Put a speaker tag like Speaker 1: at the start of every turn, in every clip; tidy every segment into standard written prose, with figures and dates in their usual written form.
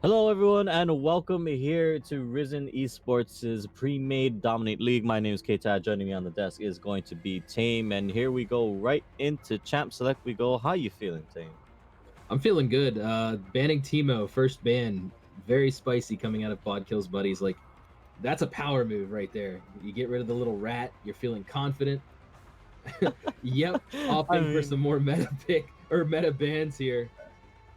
Speaker 1: Hello, everyone, and welcome here to Risen Esports' Premade Dominate League. My name is K-Tad. Joining me on the desk is going to be Tame, and here we go right into Champ Select. We go. How you feeling, Tame?
Speaker 2: I'm feeling good. Banning Timo, first ban, very spicy coming out of Bodkill's buddies. Like, that's a power move right there. You get rid of the little rat, you're feeling confident. Yep,
Speaker 1: I
Speaker 2: opting for some
Speaker 1: mean,
Speaker 2: more meta pick or meta bans here.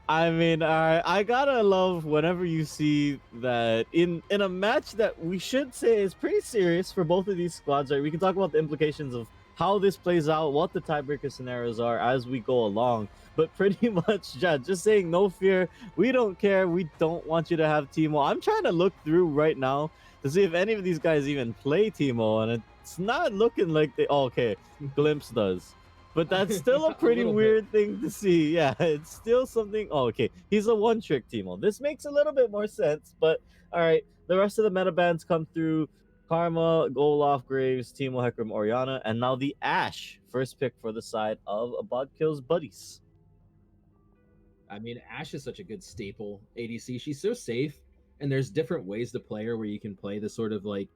Speaker 1: I gotta love whenever you see that in a match that we should say is pretty serious for both of these squads. Right, we can talk about the implications of how this plays out, what the tiebreaker scenarios are as we go along. But pretty much, just saying no fear. We don't care. We don't want you to have Timo. I'm trying to look through right now to see if any of these guys even play Timo, and it's not looking like they. Oh, okay, Glimpse does. But that's still a
Speaker 2: A
Speaker 1: pretty
Speaker 2: little bit.
Speaker 1: weird thing to see. Yeah, it's still something. Oh, okay. He's a one trick Timo. This makes a little bit more sense, but all right. The rest of the meta bands come through Karma, Golov, Graves, Timo, Hecarim, Oriana, and now the Ash. First pick for the side of Bodkill's buddies.
Speaker 2: I mean, Ashe is such a good staple ADC. She's so safe, and there's different ways to play her where you can play the sort of like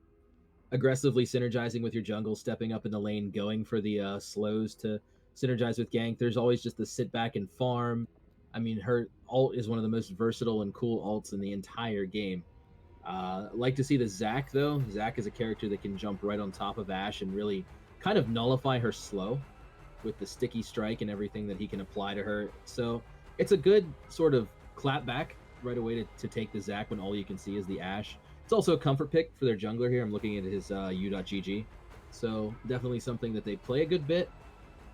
Speaker 2: aggressively synergizing with your jungle, stepping up in the lane, going for the slows to synergize with gank. There's always just the sit back and farm. I mean, her ult is one of the most versatile and cool ults in the entire game. Like to see the Zac though. Zac is a character that can jump right on top of Ashe and really kind of nullify her slow with the sticky strike and everything that he can apply to her. So it's a good sort of clap back right away to take the Zac when all you can see is the Ashe. It's also a comfort pick for their jungler here. I'm looking at his U.GG. So definitely something that they play a good bit.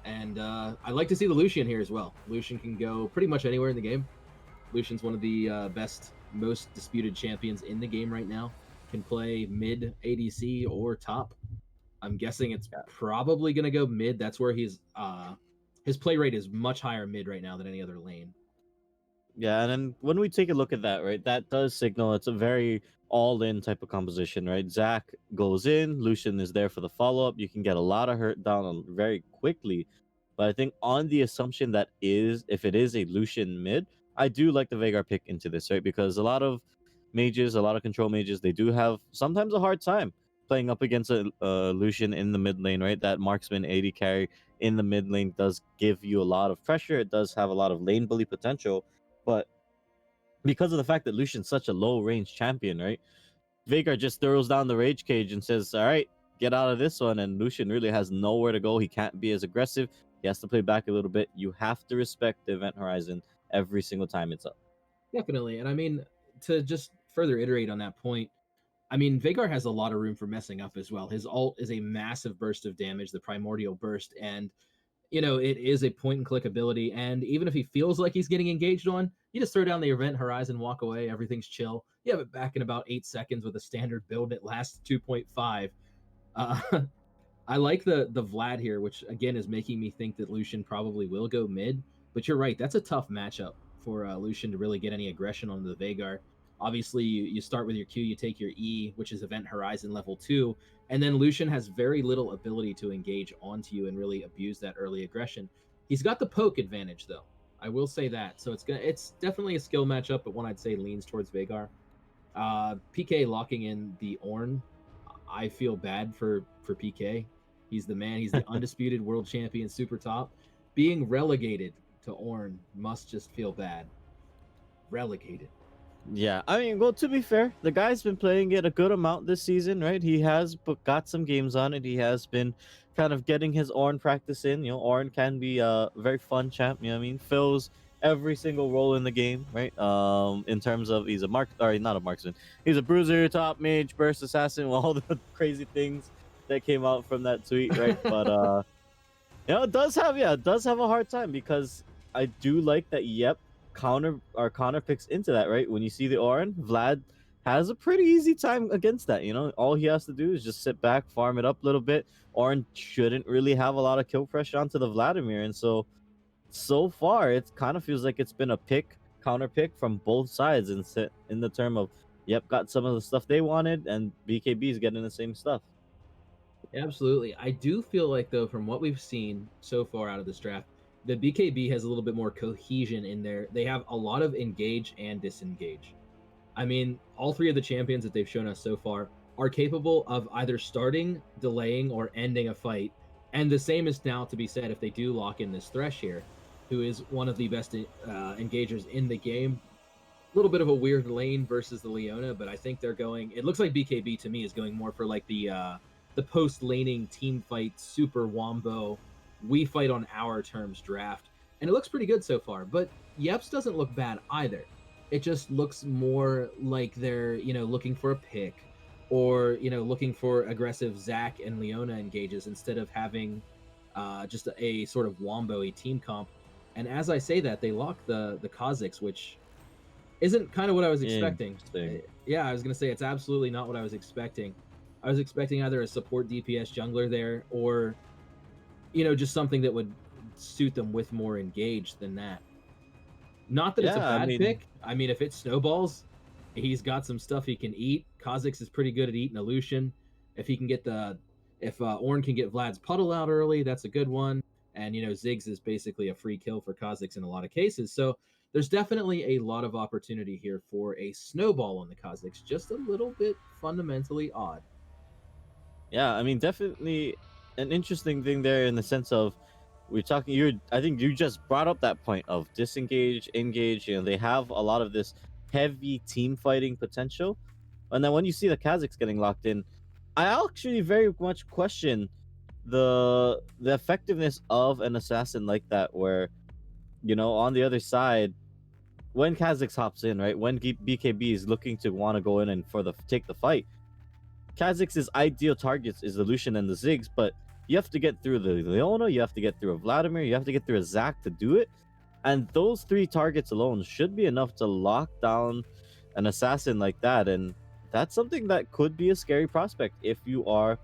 Speaker 2: And I like to see the Lucian here as well. Lucian can go pretty much anywhere in the game. Lucian's one of the best, most disputed champions in the game right now. Can play mid ADC or top. I'm guessing it's probably going to go mid. That's where his play rate is much higher mid right now than any other lane.
Speaker 1: Yeah, and then when we take a look at that, right, that does signal it's a very all-in type of composition, right? Zac goes in, Lucian is there for the follow-up. You can get a lot of hurt down very quickly. But I think on the assumption that is, if it is a Lucian mid, I do like the Veigar pick into this, right? Because a lot of mages, a lot of control mages, they do have sometimes a hard time playing up against a Lucian in the mid lane, right? That marksman 80 carry in the mid lane does give you a lot of pressure. It does have a lot of lane bully potential. But because of the fact that Lucian's such a low range champion, right? Veigar just throws down the rage cage and says, "All right, get out of this one." And Lucian really has nowhere to go. He can't be as aggressive. He has to play back a little bit. You have to respect the event horizon every single time it's up.
Speaker 2: Definitely. And I mean, to just further iterate on that point, I mean, Veigar has a lot of room for messing up as well. His ult is a massive burst of damage, the primordial burst, and it is a point and click ability. And even if he feels like he's getting engaged on, you just throw down the event horizon, walk away, everything's chill. You have it back in about 8 seconds with a standard build. It lasts 2.5. Uh, I like the Vlad here, which again is making me think that Lucian probably will go mid. But you're right, that's a tough matchup for Lucian to really get any aggression on the Veigar. Obviously, you start with your Q, you take your E, which is Event Horizon level 2, and then Lucian has very little ability to engage onto you and really abuse that early aggression. He's got the poke advantage, though. I will say that. So it's definitely a skill matchup, but one I'd say leans towards Veigar. PK locking in the Ornn. I feel bad for PK. He's the man. He's the undisputed world champion, super top. Being relegated to Ornn must just feel bad. Relegated.
Speaker 1: Yeah, I mean, well, to be fair, the guy's been playing it a good amount this season, right? He has got some games on it. He has been kind of getting his Ornn practice in. Ornn can be a very fun champ. You know what I mean? Fills every single role in the game, right? In terms of he's a not a marksman. He's a bruiser, top mage, burst assassin, all the crazy things that came out from that tweet, right? But it does have a hard time because I do like that. Yep, Connor picks into that, right? When you see the Orin, Vlad has a pretty easy time against that. All he has to do is just sit back, farm it up a little bit. Orin shouldn't really have a lot of kill pressure onto the Vladimir, and so far it kind of feels like it's been a counter pick from both sides, in the term of yep, got some of the stuff they wanted, and BKB is getting the same stuff.
Speaker 2: Absolutely. I do feel like, though, from what we've seen so far out of this draft, the BKB has a little bit more cohesion in there. They have a lot of engage and disengage. I mean, all three of the champions that they've shown us so far are capable of either starting, delaying, or ending a fight. And the same is now to be said if they do lock in this Thresh here, who is one of the best engagers in the game. A little bit of a weird lane versus the Leona, but I think they're going. It looks like BKB to me is going more for like the post laning team fight, super wombo, we fight on our terms draft, and it looks pretty good so far. But Yeps doesn't look bad either. It just looks more like they're looking for a pick, or looking for aggressive Zac and Leona engages instead of having just a sort of wombo-y team comp. And as I say that, they lock the Kha'Zix, which isn't kind of what I was expecting.
Speaker 1: Interesting.
Speaker 2: Yeah, I was gonna say it's absolutely not what I was expecting. I was expecting either a support DPS jungler there, or just something that would suit them with more engaged than that. Not that it's a
Speaker 1: Yeah, I
Speaker 2: bad
Speaker 1: mean,
Speaker 2: pick. I mean, if it snowballs, he's got some stuff he can eat. Kha'Zix is pretty good at eating a Lucian. If he can get if Ornn can get Vlad's puddle out early, that's a good one. And Ziggs is basically a free kill for Kha'Zix in a lot of cases. So there's definitely a lot of opportunity here for a snowball on the Kha'Zix. Just a little bit fundamentally odd.
Speaker 1: yeah, I mean, definitely an interesting thing there in the sense of we're talking. I think you just brought up that point of disengage, engage. They have a lot of this heavy team fighting potential, and then when you see the Kazakhs getting locked in, I actually very much question the effectiveness of an assassin like that, where on the other side, when Kazakhs hops in, right, when BKB is looking to want to go in and take the fight, Kazakh's ideal targets is the Lucian and the Ziggs, but you have to get through the Leona, you have to get through a Vladimir, you have to get through a Zac to do it. And those three targets alone should be enough to lock down an assassin like that. And that's something that could be a scary prospect if you are,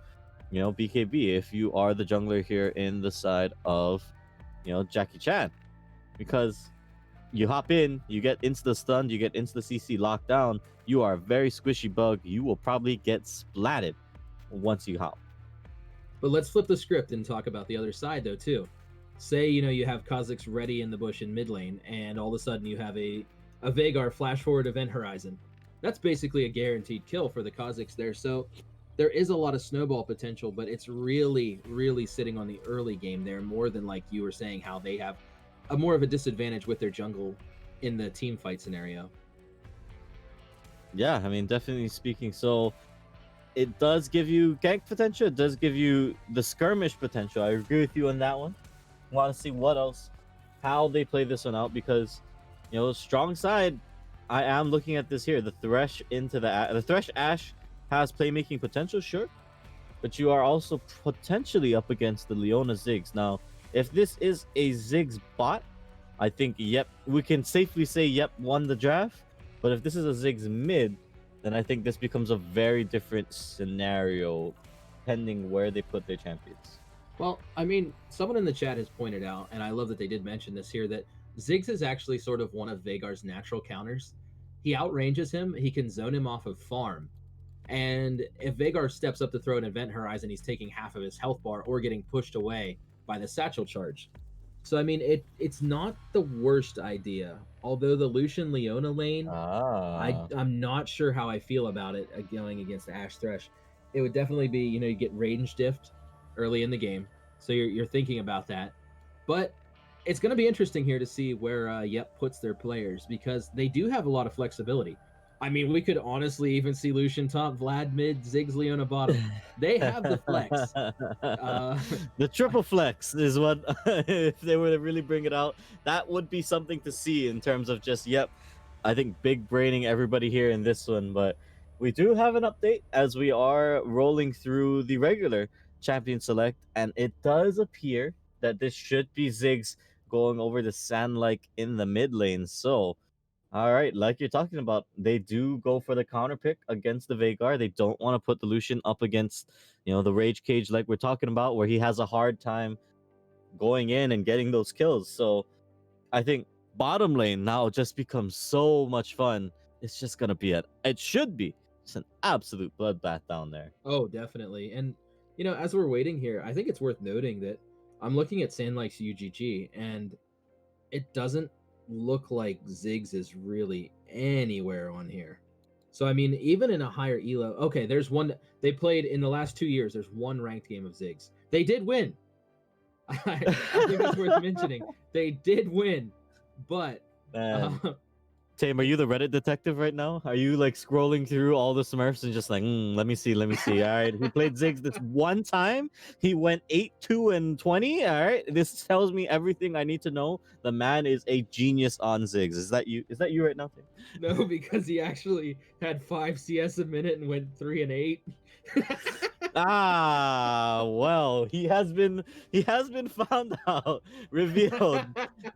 Speaker 1: BKB, if you are the jungler here in the side of, Jackie Chan. Because you hop in, you get insta stunned, you get insta CC locked down. You are a very squishy bug. You will probably get splatted once you hop.
Speaker 2: But let's flip the script and talk about the other side, though, too. Say, you have Kha'Zix ready in the bush in mid lane, and all of a sudden you have a Veigar flash forward event horizon. That's basically a guaranteed kill for the Kha'Zix there. So there is a lot of snowball potential, but it's really, really sitting on the early game there, more than like you were saying, how they have a more of a disadvantage with their jungle in the team fight scenario.
Speaker 1: Yeah, I mean, definitely speaking. So it does give you gank potential. It does give you the skirmish potential. I agree with you on that one. Want to see what else, how they play this one out, because strong side. I am looking at this here. The Thresh into the Thresh Ashe has playmaking potential, sure, but you are also potentially up against the Leona Ziggs. Now, if this is a Ziggs bot, I think we can safely say won the draft. But if this is a Ziggs mid, then I think this becomes a very different scenario, depending where they put their champions.
Speaker 2: Well, I mean, someone in the chat has pointed out, and I love that they did mention this here, that Ziggs is actually sort of one of Veigar's natural counters. He outranges him, he can zone him off of farm. And if Veigar steps up to throw an event horizon, he's taking half of his health bar or getting pushed away by the satchel charge. So I mean, it's not the worst idea. Although the Lucian Leona lane, I'm not sure how I feel about it going against Ashe Thresh. It would definitely be, you get range diffed early in the game, so you're thinking about that. But it's going to be interesting here to see where Yep puts their players, because they do have a lot of flexibility. I mean, we could honestly even see Lucian top, Vlad mid, Ziggs Leona bottom. They have the flex.
Speaker 1: The triple flex is what, if they were to really bring it out, that would be something to see in terms of just, I think big braining everybody here in this one. But we do have an update as we are rolling through the regular champion select, and it does appear that this should be Ziggs going over the Sandlike in the mid lane. So, all right, like you're talking about, they do go for the counter pick against the Veigar. They don't want to put the Lucian up against, the Rage Cage like we're talking about, where he has a hard time going in and getting those kills. So I think bottom lane now just becomes so much fun. It's just gonna be it should be just an absolute bloodbath down there.
Speaker 2: Oh, definitely. And as we're waiting here, I think it's worth noting that I'm looking at Sandlike's UGG, and it doesn't look like Ziggs is really anywhere on here. So I mean, even in a higher elo, okay, there's one they played in the last 2 years. There's one ranked game of Ziggs. They did win. I think that's worth mentioning. They did win, but
Speaker 1: Man, Tame, are you the Reddit detective right now? Are you like scrolling through all the Smurfs and just like, let me see, let me see. All right, he played Ziggs this one time. He went 8-2-20. All right, this tells me everything I need to know. The man is a genius on Ziggs. Is that you? Is that you right now, Tame?
Speaker 2: no, because he actually had 5 CS a minute and went 3 and 8.
Speaker 1: Ah, well, he has been found out, revealed,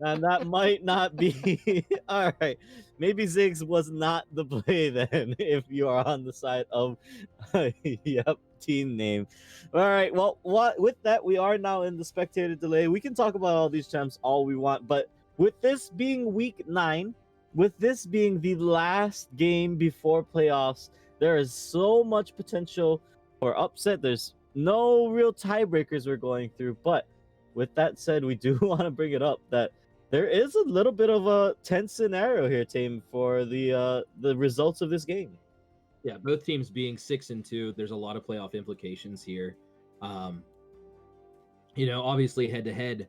Speaker 1: and that might not be all right. Maybe Ziggs was not the play then, if you are on the side of yep, team name. All right, well, what with that, we are now in the spectator delay. We can talk about all these champs all we want, but with this being week 9, with this being the last game before playoffs, there is so much potential for upset. There's no real tiebreakers we're going through, but with that said, we do want to bring it up that there is a little bit of a tense scenario here, Tame, for the results of this game.
Speaker 2: Yeah, both teams being 6-2, there's a lot of playoff implications here. Um, obviously head to head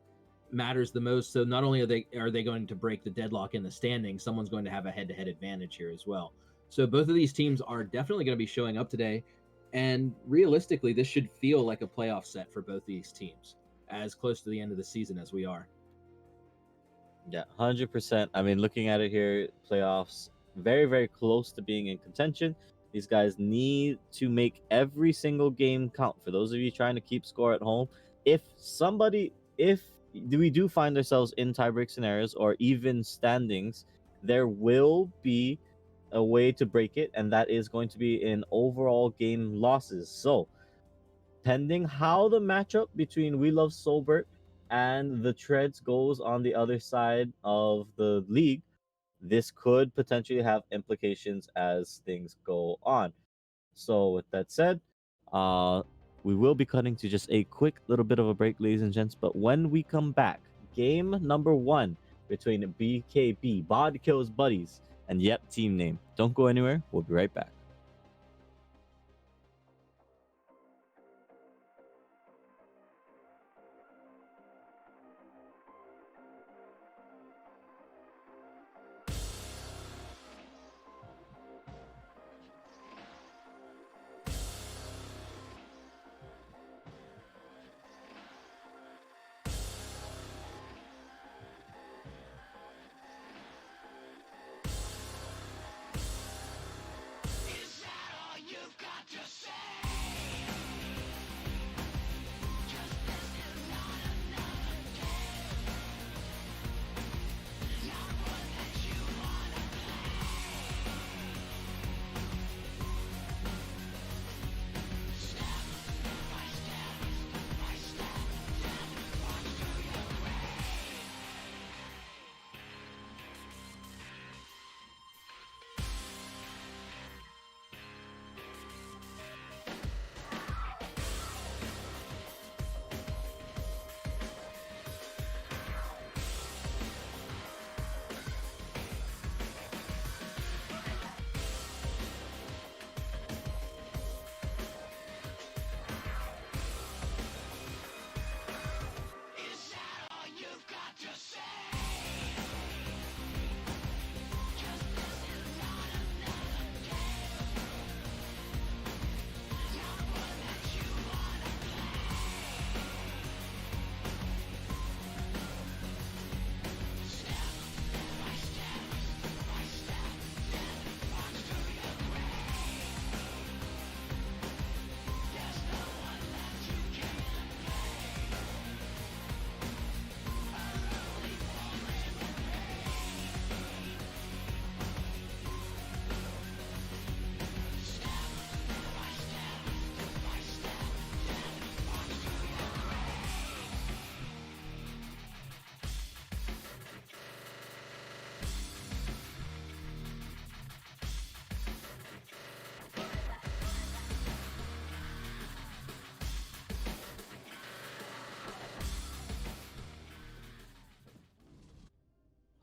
Speaker 2: matters the most. So not only are they going to break the deadlock in the standing, someone's going to have a head to head advantage here as well. So both of these teams are definitely going to be showing up today. And realistically, this should feel like a playoff set for both these teams, as close to the end of the season as we are.
Speaker 1: Yeah, 100%. I mean, looking at it here, playoffs very, very close to being in contention. These guys need to make every single game count. For those of you trying to keep score at home, if we do find ourselves in tiebreak scenarios or even standings, there will be a way to break it, and that is going to be in overall game losses. So, pending how the matchup between We Love Solbert and the Treads goes on the other side of the league, this could potentially have implications as things go on. So, with that said, we will be cutting to just a quick little bit of a break, ladies and gents. But when we come back, game number 1 between BKB, Bodkill's buddies, and yep, team name. Don't go anywhere. We'll be right back.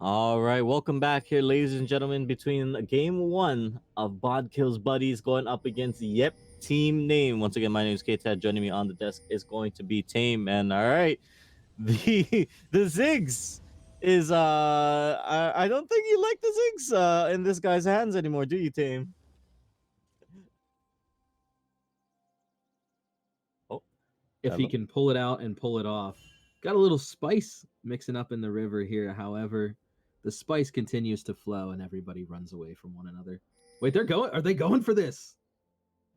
Speaker 1: All right, welcome back here, ladies and gentlemen. Between game one of Bodkill's buddies going up against Yep Team Name. Once again, my name is K-Tad. Joining me on the desk is going to be Tame. And all right, the Ziggs is I don't think you like the Ziggs in this guy's hands anymore, do you, Tame? Oh,
Speaker 2: If he
Speaker 1: hello.
Speaker 2: can pull it out and pull it off. Got a little spice mixing up in the river here. However, the spice continues to flow and everybody runs away from one another. Wait, are they going for this?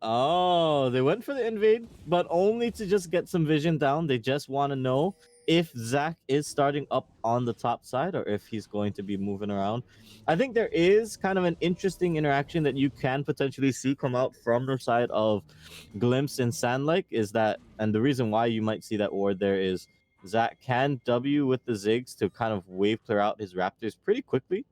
Speaker 1: Oh, they went for the invade, but only to just get some vision down. They just want to know if Zach is starting up on the top side or if he's going to be moving around. I think there is kind of an interesting interaction that you can potentially see come out from the side of Glimpse and Sandlake is that, and the reason why you might see that ward there is Zach can W with the Ziggs to kind of wave clear out his Raptors pretty quickly.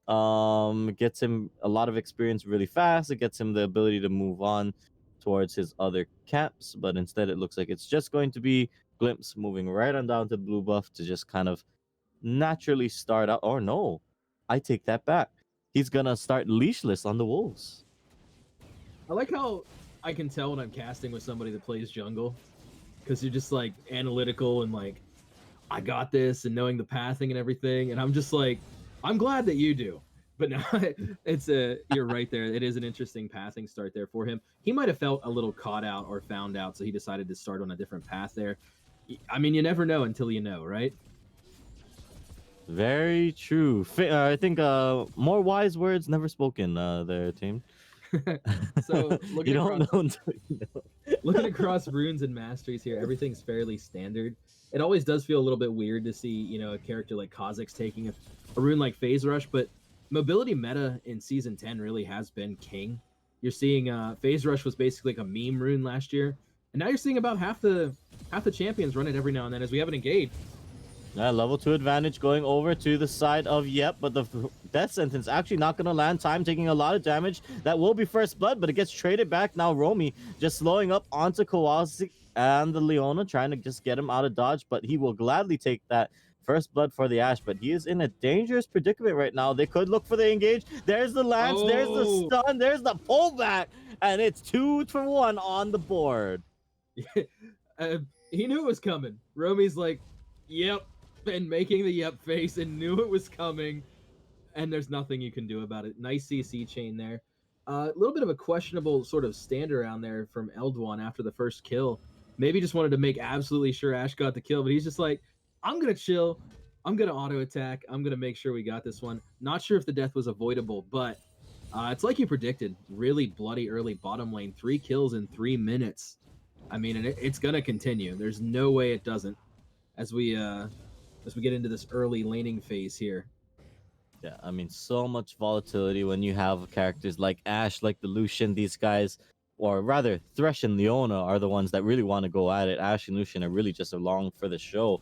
Speaker 1: Gets him a lot of experience really fast. It gets him the ability to move on towards his other camps, but instead it looks like it's just going to be Glimpse moving right on down to blue buff to just kind of naturally start out. Or no, I take that back. He's gonna start leashless on the wolves.
Speaker 2: I like how I can tell when I'm casting with somebody that plays jungle, because you're just like analytical and like, I got this, and knowing the pathing and everything. And I'm just like, I'm glad that you do. But no, you're right there. It is an interesting pathing start there for him. He might have felt a little caught out or found out, so he decided to start on a different path there. I mean, you never know until you know, right?
Speaker 1: Very true. I think more wise words never spoken there, team.
Speaker 2: So
Speaker 1: You don't know until you know.
Speaker 2: looking across runes and masteries here, everything's fairly standard. It always does feel a little bit weird to see, a character like Kha'Zix taking a rune like Phase Rush, but mobility meta in Season 10 really has been king. You're seeing Phase Rush was basically like a meme rune last year, and now you're seeing about half the champions run it every now and then as we have an engage.
Speaker 1: Level 2 advantage going over to the side of Yep, but the death sentence actually not going to land. Time taking a lot of damage. That will be first blood, but it gets traded back. Now Romy just slowing up onto Kowalski and the Leona, trying to just get him out of dodge, but he will gladly take that first blood for the Ashe, but he is in a dangerous predicament right now. They could look for the engage. There's the lance, there's the stun, there's the pullback, and it's 2 for 1 on the board.
Speaker 2: He knew it was coming. Romy's like, yep, and making the yep face and knew it was coming, and there's nothing you can do about it. Nice CC chain there. A little bit of a questionable sort of stand around there from Eldwan after the first kill. Maybe just wanted to make absolutely sure Ashe got the kill, but he's just like, I'm going to chill. I'm going to auto attack. I'm going to make sure we got this one. Not sure if the death was avoidable, but it's like you predicted. Really bloody early bottom lane. 3 kills in 3 minutes. I mean, and it's going to continue. There's no way it doesn't as we get into this early laning phase here.
Speaker 1: Yeah, I mean, so much volatility when you have characters like Ashe, like the Lucian. These guys, or rather, Thresh and Leona are the ones that really want to go at it. Ashe and Lucian are really just along for the show.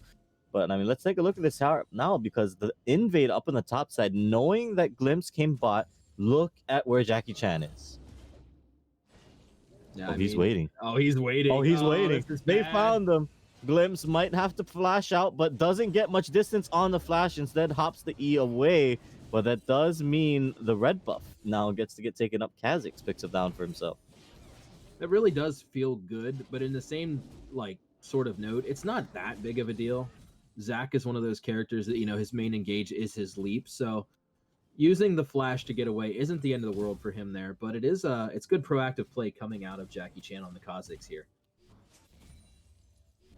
Speaker 1: But I mean, let's take a look at this now, because the invade up on the top side, knowing that Glimpse came bot, look at where Jackie Chan is.
Speaker 2: Yeah,
Speaker 1: he's waiting.
Speaker 2: Oh, he's waiting.
Speaker 1: Oh, he's waiting. They found them. Glimpse might have to flash out, but doesn't get much distance on the flash. Instead, hops the E away. But that does mean the red buff now gets to get taken up. Kha'Zix picks it down for himself.
Speaker 2: It really does feel good, but in the same sort of note, it's not that big of a deal. Zach is one of those characters that his main engage is his leap, so using the flash to get away isn't the end of the world for him there. But it is it's good proactive play coming out of Jackie Chan on the Kha'Zix here.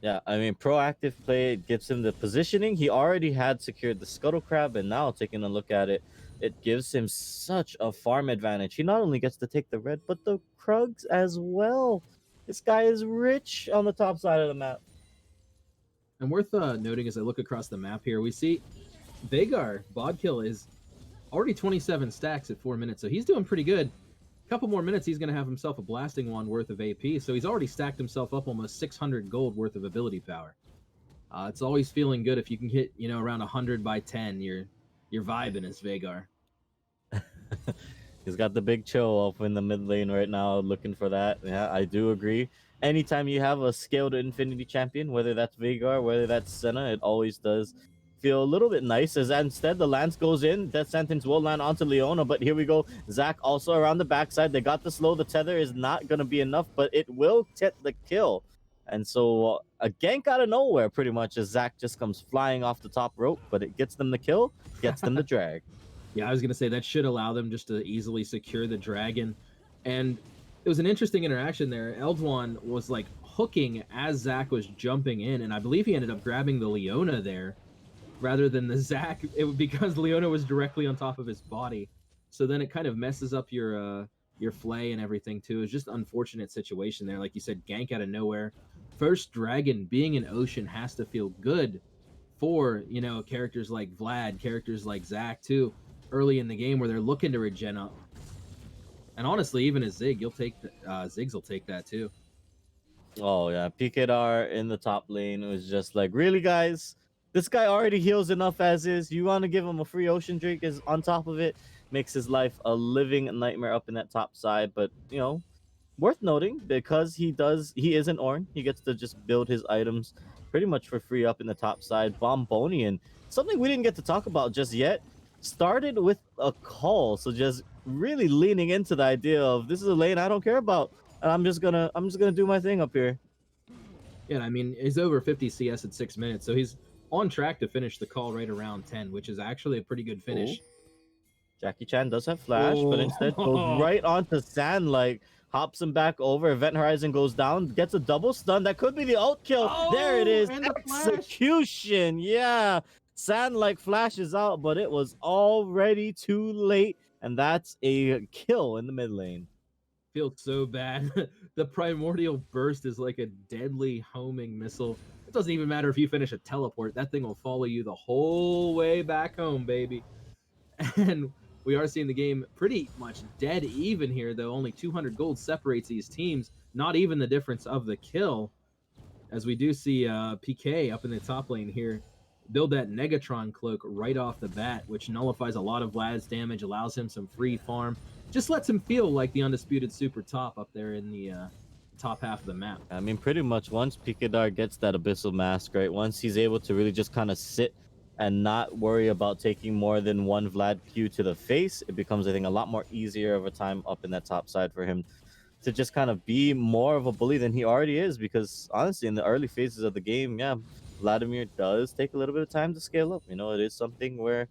Speaker 1: Yeah, I mean, proactive play gives him the positioning. He already had secured the Scuttle Crab, and now taking a look at it, it gives him such a farm advantage. He not only gets to take the red, but the Krugs as well. This guy is rich on the top side of the map.
Speaker 2: And worth noting as I look across the map here, we see Veigar, Bodkill, is already 27 stacks at 4 minutes, so he's doing pretty good. Couple more minutes, he's going to have himself a blasting wand worth of AP, so he's already stacked himself up almost 600 gold worth of ability power. It's always feeling good if you can hit, around 100 by 10. You're vibing as Veigar.
Speaker 1: He's got the big chill up in the mid lane right now, looking for that. Yeah, I do agree. Anytime you have a scaled infinity champion, whether that's Veigar, whether that's Senna, it always does feel a little bit nice as instead the lance goes in. Death sentence will land onto Leona, but here we go. Zac also around the backside. They got the slow. The tether is not going to be enough, but it will get the kill. And so a gank out of nowhere, pretty much, as Zac just comes flying off the top rope, but it gets them the kill, gets them the drag.
Speaker 2: Yeah, I was gonna say that should allow them just to easily secure the dragon. And it was an interesting interaction there. Eldwan was like hooking as Zac was jumping in, and I believe he ended up grabbing the Leona there rather than the Zac. Because Leona was directly on top of his body. So then it kind of messes up your flay and everything too. It's just an unfortunate situation there. Like you said, gank out of nowhere. First dragon being an ocean has to feel good for, you know, characters like Vlad, characters like Zac too, early in the game where they're looking to regen up. And honestly, even as Zig, you'll take Ziggs will take that too.
Speaker 1: Oh yeah, PKR in the top lane was just like, really, guys? This guy already heals enough as is. You want to give him a free ocean drink is on top of it, makes his life a living nightmare up in that top side. But you know, worth noting because he is an Ornn. He gets to just build his items pretty much for free up in the top side. Bombonian, something we didn't get to talk about just yet, started with a call. So just really leaning into the idea of this is a lane I don't care about, and I'm just gonna do my thing up here.
Speaker 2: Yeah, I mean, he's over 50 CS at 6 minutes, so he's on track to finish the call right around 10, which is actually a pretty good finish.
Speaker 1: Ooh. Jackie Chan does have flash, but instead goes right onto Sand, like hops him back over. Event Horizon goes down, gets a double stun. That could be the ult kill. There it is. Execution. Yeah. Sand like flashes out, but it was already too late. And that's a kill in the mid lane.
Speaker 2: Feels so bad. The primordial burst is like a deadly homing missile. It doesn't even matter if you finish a teleport. That thing will follow you the whole way back home, baby. And we are seeing the game pretty much dead even here, though. Only 200 gold separates these teams. Not even the difference of the kill. As we do see PK up in the top lane here build that Negatron cloak right off the bat, which nullifies a lot of Vlad's damage, allows him some free farm, just lets him feel like the undisputed super top up there in the top half of the map.
Speaker 1: I mean, pretty much once Pikadar gets that Abyssal Mask, right, once he's able to really just kind of sit and not worry about taking more than one Vlad Q to the face, it becomes, I think, a lot more easier over time up in that top side for him to just kind of be more of a bully than he already is. Because honestly, in the early phases of the game, yeah, Vladimir does take a little bit of time to scale up. You know, it is something where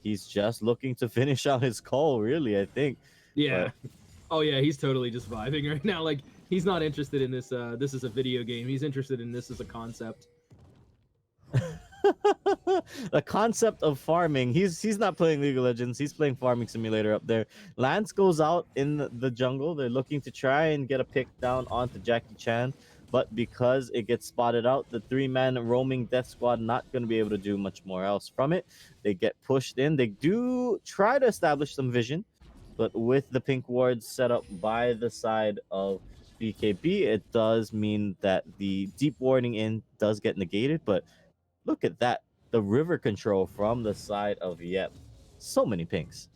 Speaker 1: he's just looking to finish out his call, really, I think.
Speaker 2: Yeah. But... oh, yeah, he's totally just vibing right now. Like, he's not interested in this. This is a video game. He's interested in this as a concept.
Speaker 1: The concept of farming. He's not playing League of Legends. He's playing Farming Simulator up there. Lance goes out in the jungle. They're looking to try and get a pick down onto Jackie Chan. But because it gets spotted out, the three-man roaming death squad not going to be able to do much more else from it. They get pushed in. They do try to establish some vision. But with the pink wards set up by the side of BKB, it does mean that the deep warding in does get negated. But look at that. The river control from the side of Yep. So many pinks.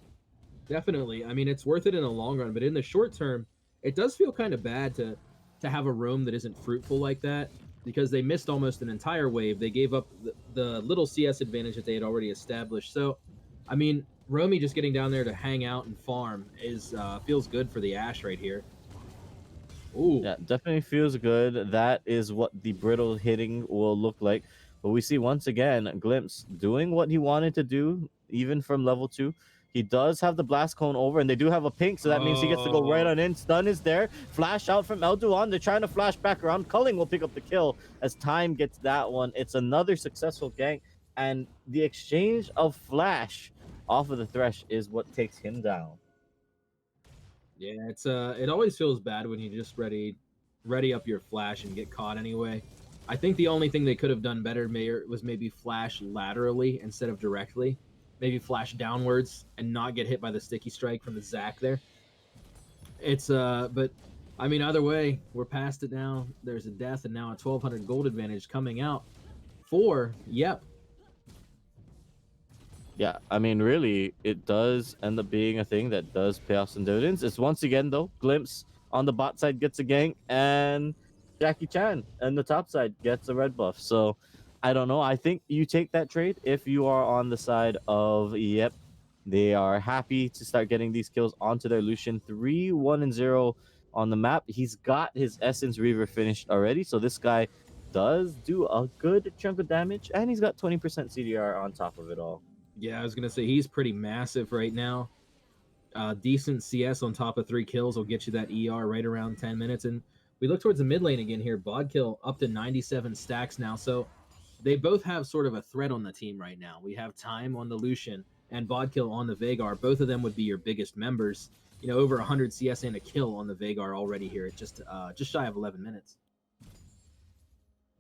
Speaker 2: Definitely. I mean, it's worth it in the long run. But in the short term, it does feel kind of bad to have a roam that isn't fruitful like that, because they missed almost an entire wave. They gave up the little CS advantage that they had already established. So, I mean, Romy just getting down there to hang out and farm is feels good for the Ashe right here.
Speaker 1: Ooh. Yeah, definitely feels good. That is what the brittle hitting will look like. But we see once again Glimpse doing what he wanted to do, even from level 2. He does have the blast cone over, and they do have a pink, so that means he gets to go right on in. Stun is there. Flash out from Elduan. They're trying to flash back around. Culling will pick up the kill as Time gets that one. It's another successful gank, and the exchange of flash off of the Thresh is what takes him down.
Speaker 2: Yeah, it's it always feels bad when you just ready up your flash and get caught anyway. I think the only thing they could have done better was maybe flash laterally instead of directly. Maybe flash downwards and not get hit by the sticky strike from the Zac there. It's but I mean, either way, we're past it now. There's a death and now a 1200 gold advantage coming out for Yep.
Speaker 1: Yeah, I mean, really, it does end up being a thing that does pay off some dividends. It's once again, though, Glimpse on the bot side gets a gank, and Jackie Chan on the top side gets a red buff. So I don't know. I think you take that trade if you are on the side of, yep, they are happy to start getting these kills onto their Lucian. 3-1-0 on the map. He's got his Essence Reaver finished already, so this guy does do a good chunk of damage, and he's got 20% CDR on top of it all.
Speaker 2: Yeah, I was gonna say he's pretty massive right now. Decent CS on top of 3 kills will get you that ER right around 10 minutes. And we look towards the mid lane again here. Bodkill up to 97 stacks now. So they both have sort of a threat on the team right now. We have Time on the Lucian and Bodkill on the Veigar. Both of them would be your biggest members. You know, over 100 CS and a kill on the Veigar already here at just shy of 11 minutes.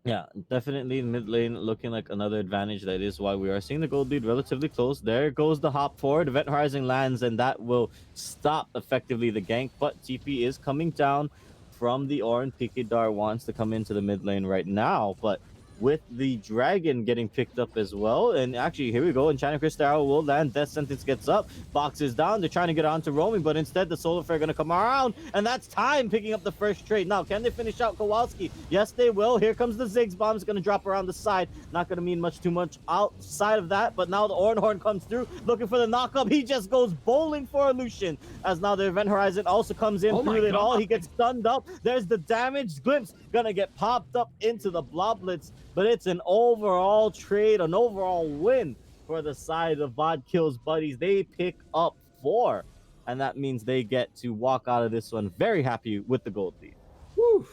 Speaker 1: Yeah, definitely mid lane looking like another advantage. That is why we are seeing the gold lead relatively close. There goes the hop forward. Event Horizon lands, and that will stop effectively the gank. But TP is coming down from the Ornn. Pikidar wants to come into the mid lane right now, but with the dragon getting picked up as well. And actually, here we go. Enchanted Crystal will land. Death Sentence gets up. Boxes down. They're trying to get onto roaming, but instead the Solar Flare going to come around. And that's Time picking up the first trade. Now, can they finish out Kowalski? Yes, they will. Here comes the Ziggs bomb. It's going to drop around the side. Not going to mean too much outside of that. But now the Ornhorn comes through looking for the knockup. He just goes bowling for a Lucian. As now the Event Horizon also comes in through it all. He gets stunned up. There's the damage. Glimpse going to get popped up into the Bloblets. But it's an overall trade, an overall win for the side of Bodkill's buddies. They pick up 4, and that means they get to walk out of this one very happy with the gold lead.
Speaker 2: Woo!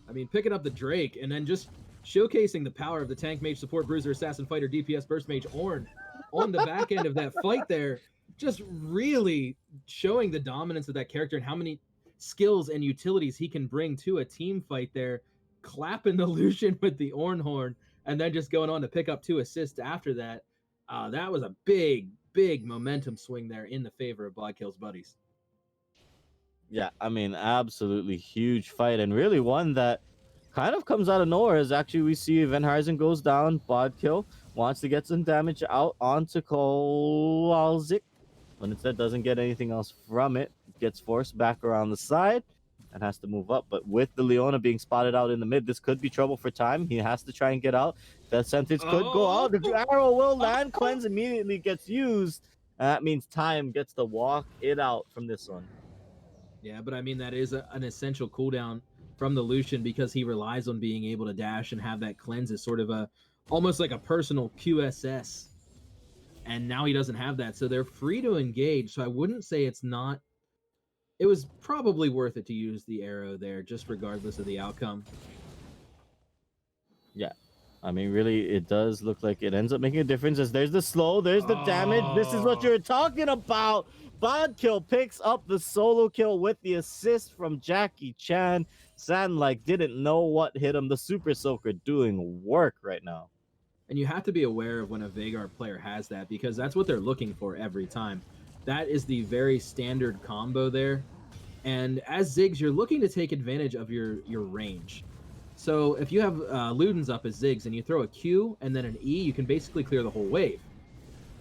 Speaker 2: I mean, picking up the Drake and then just showcasing the power of the tank, mage, support, bruiser, assassin, fighter, DPS, burst mage, Ornn on the back end of that fight there, just really showing the dominance of that character and how many skills and utilities he can bring to a team fight there. Clapping the Lucian with the Ornhorn and then just going on to pick up 2 assists after that. That was a big momentum swing there in the favor of Bodkill's buddies.
Speaker 1: Yeah, I mean, absolutely huge fight, and really one that kind of comes out of nowhere. As actually we see Event Horizon goes down. Bodkill wants to get some damage out onto Kowalski, but instead doesn't get anything else from it. Gets forced back around the side and has to move up. But with the Leona being spotted out in the mid, this could be trouble for Time. He has to try and get out. That sentence could go out. The arrow will land. Cleanse immediately gets used. And that means Time gets to walk it out from this one.
Speaker 2: Yeah, but I mean, that is an essential cooldown from the Lucian because he relies on being able to dash and have that cleanse as sort of almost like a personal QSS. And now he doesn't have that. So they're free to engage. So I wouldn't say it's not. It was probably worth it to use the arrow there, just regardless of the outcome.
Speaker 1: Yeah. I mean, really, it does look like it ends up making a difference as there's the slow, there's the damage. This is what you're talking about. Bodkill picks up the solo kill with the assist from Jackie Chan. Sandlike didn't know what hit him. The Super Soaker doing work right now.
Speaker 2: And you have to be aware of when a Veigar player has that because that's what they're looking for every time. That is the very standard combo there. And as Ziggs, you're looking to take advantage of your range. So if you have Ludens up as Ziggs and you throw a Q and then an E, you can basically clear the whole wave.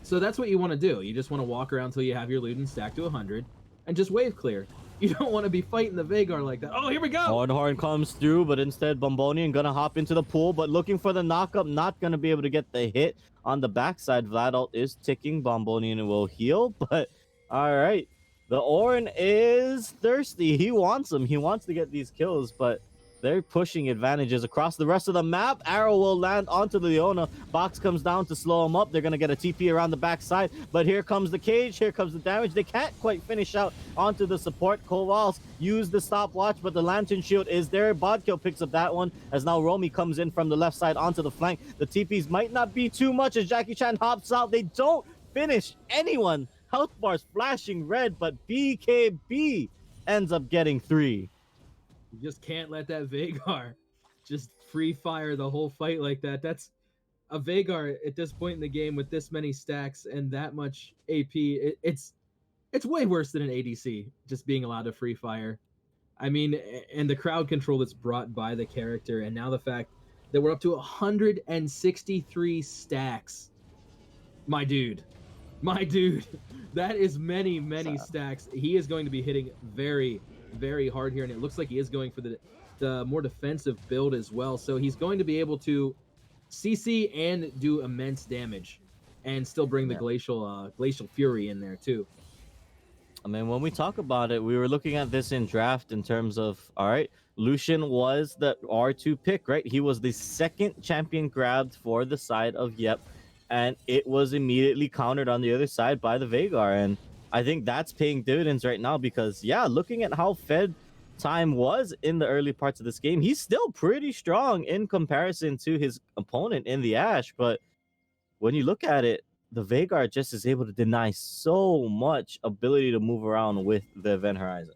Speaker 2: So that's what you want to do. You just want to walk around until you have your Ludens stacked to 100 and just wave clear. You don't want to be fighting the Veigar like that. Oh, here we go!
Speaker 1: Ornhorn comes through, but instead Bombonian gonna hop into the pool, but looking for the knockup, not gonna be able to get the hit on the backside. Vladult is ticking. Bombonian will heal, but all right. The Ornn is thirsty. He wants them. He wants to get these kills, but they're pushing advantages across the rest of the map. Arrow will land onto the Leona. Box comes down to slow him up. They're going to get a TP around the backside, but here comes the cage. Here comes the damage. They can't quite finish out onto the support. Kowals used the stopwatch, but the Lantern Shield is there. Bodkill picks up that one as now Romy comes in from the left side onto the flank. The TPs might not be too much as Jackie Chan hops out. They don't finish anyone. Health bars flashing red, but BKB ends up getting 3.
Speaker 2: You just can't let that Veigar just free fire the whole fight like that. That's a Veigar at this point in the game with this many stacks and that much AP. It's way worse than an ADC just being allowed to free fire. I mean, and the crowd control that's brought by the character, and now the fact that we're up to 163 stacks. My dude, that is many stacks. He is going to be hitting very hard here, and it looks like he is going for the more defensive build as well. So he's going to be able to CC and do immense damage, and still bring the
Speaker 1: Yeah.
Speaker 2: glacial fury in there too.
Speaker 1: I mean, when we talk about it, we were looking at this in draft in terms of, all right, Lucian was the R2 pick, right? He was the second champion grabbed for the side of Yep, and it was immediately countered on the other side by the Veigar. And I think that's paying dividends right now because, yeah, looking at how fed time was in the early parts of this game, he's still pretty strong in comparison to his opponent in the Ash. But when you look at it, the Veigar just is able to deny so much ability to move around with the Event Horizon.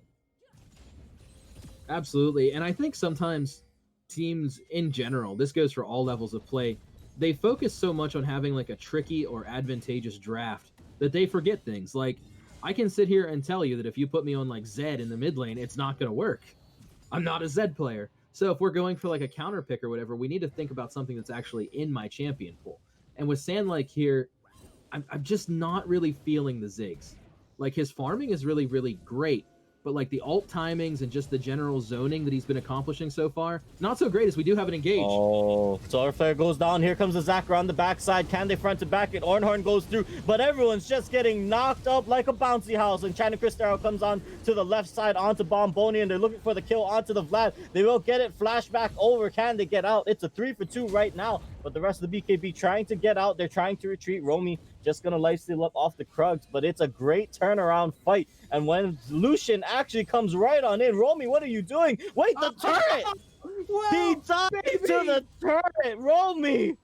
Speaker 2: Absolutely. And I think sometimes teams in general, this goes for all levels of play, they focus so much on having like a tricky or advantageous draft that they forget things. Like, I can sit here and tell you that if you put me on like Zed in the mid lane, it's not going to work. I'm not a Zed player. So if we're going for like a counter pick or whatever, we need to think about something that's actually in my champion pool. And with Sandlike here, I'm just not really feeling the Ziggs. Like, his farming is really, really great, but like the ult timings and just the general zoning that he's been accomplishing so far, not so great as we do have it engaged.
Speaker 1: Oh, Solar Flare goes down. Here comes the Zac on the backside. Can they front to back it? Ornhorn goes through, but everyone's just getting knocked up like a bouncy house. And Channing Cristero comes on to the left side onto Bomboni, and they're looking for the kill onto the Vlad. They will get it. Flashback over. Can they get out? It's a 3-for-2 right now, but the rest of the BKB trying to get out. They're trying to retreat. Romy just gonna lifesteal up off the Krugs, but it's a great turnaround fight. And when Lucian actually comes right on in, Romy, what are you doing? Wait, the turret!
Speaker 2: Well,
Speaker 1: He died to the turret, Romy!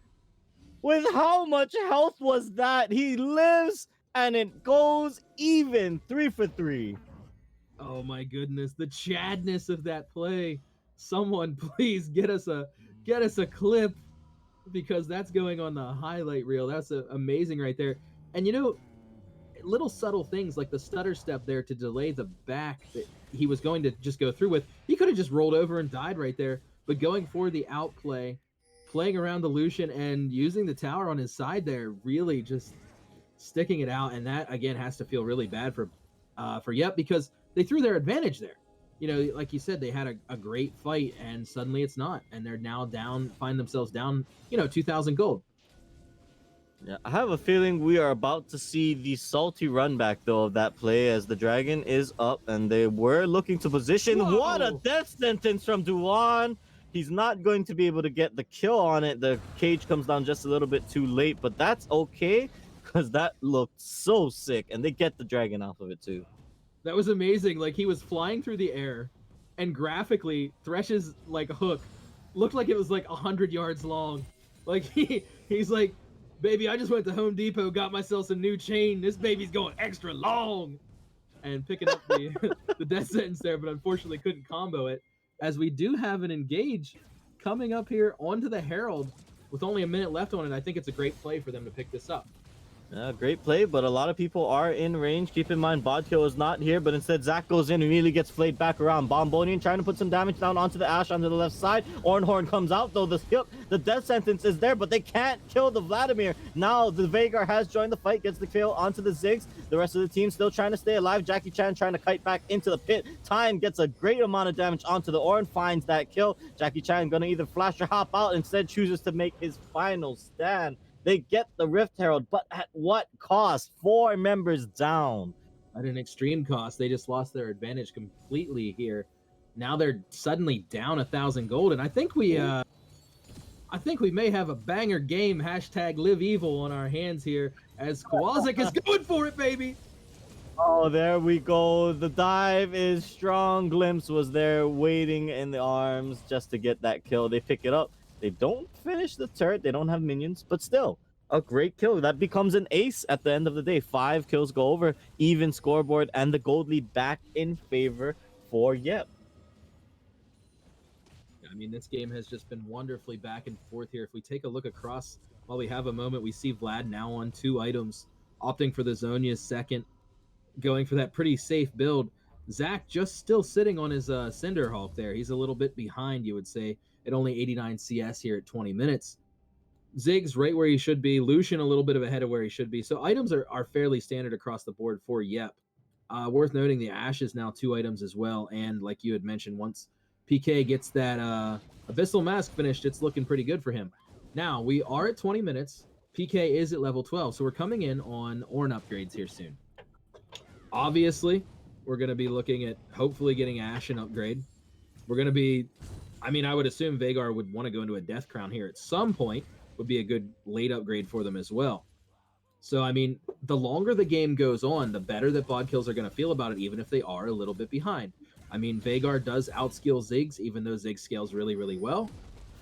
Speaker 1: With how much health was that? He lives and it goes even. 3-for-3.
Speaker 2: Oh my goodness, the chadness of that play. Someone please get us a clip, because that's going on the highlight reel. That's amazing right there. And you know, little subtle things like the stutter step there to delay the back that he was going to just go through with. He could have just rolled over and died right there, but going for the outplay, playing around the Lucian and using the tower on his side there, really just sticking it out. And that again has to feel really bad for Yep, because they threw their advantage there. You know, like you said, they had a great fight, and suddenly it's not, and they're now down, find themselves down, 2,000 gold.
Speaker 1: Yeah, I have a feeling we are about to see the salty run back though of that play as the dragon is up and they were looking to position.
Speaker 2: Whoa!
Speaker 1: What a death sentence from Duan. He's not going to be able to get the kill on it. The cage comes down just a little bit too late, but that's okay because that looked so sick, and they get the dragon off of it too.
Speaker 2: That was amazing. Like, he was flying through the air, and graphically, Thresh's like hook looked like it was like 100 yards long. Like he's like, baby, I just went to Home Depot, got myself some new chain. This baby's going extra long, and picking up the the death sentence there, but unfortunately couldn't combo it. As we do have an engage coming up here onto the Herald with only a minute left on it. I think it's a great play for them to pick this up.
Speaker 1: Great play, but a lot of people are in range. Keep in mind, Bodkill is not here, but instead Zac goes in and immediately gets flayed back around. Bombonian trying to put some damage down onto the Ashe onto the left side. Ornhorn comes out, though. The death sentence is there, but they can't kill the Vladimir. Now the Veigar has joined the fight, gets the kill onto the Ziggs. The rest of the team still trying to stay alive. Jackie Chan trying to kite back into the pit. Time gets a great amount of damage onto the Orn, finds that kill. Jackie Chan gonna either flash or hop out, instead chooses to make his final stand. They get the Rift Herald, but at what cost? 4 members down.
Speaker 2: At an extreme cost. They just lost their advantage completely here. Now they're suddenly down 1,000 gold, and I think we may have a banger game. Hashtag Live Evil on our hands here as Kowalczyk is going for it, baby.
Speaker 1: Oh, there we go. The dive is strong. Glimpse was there waiting in the arms just to get that kill. They pick it up. They don't finish the turret. They don't have minions, but still a great kill. That becomes an ace at the end of the day. 5 kills go over, even scoreboard, and the gold lead back in favor for Yep.
Speaker 2: I mean, this game has just been wonderfully back and forth here. If we take a look across while we have a moment, we see Vlad now on 2 items, opting for the Zhonya's second, going for that pretty safe build. Zac just still sitting on his Cinderhawk there. He's a little bit behind, you would say, at only 89 CS here at 20 minutes. Ziggs right where he should be. Lucian a little bit of ahead of where he should be. So items are fairly standard across the board for Yep. Worth noting, the Ashe is now 2 items as well. And like you had mentioned, once PK gets that Abyssal Mask finished, it's looking pretty good for him. Now, we are at 20 minutes. PK is at level 12, so we're coming in on Ornn upgrades here soon. Obviously, we're going to be looking at hopefully getting Ashe an upgrade. We're going to be, I mean, I would assume Veigar would want to go into a Death Crown here at some point, would be a good late upgrade for them as well. So, I mean, the longer the game goes on, the better that Bodkills are going to feel about it, even if they are a little bit behind. I mean, Veigar does outskill Ziggs, even though Ziggs scales really, really well.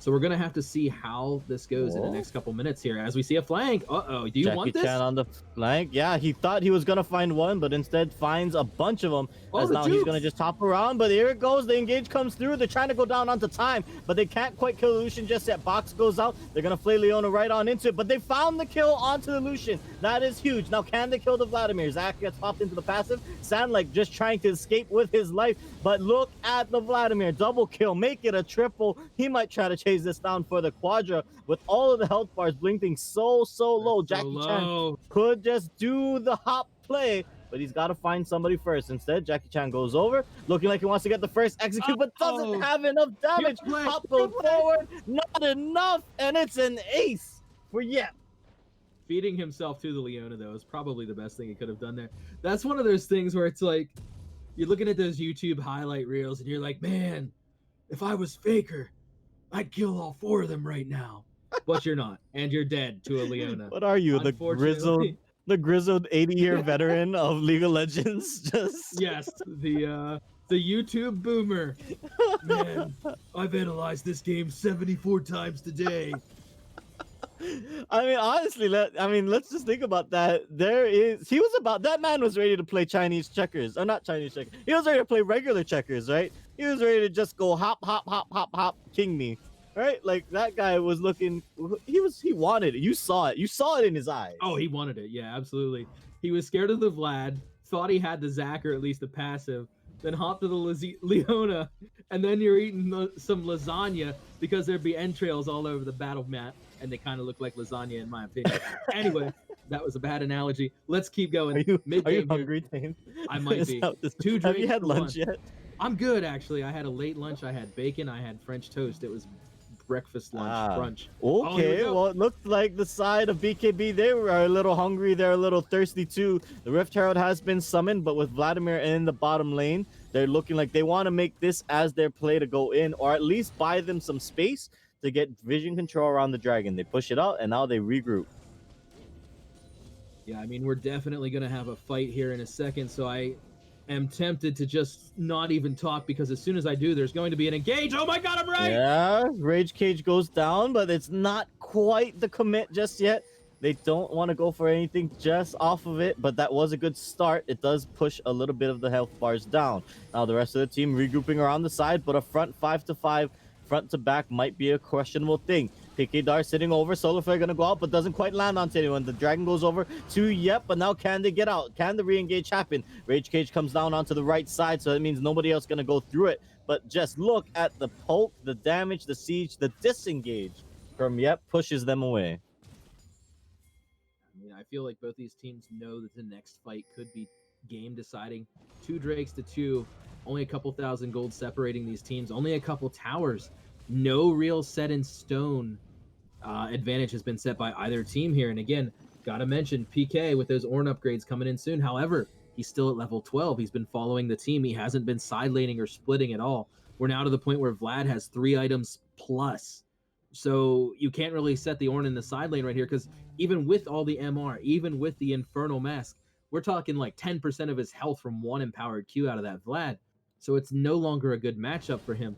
Speaker 2: So we're going to have to see how this goes in the next couple minutes here as we see a flank. Uh-oh, do you want this?
Speaker 1: Jackie Chan on the flank. Yeah, he thought he was going to find one, but instead finds a bunch of them. As now he's going to just hop around, but here it goes. The engage comes through. They're trying to go down onto time, but they can't quite kill Lucian just yet. Box goes out. They're going to flay Leona right on into it, but they found the kill onto the Lucian. That is huge. Now, can they kill the Vladimir? Zach gets popped into the passive. Sandlike just trying to escape with his life, but look at the Vladimir. Double kill. Make it a triple. He might try to chase this down for the Quadra with all of the health bars blinking so low. Jackie Chan could just do the hop play, but he's got to find somebody first. Instead, Jackie Chan goes over, looking like he wants to get the first execute, but doesn't have enough damage. Hop goes forward, not enough, and it's an ace for Yep.
Speaker 2: Feeding himself to the Leona, though, is probably the best thing he could have done there. That's one of those things where it's like, you're looking at those YouTube highlight reels, and you're like, man, if I was Faker, I'd kill all 4 of them right now. But you're not, and you're dead to a Leona.
Speaker 1: What are you, the grizzled 80-year veteran of League of Legends? Just
Speaker 2: yes, the YouTube boomer. Man, I've analyzed this game 74 times today.
Speaker 1: I mean, honestly, let's just think about that. That man was ready to play Chinese checkers, or not Chinese checkers. He was ready to play regular checkers, right? He was ready to just go hop, king me, right? Like that guy was looking. He wanted it. You saw it. You saw it in his eyes.
Speaker 2: Oh, he wanted it. Yeah, absolutely. He was scared of the Vlad. Thought he had the Zac or at least the passive. Then hopped to the Leona, and then you're eating some lasagna because there'd be entrails all over the battle map, and they kind of look like lasagna in my opinion. Anyway, that was a bad analogy. Let's keep going.
Speaker 1: Are you hungry, Tane?
Speaker 2: I might be.
Speaker 1: Have you had lunch yet?
Speaker 2: I'm good, actually. I had a late lunch. I had bacon. I had French toast. It was breakfast, lunch, brunch.
Speaker 1: Okay, well, it looked like the side of BKB, they were a little hungry. They're a little thirsty too. The Rift Herald has been summoned, but with Vladimir in the bottom lane, they're looking like they want to make this as their play to go in, or at least buy them some space to get vision control around the dragon. They push it out, and now they regroup.
Speaker 2: Yeah, I mean, we're definitely going to have a fight here in a second, so I am tempted to just not even talk, because as soon as I do, there's going to be an engage. Oh my god, I'm right!
Speaker 1: Yeah, Rage Cage goes down, but it's not quite the commit just yet. They don't want to go for anything just off of it, but that was a good start. It does push a little bit of the health bars down. Now the rest of the team regrouping around the side, but a front 5-5, front to back might be a questionable thing. PKDar sitting over, Solar Flare gonna go out, but doesn't quite land onto anyone. The Dragon goes over to Yep, but now can they get out? Can the re-engage happen? Rage Cage comes down onto the right side, so that means nobody else gonna go through it. But just look at the poke, the damage, the siege, the disengage from Yep pushes them away.
Speaker 2: I mean, I feel like both these teams know that the next fight could be game deciding. 2 Drakes to 2, only a couple thousand gold separating these teams, only a couple towers. No real set in stone advantage has been set by either team here. And again, gotta mention PK with those Ornn upgrades coming in soon. However, he's still at level 12. He's been following the team. He hasn't been side laning or splitting at all. We're now to the point where Vlad has 3 items plus. So you can't really set the Ornn in the side lane right here, because even with all the MR, even with the Infernal Mask, we're talking like 10% of his health from 1 empowered Q out of that Vlad. So it's no longer a good matchup for him.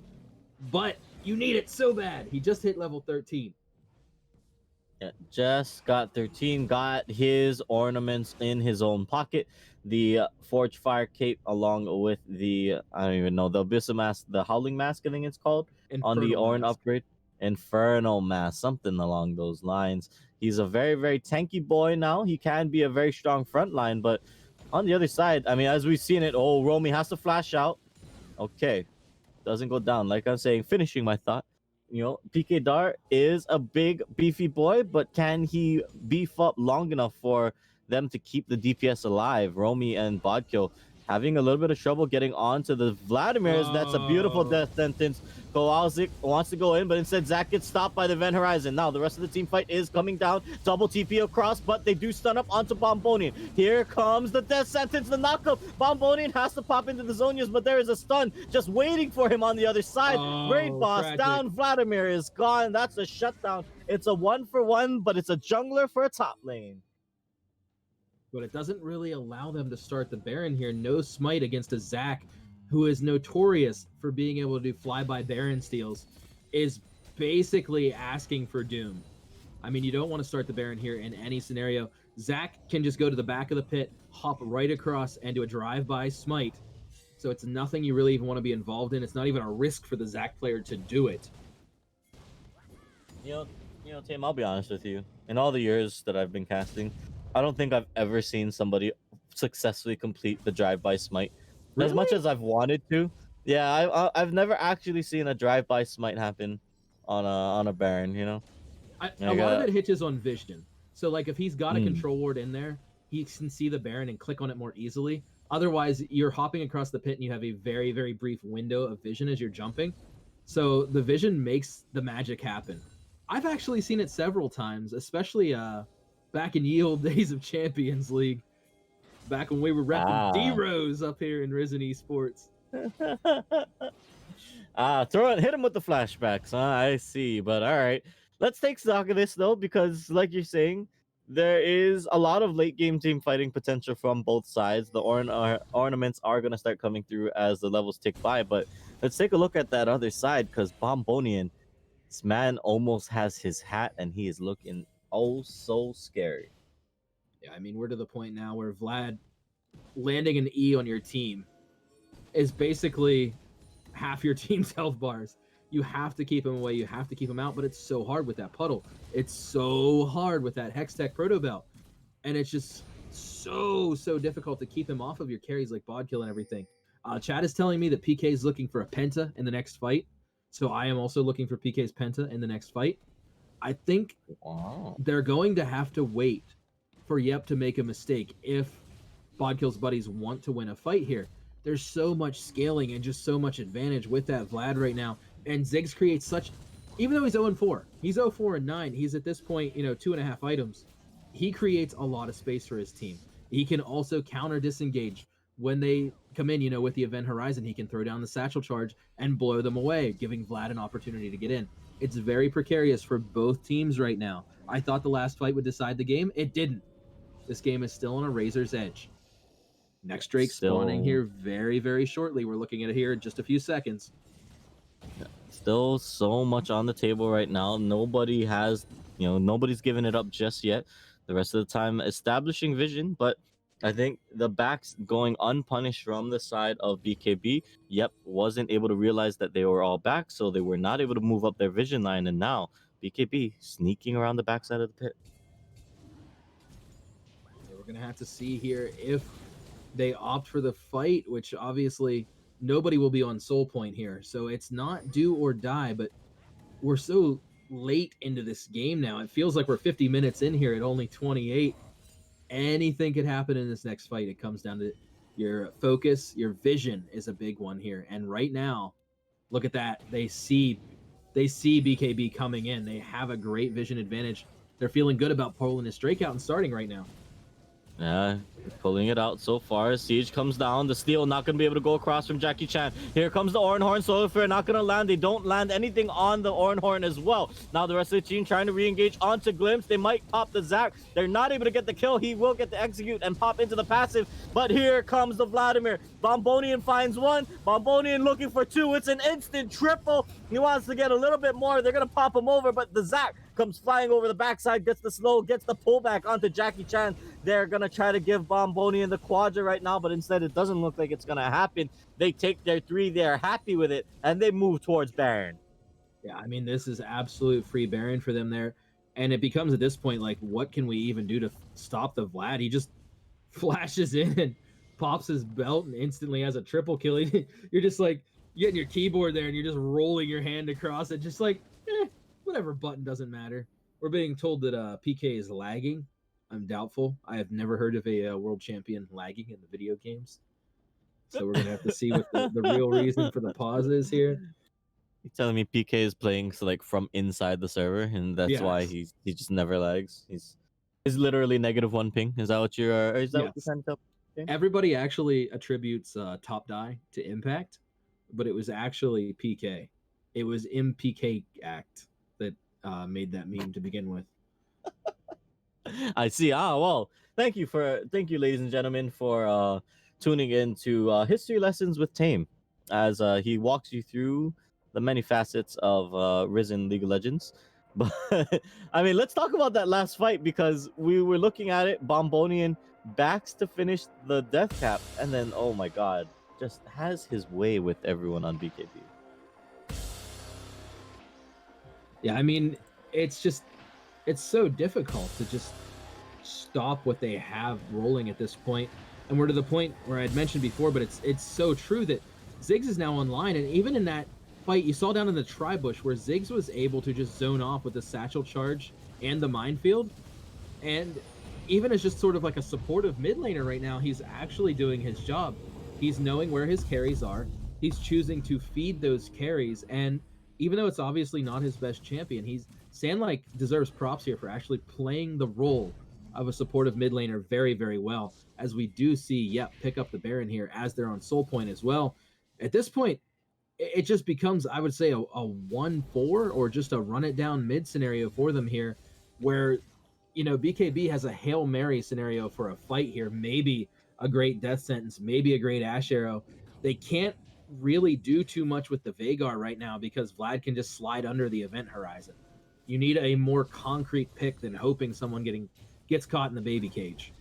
Speaker 2: But you need it so bad. He just hit level 13.
Speaker 1: Yeah, just got 13, got his ornaments in his own pocket. The Forge Fire Cape along with the, I don't even know, the Abyssal Mask, the Howling Mask, I think it's called, on the Ornn upgrade. Infernal Mask, something along those lines. He's a very, very tanky boy now. He can be a very strong front line, but on the other side, I mean, as we've seen it, Romy has to flash out. Okay, doesn't go down. Like I'm saying, finishing my thought. You know, PKDar is a big, beefy boy, but can he beef up long enough for them to keep the DPS alive? Romy and Bodkill having a little bit of trouble getting onto the Vladimirs. That's a beautiful
Speaker 2: Oh.
Speaker 1: death sentence. Kowalczyk wants to go in, but instead Zach gets stopped by the Event Horizon. Now the rest of the team fight is coming down. Double TP across, but they do stun up onto Bombonian. Here comes the death sentence, the knockup. Bombonian has to pop into the Zonias, but there is a stun just waiting for him on the other side. Great
Speaker 2: Oh,
Speaker 1: boss
Speaker 2: tragic.
Speaker 1: down. Vladimir is gone. That's a shutdown. It's a 1-for-1, but it's a jungler for a top lane.
Speaker 2: But it doesn't really allow them to start the Baron here. No smite against a Zac, who is notorious for being able to do flyby Baron steals, is basically asking for doom. I mean, you don't want to start the Baron here in any scenario. Zac can just go to the back of the pit, hop right across, and do a drive-by smite. So it's nothing you really even want to be involved in. It's not even a risk for the Zac player to do it.
Speaker 1: You know, Tim, I'll be honest with you. In all the years that I've been casting, I don't think I've ever seen somebody successfully complete the drive-by smite. As much
Speaker 2: Really?
Speaker 1: as I've wanted to. Yeah, I've never actually seen a drive-by smite happen on a Baron, you know?
Speaker 2: A
Speaker 1: Like,
Speaker 2: lot of it hitches on vision. So, like, if he's got a
Speaker 1: mm,
Speaker 2: control ward in there, he can see the Baron and click on it more easily. Otherwise, you're hopping across the pit and you have a very, very brief window of vision as you're jumping. So the vision makes the magic happen. I've actually seen it several times, especially back in ye old days of Champions League, back when we were repping
Speaker 1: ah.
Speaker 2: D-Rose up here in Risen Esports.
Speaker 1: Hit him with the flashbacks, huh? I see, but all right. Let's take stock of this though, because like you're saying, there is a lot of late game team fighting potential from both sides. The ornaments are gonna start coming through as the levels tick by, but let's take a look at that other side because Bombonian, this man almost has his hat and he is looking oh so scary.
Speaker 2: Yeah, I mean, we're to the point now where Vlad landing an E on your team is basically half your team's health bars. You have to keep him away. You have to keep him out, but it's so hard with that puddle. It's so hard with that Hextech Proto Belt. And it's just so difficult to keep him off of your carries like Bodkill and everything. Chad is telling me that PK is looking for a Penta in the next fight. So I am also looking for PK's Penta in the next fight. I think
Speaker 1: Wow.
Speaker 2: they're going to have to wait for Yep to make a mistake if Bodkill's buddies want to win a fight here. There's so much scaling and just so much advantage with that Vlad right now. And Ziggs creates such, even though he's 0-4, he's 0-4-9. He's at this point, 2.5 items. He creates a lot of space for his team. He can also counter disengage when they come in, with the Event Horizon. He can throw down the Satchel Charge and blow them away, giving Vlad an opportunity to get in. It's very precarious for both teams right now. I thought the last fight would decide the game. It didn't. This game is still on a razor's edge. Next Drake spawning here very, very shortly. We're looking at it here in just a few seconds.
Speaker 1: Still so much on the table right now. Nobody has, nobody's given it up just yet. The rest of the time establishing vision, but I think the backs going unpunished from the side of BKB. Yep, wasn't able to realize that they were all back, so they were not able to move up their vision line, and now BKB sneaking around the backside of the pit.
Speaker 2: We're going to have to see here if they opt for the fight, which obviously nobody will be on soul point here. So it's not do or die, but we're so late into this game now. It feels like we're 50 minutes in here at only 28. Anything could happen in this next fight. It comes down to your focus, your vision is a big one here. And right now, look at that. They see BKB coming in. They have a great vision advantage. They're feeling good about pulling this Drake out and starting right now.
Speaker 1: Yeah, pulling it out so far. Siege comes down. The steal not going to be able to go across from Jackie Chan. Here comes the Oranhorn. So if they're not going to land, they don't land anything on the Oranhorn as well. Now the rest of the team trying to re-engage onto Glimpse. They might pop the Zac. They're not able to get the kill. He will get the execute and pop into the passive. But here comes the Vladimir. Bombonian finds one. Bombonian looking for two. It's an instant triple. He wants to get a little bit more. They're going to pop him over, but the Zac comes flying over the backside, gets the slow, gets the pullback onto Jackie Chan. They're going to try to give Bombonian the quadra right now, but instead it doesn't look like it's going to happen. They take their 3, they're happy with it, and they move towards Baron.
Speaker 2: Yeah, I mean, this is absolute free Baron for them there. And it becomes at this point, like, what can we even do to stop the Vlad? He just flashes in and pops his belt and instantly has a triple kill. You're just like, getting your keyboard there and you're just rolling your hand across it, just like, whatever button, doesn't matter. We're being told that PK is lagging. I'm doubtful. I have never heard of a world champion lagging in the video games. So we're gonna have to see what the real reason for the pause is here.
Speaker 1: You telling me PK is playing so like from inside the server, and that's why
Speaker 2: Yes,
Speaker 1: he just never lags. He's literally -1 ping. Is that what you're? Or is that what you're
Speaker 2: yes.
Speaker 1: trying to tell me?
Speaker 2: Everybody actually attributes top die to impact, but it was actually PK. It was MPK Act that made that meme to begin with.
Speaker 1: I see. Well, thank you, ladies and gentlemen, for tuning in to History Lessons with Tame, as he walks you through the many facets of Risen League of Legends. But I mean, let's talk about that last fight, because we were looking at it. Bombonian backs to finish the death cap, and then oh my god, just has his way with everyone on BKB.
Speaker 2: Yeah, I mean, it's so difficult to just stop what they have rolling at this point. And we're to the point where I'd mentioned before, but it's so true that Ziggs is now online. And even in that fight, you saw down in the tri-bush where Ziggs was able to just zone off with the satchel charge and the minefield. And even as just sort of like a supportive mid laner right now, he's actually doing his job. He's knowing where his carries are. He's choosing to feed those carries. And even though it's obviously not his best champion, Sandlike deserves props here for actually playing the role of a supportive mid laner very, very well. As we do see, pick up the Baron here as they're on soul point as well. At this point, it just becomes, I would say, a 1-4 or just a run it down mid scenario for them here, where BKB has a Hail Mary scenario for a fight here, maybe a great death sentence, maybe a great Ash Arrow. They can't really do too much with the Veigar right now because Vlad can just slide under the event horizon. You need a more concrete pick than hoping someone gets caught in the baby cage.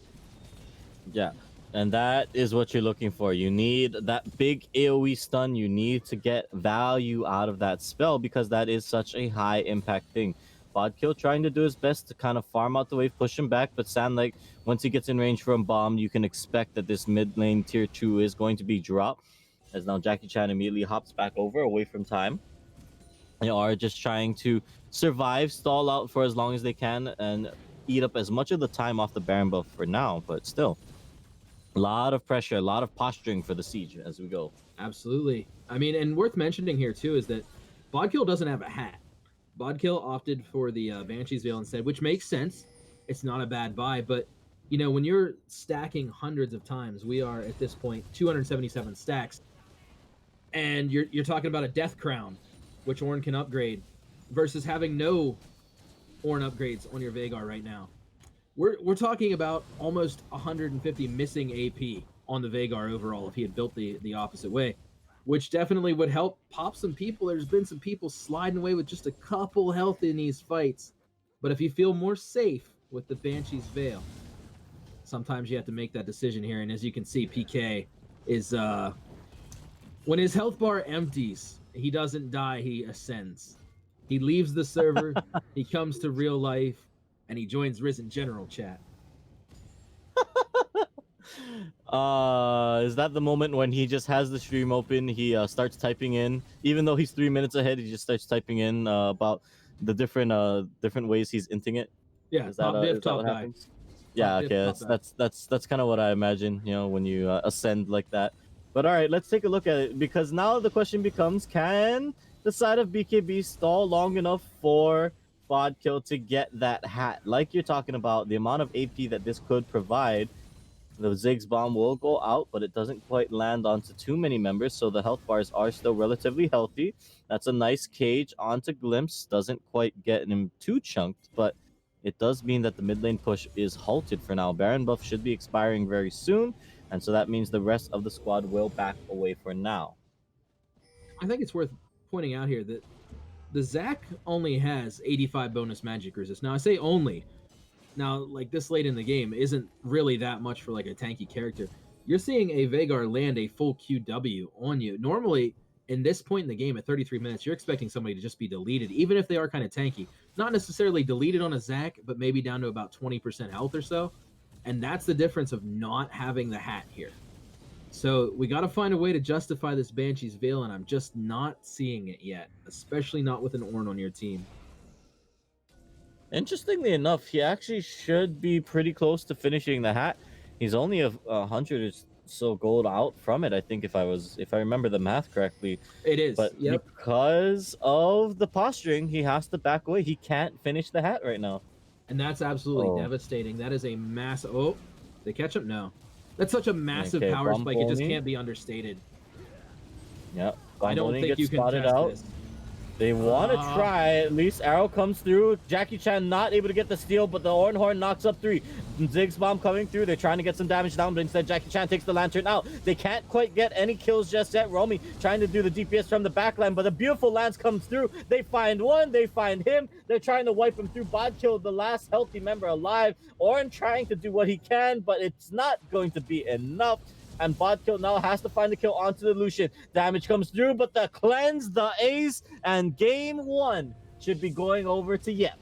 Speaker 1: Yeah. And that is what you're looking for. You need that big AoE stun. You need to get value out of that spell, because that is such a high impact thing. Bodkill trying to do his best to kind of farm out the wave, push him back, but Sandlake, once he gets in range for a bomb, you can expect that this mid lane tier 2 is going to be dropped. As now Jackie Chan immediately hops back over, away from time. They are just trying to survive, stall out for as long as they can, and eat up as much of the time off the Baron buff for now, but still. A lot of pressure, a lot of posturing for the siege as we go.
Speaker 2: Absolutely. I mean, and worth mentioning here too is that Bodkill doesn't have a hat. Bodkill opted for the Banshee's Veil instead, which makes sense. It's not a bad buy, but when you're stacking hundreds of times, we are at this point 277 stacks, and you're talking about a Death Crown, which Ornn can upgrade, versus having no Ornn upgrades on your Veigar right now. We're talking about almost 150 missing AP on the Veigar overall if he had built the opposite way, which definitely would help pop some people. There's been some people sliding away with just a couple health in these fights. But if you feel more safe with the Banshee's Veil, sometimes you have to make that decision here. And as you can see, PK is when his health bar empties, he doesn't die, he ascends. He leaves the server, he comes to real life, and he joins Risen General chat.
Speaker 1: Is that the moment when he just has the stream open, he starts typing in, even though he's 3 minutes ahead, he just starts typing in about the different ways he's inting it?
Speaker 2: Yeah,
Speaker 1: Is
Speaker 2: top div,
Speaker 1: that
Speaker 2: top
Speaker 1: what
Speaker 2: die.
Speaker 1: happens? Yeah, okay, that's kind of what I imagine, when you ascend like that. But all right, let's take a look at it, because now the question becomes, can the side of BKB stall long enough for Bodkill to get that hat? Like you're talking about, the amount of AP that this could provide, the Ziggs bomb will go out, but it doesn't quite land onto too many members, so the health bars are still relatively healthy. That's a nice cage onto Glimpse. Doesn't quite get him too chunked, but it does mean that the mid lane push is halted for now. Baron buff should be expiring very soon, and so that means the rest of the squad will back away for now.
Speaker 2: I think it's worth pointing out here that the Zac only has 85 bonus magic resist. Now I say only. Now, like this late in the game isn't really that much for like a tanky character. You're seeing a Veigar land a full QW on you. Normally, in this point in the game at 33 minutes, you're expecting somebody to just be deleted, even if they are kind of tanky. Not necessarily deleted on a Zac, but maybe down to about 20% health or so. And that's the difference of not having the hat here. So we got to find a way to justify this Banshee's Veil, and I'm just not seeing it yet, especially not with an Ornn on your team.
Speaker 1: Interestingly enough, he actually should be pretty close to finishing the hat. He's only a hundred or so gold out from it, I think, if I remember the math correctly.
Speaker 2: It is.
Speaker 1: But
Speaker 2: Yep.
Speaker 1: because of the posturing, he has to back away. He can't finish the hat right now.
Speaker 2: And that's absolutely
Speaker 1: Oh,
Speaker 2: devastating. That is a massive. Oh, they catch him? No. That's such a massive
Speaker 1: okay.
Speaker 2: power spike. It just
Speaker 1: Bomboni.
Speaker 2: can't be understated.
Speaker 1: Yep.
Speaker 2: I don't
Speaker 1: Bomboni
Speaker 2: think
Speaker 1: gets
Speaker 2: you can
Speaker 1: spotted
Speaker 2: test
Speaker 1: out.
Speaker 2: this.
Speaker 1: They want to try. At least Arrow comes through. Jackie Chan not able to get the steal, but the Horn knocks up 3. Ziggs bomb coming through. They're trying to get some damage down, but instead Jackie Chan takes the lantern out. They can't quite get any kills just yet. Romy trying to do the DPS from the backline, but a beautiful lance comes through. They find one. They find him. They're trying to wipe him through. Bodkill, the last healthy member alive. Ornn trying to do what he can, but it's not going to be enough. And Bodkill now has to find the kill onto the Lucian. Damage comes through, but the cleanse, the ace, and game 1 should be going over to Yep.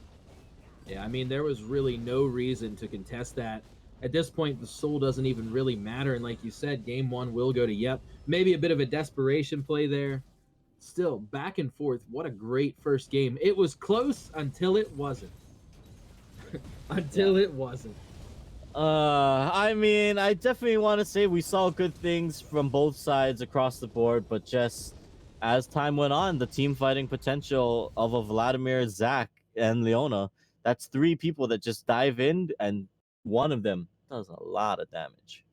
Speaker 2: Yeah, I mean, there was really no reason to contest that. At this point, the soul doesn't even really matter. And like you said, game 1 will go to Yep. Maybe a bit of a desperation play there. Still, back and forth. What a great first game. It was close until it wasn't. It wasn't.
Speaker 1: I mean, I definitely want to say we saw good things from both sides across the board, but just as time went on, the team fighting potential of a Vladimir, Zach, and Leona, that's 3 people that just dive in, and one of them does a lot of damage.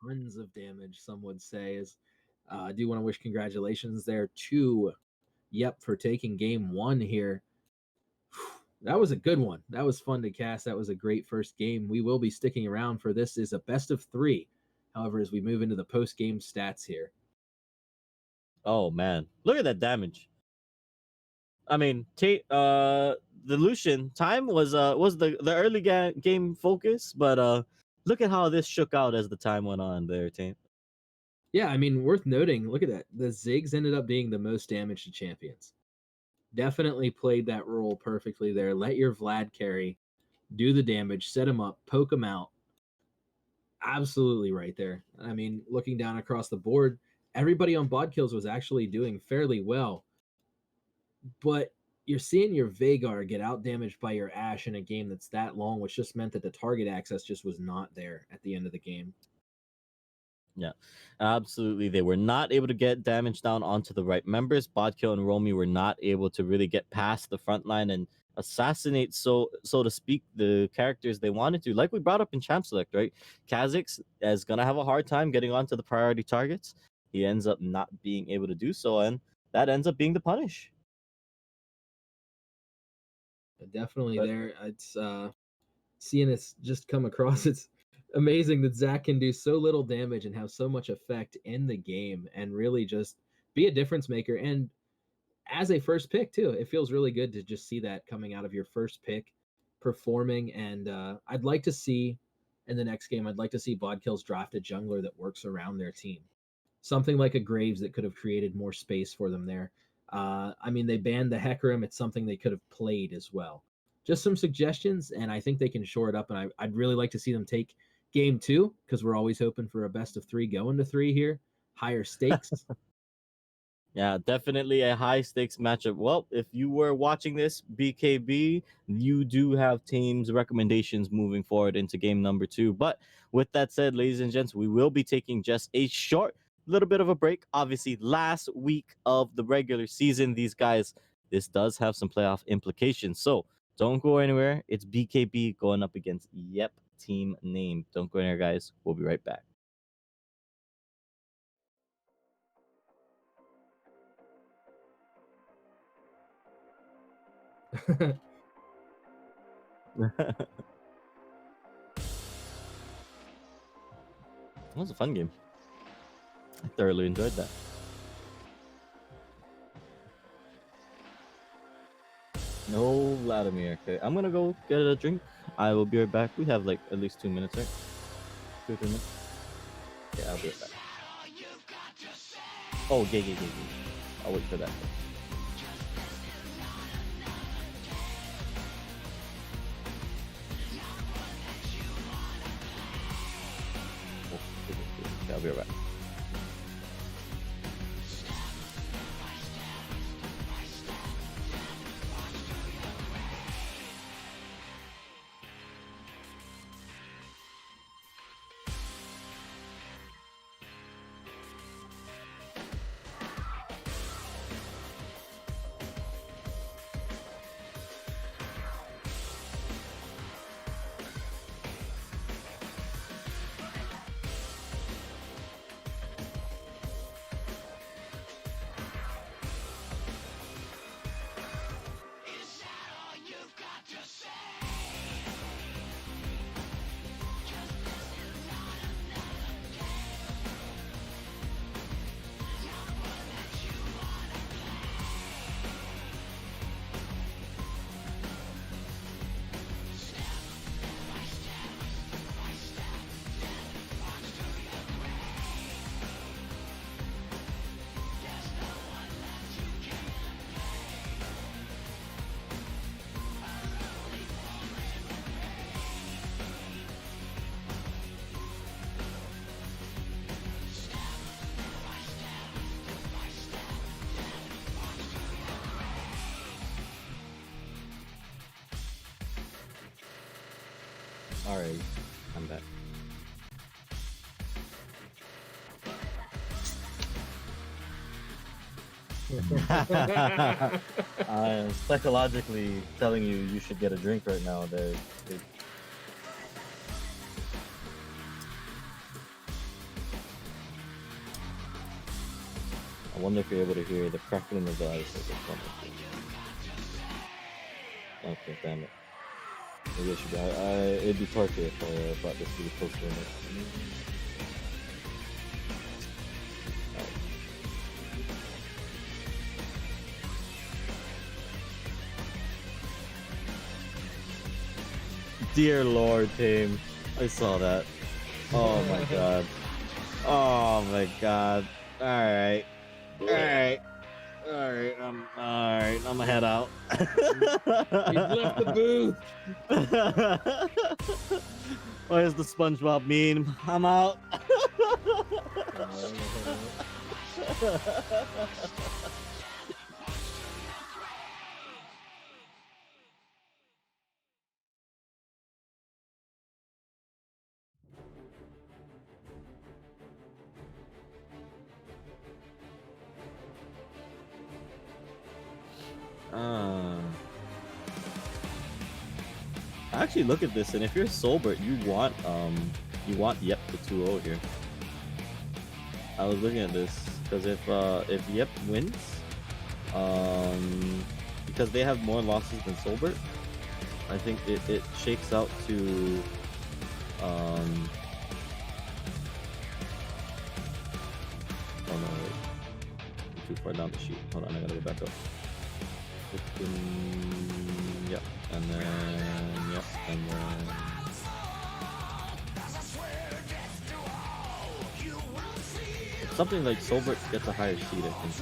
Speaker 2: Tons of damage, some would say. I do want to wish congratulations there to Yep for taking game 1 here. That was a good one. That was fun to cast. That was a great first game. We will be sticking around for this is a best of 3. However, as we move into the post-game stats here.
Speaker 1: Oh man, look at that damage. I mean, the Lucian time was the early game focus, but look at how this shook out as the time went on there, Tate.
Speaker 2: Yeah, I mean, worth noting, look at that. The Ziggs ended up being the most damage to champions. Definitely played that role perfectly there. Let your Vlad carry, do the damage, set him up, poke him out. Absolutely right there. I mean, looking down across the board, everybody on Bodkills was actually doing fairly well. But you're seeing your Vagar get out damaged by your Ashe in a game that's that long, which just meant that the target access just was not there at the end of the game.
Speaker 1: Yeah, absolutely. They were not able to get damage down onto the right members. Bodkill and Romy were not able to really get past the front line and assassinate, so to speak, the characters they wanted to. Like we brought up in Champ Select, right? Kha'Zix is gonna have a hard time getting onto the priority targets. He ends up not being able to do so, and that ends up being the punish.
Speaker 2: Definitely there. It's seeing this just come across. It's amazing that Zach can do so little damage and have so much effect in the game and really just be a difference maker. And as a first pick too, it feels really good to just see that coming out of your first pick performing. And I'd like to see in the next game, I'd like to see Bodkills draft a jungler that works around their team. Something like a Graves that could have created more space for them there. I mean, they banned the Hecarim. It's something they could have played as well. Just some suggestions, and I think they can shore it up. And I'd really like to see them take game 2 because we're always hoping for a best of 3 going to 3 here. Higher stakes.
Speaker 1: Yeah, definitely a high stakes matchup. Well, if you were watching this, BKB, you do have teams' recommendations moving forward into game number 2. But with that said, ladies and gents, we will be taking just a short little bit of a break. Obviously, last week of the regular season, this does have some playoff implications. So don't go anywhere. It's BKB going up against Yep team name. Don't go anywhere, guys. We'll be right back. That was a fun game. I thoroughly enjoyed that. No Vladimir. Okay, I'm gonna go get a drink. I will be right back. We have like at least 2 minutes, right? 2 or 3 minutes. Yeah, I'll be right back. Oh, gay. I'll wait for that. Okay, I'll be right back. Alright, I'm back. I'm psychologically telling you should get a drink right now. I wonder if you're able to hear the crackling of the ice as it's coming. Okay, damn it. Maybe I should. It'd be torture if I brought this really close to it. Dear Lord, team. I saw that. Oh my god. Oh my god. Alright. Alright. Alright. Alright. I'm gonna head out.
Speaker 2: He's left the booth.
Speaker 1: Where's the SpongeBob meme? I'm out. Actually, look at this, and if you're Solbert, you want Yep to 2-0 here. I was looking at this because if Yep wins, because they have more losses than Solbert, I think it shakes out to oh no, wait. I'm too far down the sheet. Hold on, I gotta go back up. 15, yep, and then yep, and then it's something like Solbert gets a higher seed, I think.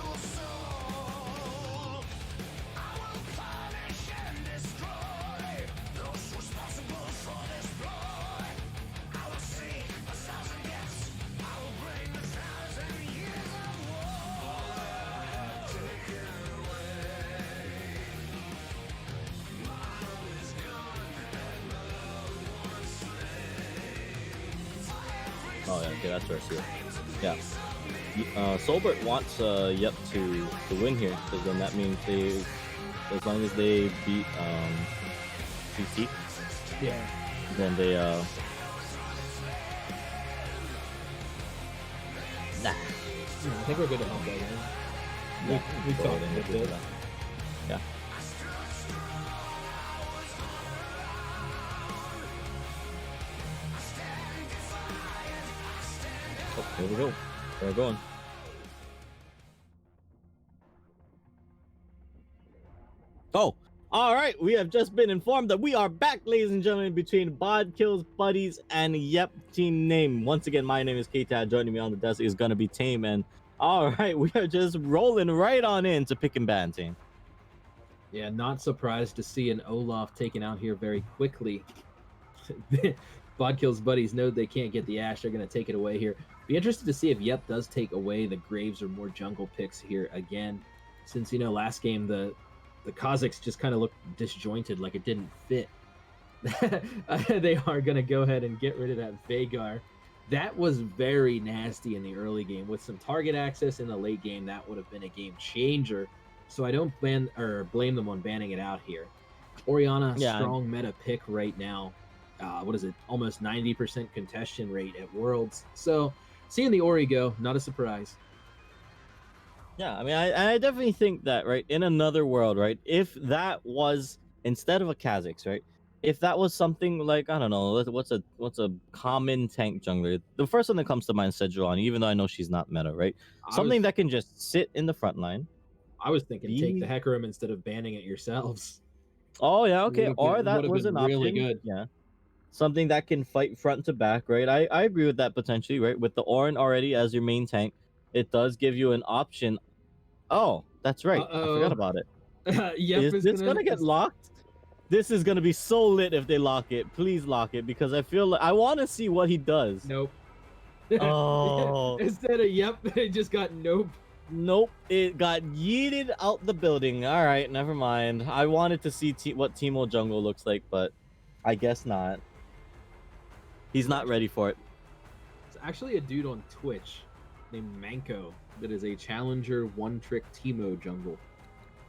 Speaker 1: Oh yeah, okay, that's where I see it. Yeah. Solbert wants Yep to win here, because then that means they, as long as they beat CT,
Speaker 2: Yeah.
Speaker 1: then they nah.
Speaker 2: I think we're good to help that game. We
Speaker 1: go
Speaker 2: talked
Speaker 1: ahead and
Speaker 2: a
Speaker 1: get
Speaker 2: bit.
Speaker 1: that. Yeah. Oh, here we go. We're going. Oh, all right. We have just been informed that we are back, ladies and gentlemen, between Bodkill's buddies and Yep team name. Once again, my name is K-Tad. Joining me on the desk is going to be Tame. And all right, we are just rolling right on into pick and ban, Tame.
Speaker 2: Yeah, not surprised to see an Olaf taken out here very quickly. Bodkill's buddies know they can't get the Ash. They're going to take it away here. Be interested to see if Yep does take away the Graves or more jungle picks here again. Since, last game, the Kazakhs just kind of looked disjointed, like it didn't fit. They are going to go ahead and get rid of that Vagar. That was very nasty in the early game. With some target access in the late game, that would have been a game changer. So I don't blame them on banning it out here. Orianna,
Speaker 1: Yeah.
Speaker 2: strong meta pick right now. What is it? Almost 90% contestation rate at Worlds. So seeing the Ori go, not a surprise.
Speaker 1: Yeah, I mean, I definitely think that, right, in another world, right, if that was, instead of a Kha'Zix, right, if that was something like, I don't know, what's a common tank jungler, the first one that comes to mind is Sejuani, even though I know she's not meta, right? Something that can just sit in the front line.
Speaker 2: I was thinking take the Hecarim instead of banning it yourselves.
Speaker 1: Oh, yeah, okay, or that was an
Speaker 2: really
Speaker 1: option.
Speaker 2: good.
Speaker 1: Yeah. Something that can fight front to back, right? I agree with that potentially, right? With the Ornn already as your main tank, it does give you an option. Oh, that's right. I forgot about it.
Speaker 2: Yep,
Speaker 1: is this gonna get locked? This is gonna be so lit if they lock it. Please lock it, because I feel like I want to see what he does.
Speaker 2: Nope.
Speaker 1: Oh.
Speaker 2: Instead of Yep, it just got nope.
Speaker 1: Nope. It got yeeted out the building. All right, never mind. I wanted to see what Teemo jungle looks like, but I guess not. He's not ready for it.
Speaker 2: It's actually a dude on Twitch named Manko that is a challenger one-trick Teemo jungle.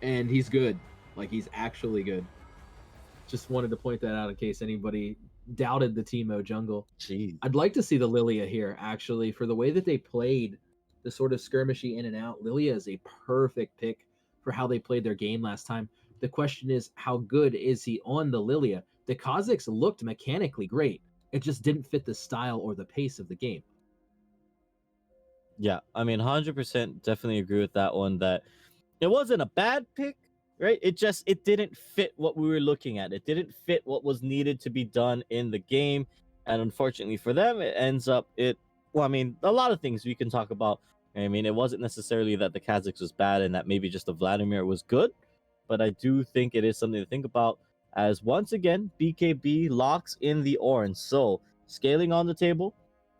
Speaker 2: And he's good. Like, he's actually good. Just wanted to point that out in case anybody doubted the Teemo jungle.
Speaker 1: Jeez.
Speaker 2: I'd like to see the Lilia here, actually, for the way that they played the sort of skirmishy in and out. Lilia is a perfect pick for how they played their game last time. The question is, how good is he on the Lilia? The Kazakhs looked mechanically great. It just didn't fit the style or the pace of the game.
Speaker 1: Yeah, I mean, 100% definitely agree with that one. That it wasn't a bad pick, right? It didn't fit what we were looking at. It didn't fit what was needed to be done in the game, and unfortunately for them, it ends up it. Well, I mean, a lot of things we can talk about. I mean, it wasn't necessarily that the Kazakhs was bad and that maybe just the Vladimir was good, but I do think it is something to think about. As once again, BKB locks in the orange. So scaling on the table.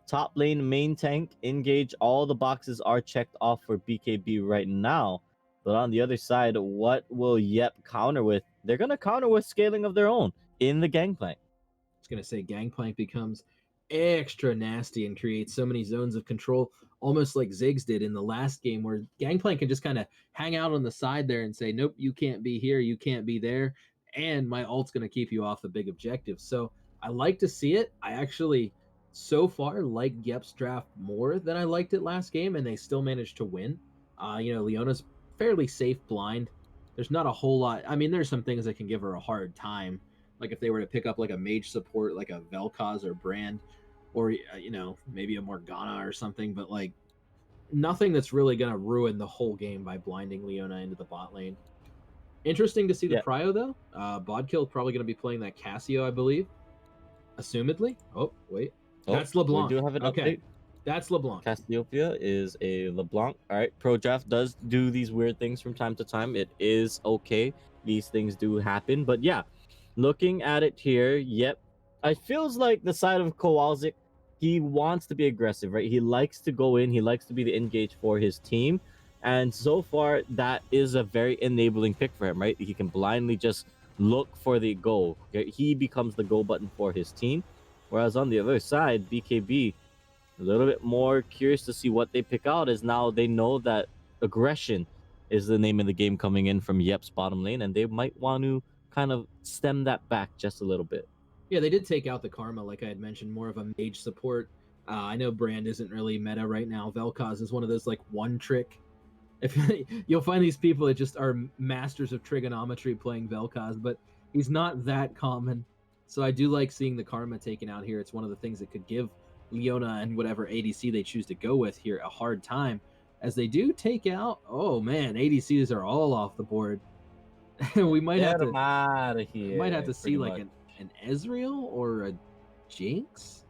Speaker 1: Top lane, main tank, engage. All the boxes are checked off for BKB right now. But on the other side, what will Yep counter with? They're going to counter with scaling of their own in the Gangplank.
Speaker 2: I was going to say Gangplank becomes extra nasty and creates so many zones of control, almost like Ziggs did in the last game, where Gangplank can just kind of hang out on the side there and say, nope, you can't be here, you can't be there, and my ult's going to keep you off the big objective. So I like to see it. I actually, so far, like Yep's draft more than I liked it last game, and they still managed to win. Leona's fairly safe blind. There's not a whole lot. I mean, there's some things that can give her a hard time. Like if they were to pick up like a mage support, like a Vel'Koz or Brand, or maybe a Morgana or something, but like nothing that's really gonna ruin the whole game by blinding Leona into the bot lane. Interesting to see the prio though. Bodkill probably gonna be playing that Cassio, I believe. Assumedly. Oh wait, that's LeBlanc.
Speaker 1: We do have an
Speaker 2: okay.
Speaker 1: update.
Speaker 2: That's LeBlanc.
Speaker 1: Cassiopeia is a LeBlanc. All right, Pro Draft does do these weird things from time to time. It is okay. These things do happen, but yeah. Looking at it here, yep, it feels like the side of Kowalczyk, he wants to be aggressive, right? He likes to go in. He likes to be the engage for his team. And so far, that is a very enabling pick for him, right? He can blindly just look for the goal. Okay? He becomes the go button for his team. Whereas on the other side, BKB, a little bit more curious to see what they pick out, as now they know that aggression is the name of the game coming in from Yep's bottom lane, and they might want to kind of stem that back just a little bit.
Speaker 2: Yeah, they did take out the Karma, like I had mentioned, more of a mage support. I know Brand isn't really meta right now. Vel'Koz is one of those like one trick. If you'll find these people that just are masters of trigonometry playing Vel'Koz, but he's not that common. So I do like seeing the Karma taken out here. It's one of the things that could give Leona and whatever ADC they choose to go with here a hard time, as they do take out. Oh man, ADCs are all off the board. we might have to
Speaker 1: out of here.
Speaker 2: Might have to see like an Ezreal or a Jinx.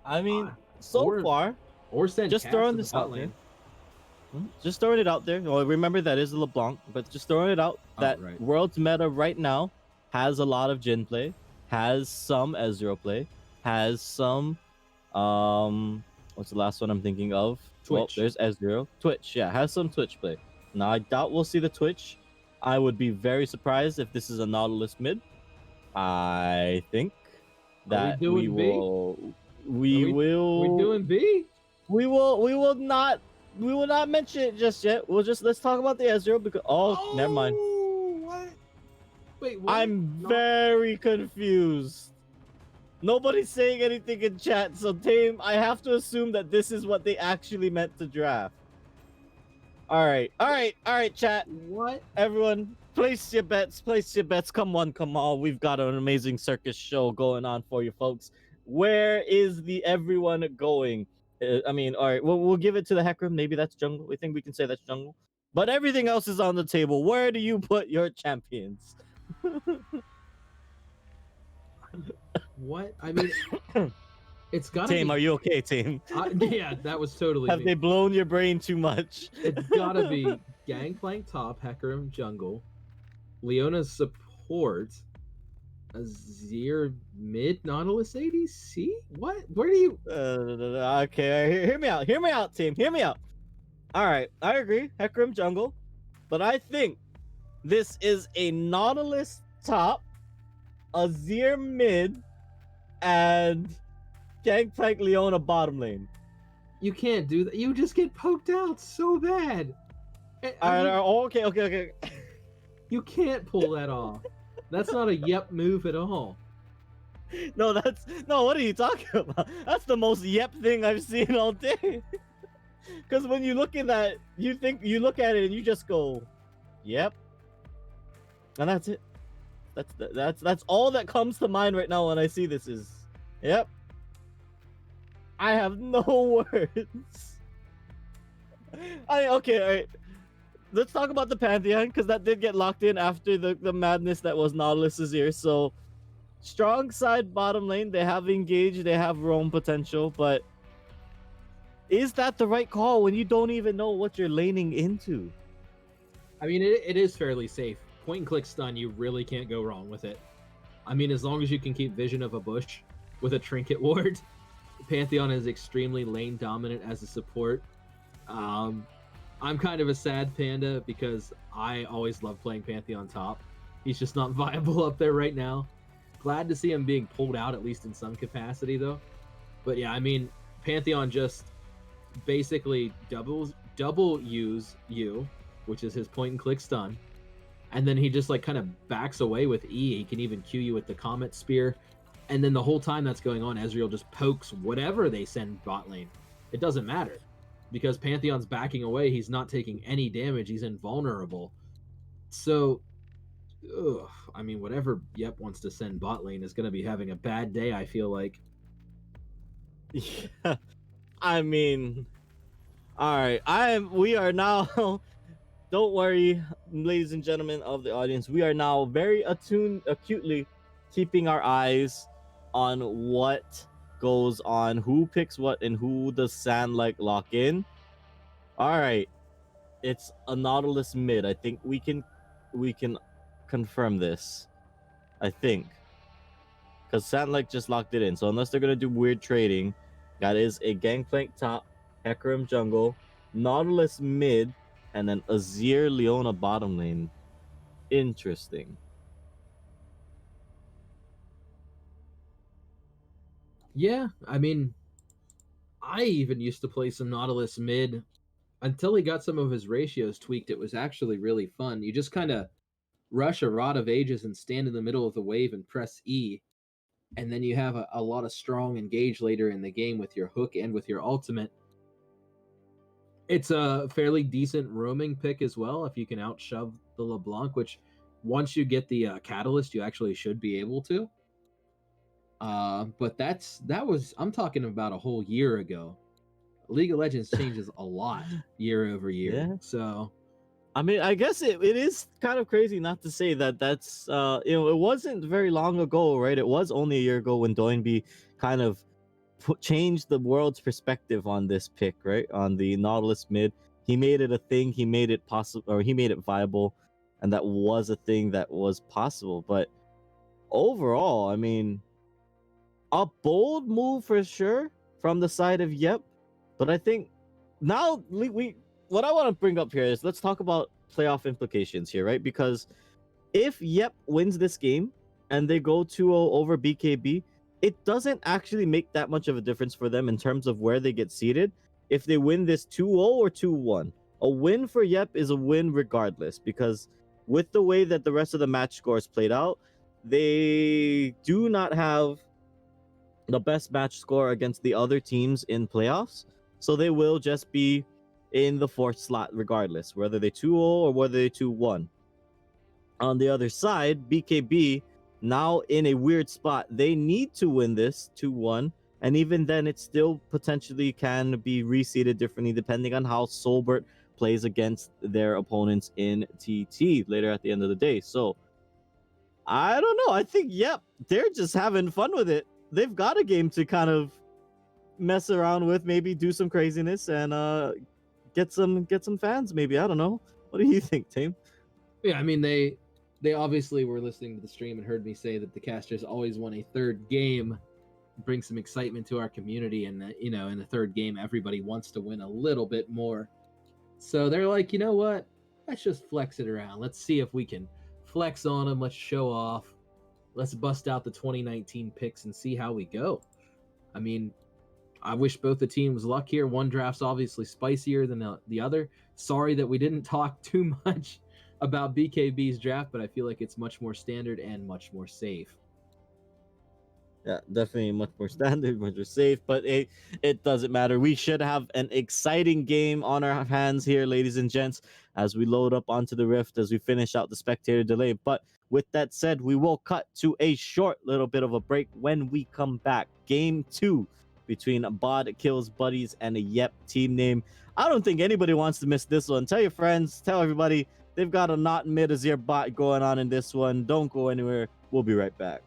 Speaker 1: I mean, so far,
Speaker 2: or send
Speaker 1: just throwing this out there. Just throwing it out there. Well, remember that is a LeBlanc, but just throwing it out that
Speaker 2: right.
Speaker 1: World's meta right now has a lot of Jhin play, has some Ezreal play, has some what's the last one I'm thinking of?
Speaker 2: Twitch.
Speaker 1: Well, there's Ezreal. Twitch, yeah, has some Twitch play. Now I doubt we'll see the Twitch. I would be very surprised if this is a Nautilus mid. I think that we will. We
Speaker 2: doing B?
Speaker 1: We will not mention it just yet. Let's talk about the Ezreal because never mind.
Speaker 2: What? Wait, what?
Speaker 1: I'm very confused. Nobody's saying anything in chat, so Tame, I have to assume that this is what they actually meant to draft. All right, chat.
Speaker 2: What?
Speaker 1: Everyone, place your bets. Come on. We've got an amazing circus show going on for you folks. Where is the everyone going? I mean, all right, we'll give it to the Hecarim. Maybe that's jungle. We think we can say that's jungle. But everything else is on the table. Where do you put your champions?
Speaker 2: What? I mean, it's gotta
Speaker 1: Tame,
Speaker 2: be...
Speaker 1: are you okay, Tame?
Speaker 2: Yeah, that was totally
Speaker 1: Have they blown your brain too much?
Speaker 2: It's gotta be Gangplank top, Hecarim jungle, Leona's support, Azir mid, Nautilus ADC? What? Where do you...
Speaker 1: Okay, hear me out, Team. Hear me out. All right, I agree, Hecarim jungle, but I think this is a Nautilus top, Azir mid, and Gangplank Leona bottom lane.
Speaker 2: You can't do that. You just get poked out so bad.
Speaker 1: All right, okay.
Speaker 2: You can't pull that off. That's not a yep move at all.
Speaker 1: No, what are you talking about? That's the most yep thing I've seen all day. Because when you look at that, you look at it and you just go, yep, and that's it. That's all that comes to mind right now when I see this is, yep. I have no words. Okay, all right. Let's talk about the Pantheon, because that did get locked in after the madness that was Nautilus's ear. So, strong side bottom lane. They have engaged. They have roam potential, but is that the right call when you don't even know what you're laning into?
Speaker 2: I mean, it is fairly safe. Point and click stun, you really can't go wrong with it. I mean, as long as you can keep vision of a bush with a trinket ward, Pantheon is extremely lane dominant as a support. I'm kind of a sad panda because I always love playing Pantheon top. He's just not viable up there right now. Glad to see him being pulled out, at least in some capacity, though. But yeah, I mean, Pantheon just basically double use you, which is his point and click stun, and then he just like kind of backs away with E. He can even Q you with the Comet Spear, and then the whole time that's going on, Ezreal just pokes whatever they send bot lane. It doesn't matter because Pantheon's backing away. He's not taking any damage. He's invulnerable. So, I mean, whatever Yep wants to send bot lane is going to be having a bad day, I feel like.
Speaker 1: Yeah, I mean, all right. We are now. Don't worry, ladies and gentlemen of the audience. We are now very acutely keeping our eyes on what goes on, who picks what, and who does Sandlike lock in. All right, it's a Nautilus mid. I think we can confirm this. I think because Sandlike just locked it in. So unless they're gonna do weird trading, that is a Gangplank top, Hecarim jungle, Nautilus mid, and then Azir Leona bottom lane. Interesting.
Speaker 2: Yeah, I mean, I even used to play some Nautilus mid until he got some of his ratios tweaked. It was actually really fun. You just kind of rush a Rod of Ages and stand in the middle of the wave and press E, and then you have a lot of strong engage later in the game with your hook and with your ultimate. It's a fairly decent roaming pick as well if you can outshove the LeBlanc, which once you get the catalyst, you actually should be able to. But that was, I'm talking about a whole year ago. League of Legends changes a lot year over year.
Speaker 1: Yeah.
Speaker 2: So
Speaker 1: I mean, I guess it is kind of crazy not to say that's it wasn't very long ago, right? It was only a year ago when Doinby kind of changed the world's perspective on this pick, right? On the Nautilus mid. He made it a thing, he made it possible, or he made it viable, and that was a thing that was possible. But overall, I mean, a bold move for sure from the side of Yep. But I think now we what I want to bring up here is let's talk about playoff implications here, right? Because if Yep wins this game and they go 2-0 over BKB, it doesn't actually make that much of a difference for them in terms of where they get seated if they win this 2-0 or 2-1. A win for Yep is a win regardless, because with the way that the rest of the match scores played out, they do not have the best match score against the other teams in playoffs. So they will just be in the fourth slot regardless, whether they 2-0 or whether they 2-1. On the other side, BKB now in a weird spot. They need to win this 2-1, and even then it still potentially can be reseeded differently depending on how Solbert plays against their opponents in TT later at the end of the day. So I don't know. I think they're just having fun with it. They've got a game to kind of mess around with, maybe do some craziness and get some fans maybe. I don't know. What do you think, Tame?
Speaker 2: yeah, I mean they obviously were listening to the stream and heard me say that the casters always want a third game, bring some excitement to our community, and that, you know, in the third game everybody wants to win a little bit more. So they're like, you know what? Let's just flex it around. Let's see if we can flex on them. Let's show off. Let's bust out the 2019 picks and see how we go. I mean, I wish both the teams luck here. One draft's obviously spicier than the other. Sorry that we didn't talk too much about BKB's draft, but I feel like it's much more standard and much more safe.
Speaker 1: Yeah, definitely much more standard, much more safe, but it doesn't matter. We should have an exciting game on our hands here, ladies and gents, as we load up onto the Rift, as we finish out the spectator delay. But with that said, we will cut to a short little bit of a break. When we come back, game 2 between Bodkill's buddies and a Yep team name. I don't think anybody wants to miss this one. Tell your friends, tell everybody. They've got a not mid as your bot going on in this one. Don't go anywhere. We'll be right back.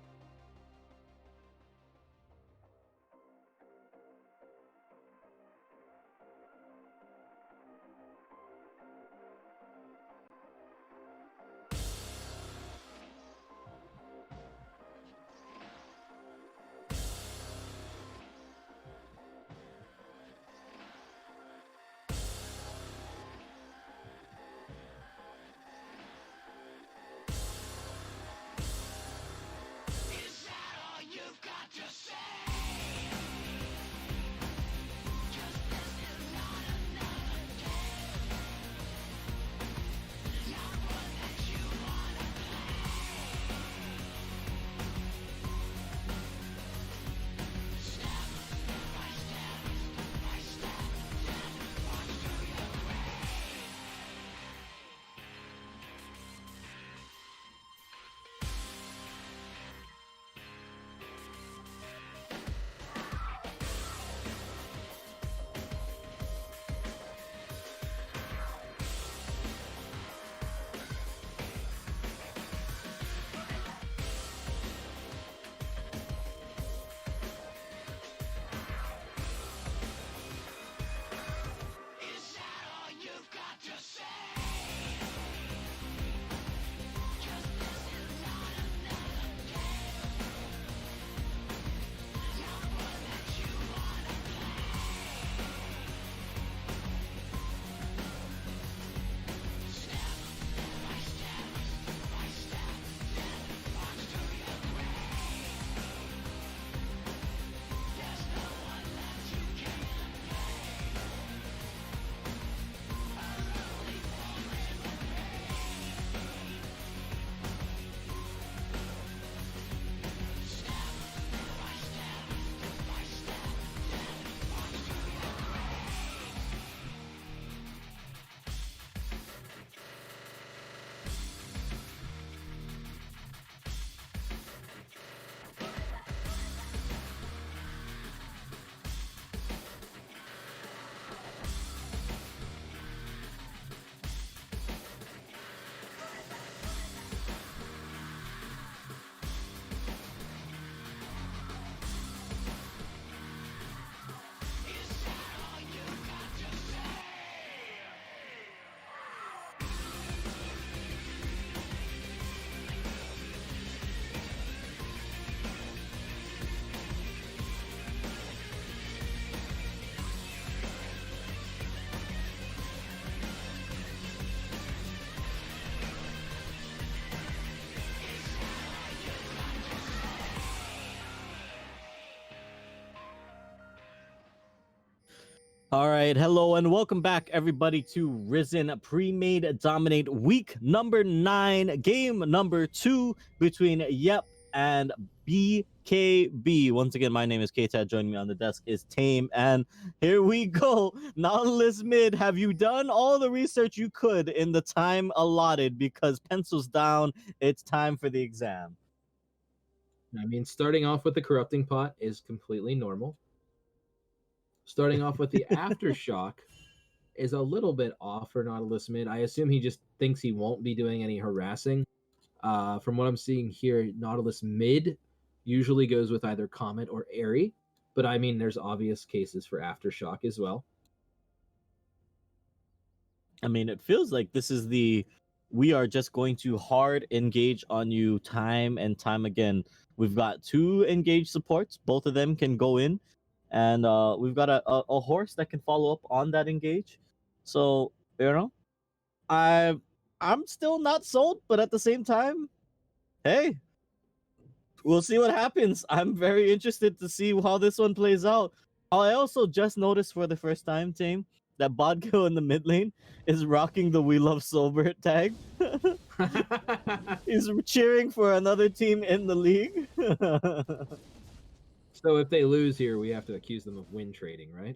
Speaker 1: All right, hello and welcome back, everybody, to Risen Premade Dominate Week number 9, game number 2 between Yep and BKB. Once again, my name is K-Tad. Joining me on the desk is Tame, and here we go. Nautilus mid, have you done all the research you could in the time allotted? Because pencils down, it's time for the exam.
Speaker 2: I mean, starting off with the corrupting pot is completely normal. Starting off with the aftershock is a little bit off for Nautilus mid. I assume he just thinks he won't be doing any harassing. From what I'm seeing here, Nautilus mid usually goes with either Comet or Airy, but I mean, there's obvious cases for aftershock as well.
Speaker 1: I mean, it feels like this is we are just going to hard engage on you time and time again. We've got 2 engaged supports. Both of them can go in. And we've got a horse that can follow up on that engage. So, I'm still not sold, but at the same time, hey, we'll see what happens. I'm very interested to see how this one plays out. I also just noticed for the first time, Tame, that Bodkill in the mid lane is rocking the "We Love Sobert" tag. He's cheering for another team in the league.
Speaker 2: So if they lose here, we have to accuse them of win trading, right?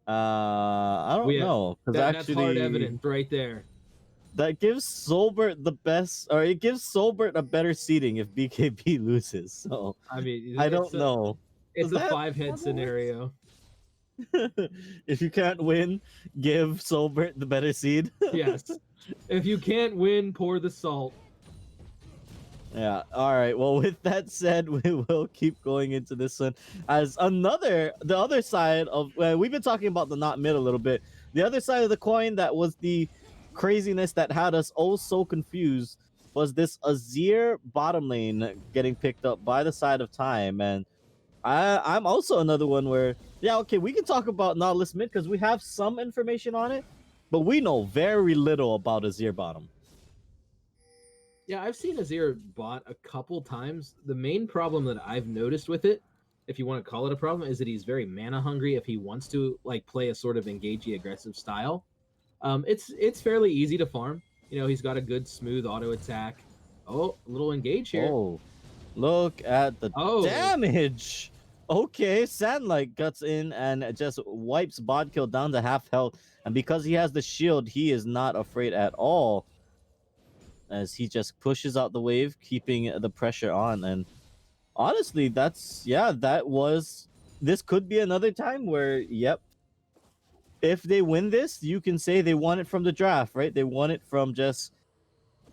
Speaker 1: I don't know, because
Speaker 2: that's hard
Speaker 1: actually
Speaker 2: evidence right there.
Speaker 1: that gives Solbert the best, or it gives Solbert a better seeding if BKB loses. So
Speaker 2: I mean,
Speaker 1: I don't know.
Speaker 2: It's
Speaker 1: Does
Speaker 2: a
Speaker 1: that
Speaker 2: 5-head
Speaker 1: work?
Speaker 2: scenario.
Speaker 1: If you can't win, give Solbert the better seed.
Speaker 2: Yes. If you can't win, pour the salt.
Speaker 1: Yeah. All right. Well, with that said, we will keep going into this one as the other side of we've been talking about the not mid a little bit. The other side of the coin that was the craziness that had us all so confused was this Azir bottom lane getting picked up by the side of Time, and I'm also another one where okay, we can talk about Nautilus mid because we have some information on it, but we know very little about Azir bottom.
Speaker 2: Yeah, I've seen Azir bot a couple times. The main problem that I've noticed with it, if you want to call it a problem, is that he's very mana hungry if he wants to like play a sort of engagey aggressive style. It's fairly easy to farm. You know, he's got a good smooth auto attack. Oh, a little engage here.
Speaker 1: Oh, look at the damage. Okay, Sandlight guts in and just wipes Bodkill down to half health. And because he has the shield, he is not afraid at all, as he just pushes out the wave, keeping the pressure on. And honestly, this could be another time where, yep, if they win this, you can say they won it from the draft, right? They won it from just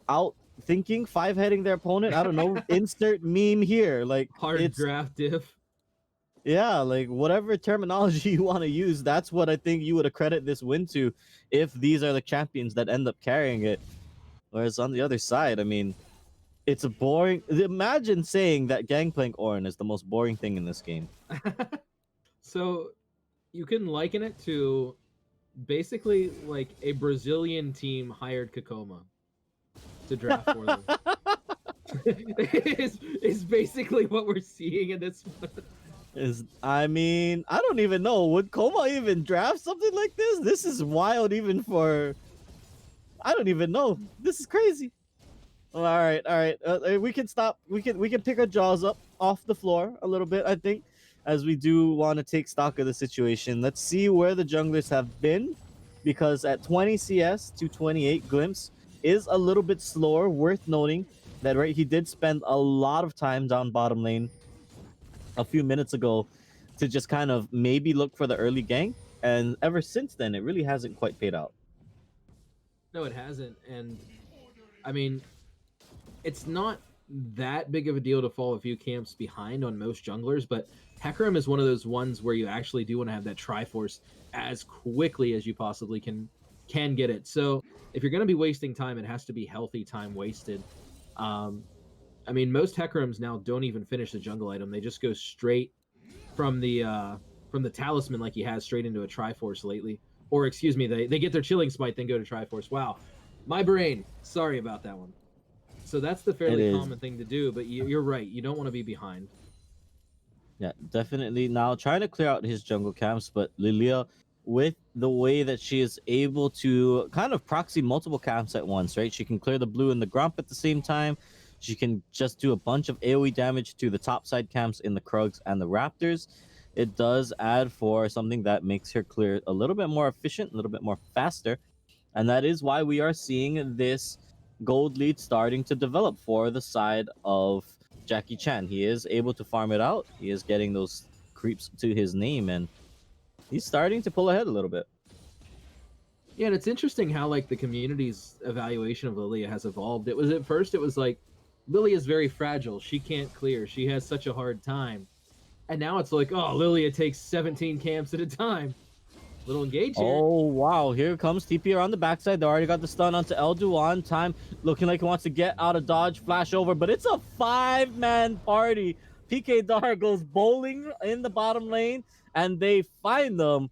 Speaker 1: out thinking, 5-heading their opponent. I don't know, insert meme here. Like,
Speaker 2: hard draft diff.
Speaker 1: Yeah, like whatever terminology you want to use, that's what I think you would accredit this win to if these are the champions that end up carrying it. Whereas on the other side, I mean, it's a boring. Imagine saying that Gangplank Ornn is the most boring thing in this game.
Speaker 2: So you can liken it to basically like a Brazilian team hired Kakoma to draft for them. It's basically what we're seeing in this one.
Speaker 1: I mean, I don't even know. Would Coma even draft something like this? This is wild, even for. I don't even know. This is crazy. All right. We can stop. We can pick our jaws up off the floor a little bit, I think, as we do want to take stock of the situation. Let's see where the junglers have been, because at 20 CS to 28, Glimpse is a little bit slower. Worth noting that he did spend a lot of time down bottom lane a few minutes ago to just kind of maybe look for the early gank, and ever since then it really hasn't quite paid out.
Speaker 2: No, it hasn't. And I mean, it's not that big of a deal to fall a few camps behind on most junglers, but Hecarim is one of those ones where you actually do want to have that Triforce as quickly as you possibly can get it. So if you're going to be wasting time, it has to be healthy time wasted. I mean, most Hecarims now don't even finish the jungle item. They just go straight from the talisman like he has straight into a Triforce lately. Or excuse me, they get their Chilling Smite, then go to Triforce. Wow. My brain. Sorry about that one. So that's the fairly common thing to do, but you're right. You don't want to be behind.
Speaker 1: Yeah, definitely. Now trying to clear out his jungle camps, but Lilia, with the way that she is able to kind of proxy multiple camps at once, right? She can clear the blue and the Grump at the same time. She can just do a bunch of AoE damage to the topside camps in the Krugs and the Raptors. It does add for something that makes her clear a little bit more efficient, a little bit more faster. And that is why we are seeing this gold lead starting to develop for the side of Jackie Chan. He is able to farm it out. He is getting those creeps to his name, and he's starting to pull ahead a little bit.
Speaker 2: Yeah, and it's interesting how like the community's evaluation of Lilia has evolved. It was at first it was like Lilia is very fragile. She can't clear. She has such a hard time. And now it's like, oh, Lilia takes 17 camps at a time. Little engage here.
Speaker 1: Oh, wow. Here comes TP around the backside. They already got the stun onto Elduan. Time looking like he wants to get out of dodge, flash over, but it's a 5-man party. PK Dar goes bowling in the bottom lane, and they find them.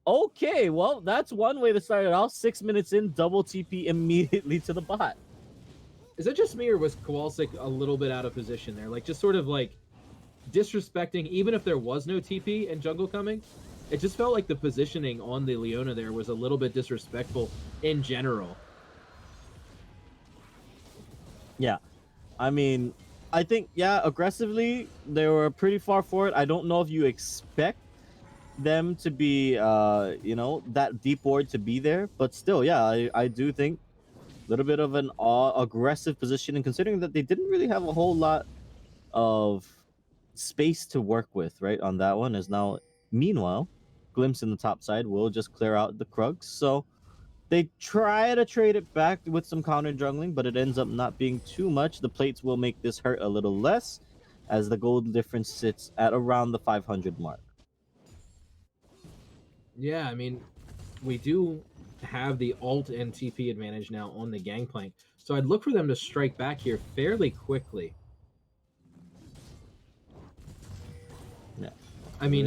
Speaker 1: Okay, well, that's one way to start it off. 6 minutes in, double TP immediately to the bot.
Speaker 2: Is that just me, or was Kowalczyk a little bit out of position there? Like, just sort of like disrespecting, even if there was no TP and jungle coming. It just felt like the positioning on the Leona there was a little bit disrespectful in general.
Speaker 1: Yeah. I mean, I think, yeah, aggressively, they were pretty far forward. I don't know if you expect them to be, that deep ward to be there, but still, yeah, I do think a little bit of an aggressive positioning, considering that they didn't really have a whole lot of space to work with, right, on that one. Is now, meanwhile, Glimpse in the top side will just clear out the Krugs, so they try to trade it back with some counter jungling, but it ends up not being too much. The plates will make this hurt a little less, as the gold difference sits at around the 500 mark.
Speaker 2: Yeah, I mean, we do have the ult and TP advantage now on the Gangplank, so I'd look for them to strike back here fairly quickly.
Speaker 1: Yeah.
Speaker 2: I mean,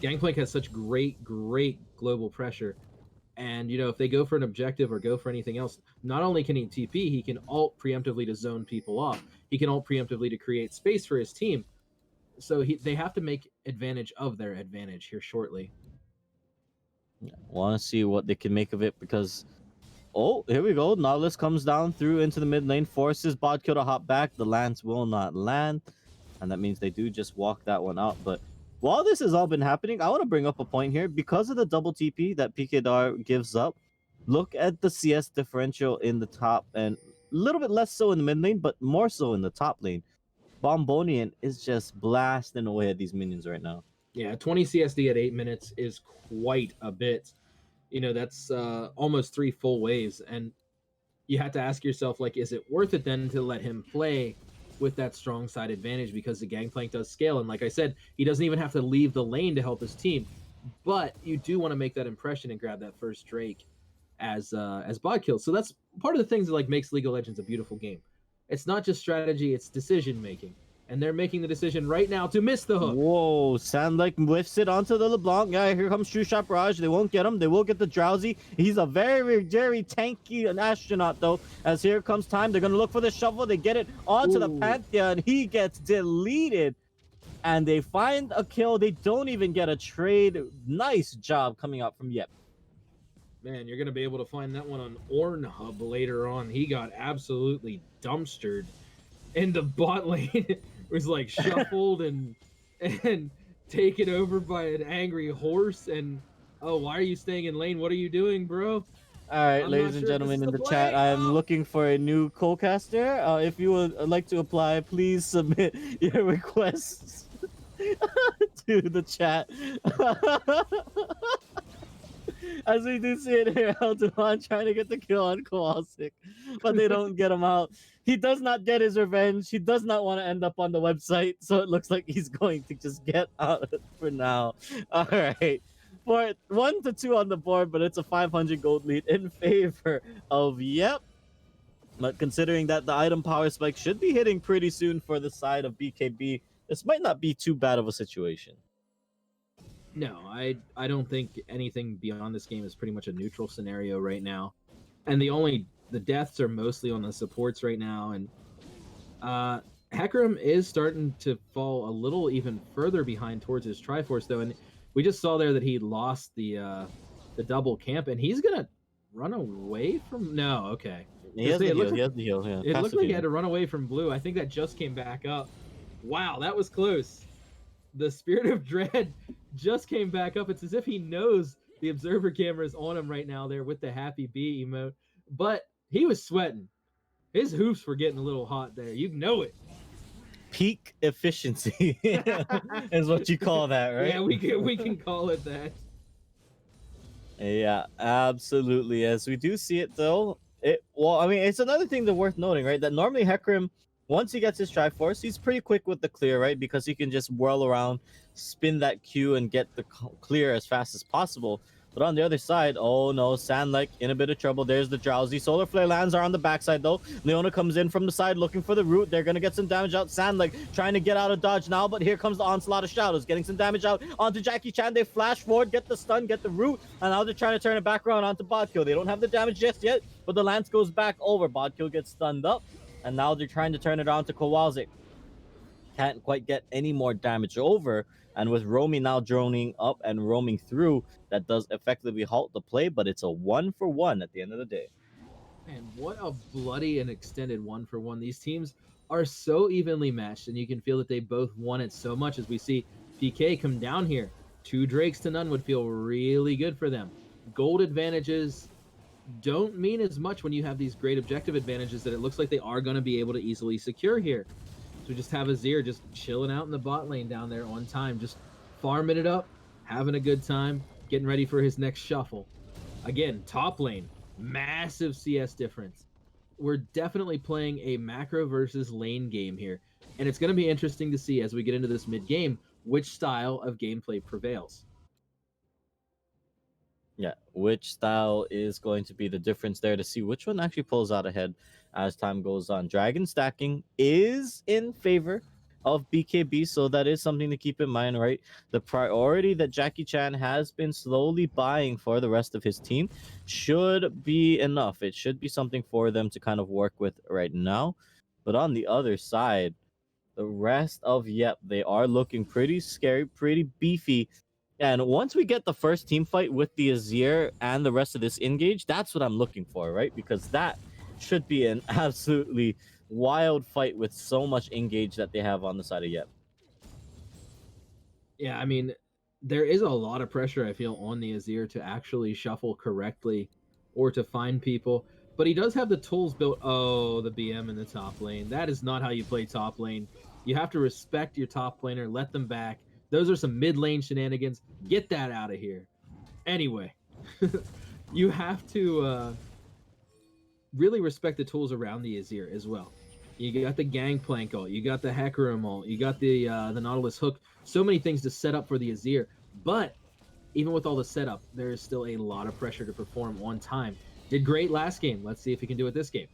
Speaker 2: Gangplank has such great global pressure. And, if they go for an objective or go for anything else, not only can he TP, he can ult preemptively to zone people off. He can ult preemptively to create space for his team. So they have to make advantage of their advantage here shortly.
Speaker 1: Want to see what they can make of it, because, oh, here we go. Nautilus comes down through into the mid lane, forces Bodkill to hop back. The lance will not land, and that means they do just walk that one out. But while this has all been happening, I want to bring up a point here. Because of the double TP that PKDAR gives up, look at the CS differential in the top, and a little bit less so in the mid lane, but more so in the top lane. Bombonian is just blasting away at these minions right now.
Speaker 2: Yeah, 20 CSD at 8 minutes is quite a bit. That's almost 3 full waves. And you have to ask yourself, like, is it worth it then to let him play with that strong side advantage, because the Gangplank does scale, and like I said, he doesn't even have to leave the lane to help his team, but you do want to make that impression and grab that first Drake as Bodkill. So that's part of the things that like makes League of Legends a beautiful game. It's not just strategy, it's decision making, and they're making the decision right now to miss the hook.
Speaker 1: Whoa, Sandlike whiffs it onto the LeBlanc. Yeah, here comes True Shot Barrage. They won't get him. They will get the Drowsy. He's a very, very tanky astronaut, though. As here comes time, they're going to look for the shovel. They get it onto the Pantheon. He gets deleted. And they find a kill. They don't even get a trade. Nice job coming out from Yep.
Speaker 2: Man, you're going to be able to find that one on Ornhub later on. He got absolutely dumpstered in the bot lane. Was like shuffled and taken over by an angry horse. And oh, why are you staying in lane? What are you doing, bro?
Speaker 1: All right, ladies and gentlemen in the chat, I am looking for a new co-caster. If you would like to apply, please submit your requests to the chat. As we do see it here, Elduan trying to get the kill on Kowalczyk, but they don't get him out. He does not get his revenge. He does not want to end up on the website, so it looks like he's going to just get out for now. All right. For 1-2 on the board, but it's a 500 gold lead in favor of Yep. But considering that the item power spike should be hitting pretty soon for the side of BKB, this might not be too bad of a situation.
Speaker 2: No, I don't think anything beyond this game is pretty much a neutral scenario right now. And the deaths are mostly on the supports right now, and Hecarim is starting to fall a little even further behind towards his Triforce, though, and we just saw there that he lost the double camp, and he's gonna run away from. No, okay.
Speaker 1: He has the heal. Yeah,
Speaker 2: it looked like he had to run away from blue. I think that just came back up. Wow, that was close. The Spirit of Dread just came back up. It's as if he knows the observer camera is on him right now there with the happy bee emote. But he was sweating. His hoofs were getting a little hot there. You know it.
Speaker 1: Peak efficiency is what you call that, right?
Speaker 2: Yeah, we can call it that.
Speaker 1: Yeah, absolutely. As we do see it, though, it's another thing that's worth noting, right? That normally Hecarim, once he gets his Triforce, he's pretty quick with the clear, right? Because he can just whirl around, spin that Q, and get the clear as fast as possible. But on the other side, oh no, Sandlike in a bit of trouble. There's the Drowsy. Solar Flare lands are on the backside, though. Leona comes in from the side looking for the root. They're going to get some damage out. Sandlike trying to get out of dodge now, but here comes the Onslaught of Shadows, getting some damage out onto Jackie Chan. They flash forward, get the stun, get the root, and now they're trying to turn it back around onto Bodkill. They don't have the damage just yet, but the lance goes back over. Bodkill gets stunned up. And now they're trying to turn it on to Kowalczyk. Can't quite get any more damage over. And with Romy now droning up and roaming through, that does effectively halt the play, but it's a 1-for-1 at the end of the day.
Speaker 2: Man, what a bloody and extended 1-for-1. These teams are so evenly matched, and you can feel that they both won it so much as we see PK come down here. 2 Drakes to none would feel really good for them. Gold advantages don't mean as much when you have these great objective advantages that it looks like they are going to be able to easily secure here. So we just have Azir just chilling out in the bot lane down there on time, just farming it up, having a good time, getting ready for his next shuffle. Again, top lane, massive CS difference. We're definitely playing a macro versus lane game here, and it's going to be interesting to see as we get into this mid game which style of gameplay prevails.
Speaker 1: Yeah, which style is going to be the difference there to see which one actually pulls out ahead as time goes on. Dragon stacking is in favor of BKB, so that is something to keep in mind, right? The priority that Jackie Chan has been slowly buying for the rest of his team should be enough. It should be something for them to kind of work with right now. But on the other side, the rest of Yep, they are looking pretty scary, pretty beefy. And once we get the first team fight with the Azir and the rest of this engage, that's what I'm looking for, right? Because that should be an absolutely wild fight with so much engage that they have on the side of Yep.
Speaker 2: Yeah, I mean, there is a lot of pressure I feel on the Azir to actually shuffle correctly or to find people. But he does have the tools built. Oh, the BM in the top lane. That is not how you play top lane. You have to respect your top laner, let them back. Those are some mid lane shenanigans. Get that out of here. Anyway, you have to really respect the tools around the Azir as well. You got the Gangplank ult, you got the Hecarim ult, you got the Nautilus hook. So many things to set up for the Azir, but even with all the setup, there is still a lot of pressure to perform on time. Did great last game. Let's see if he can do it this game.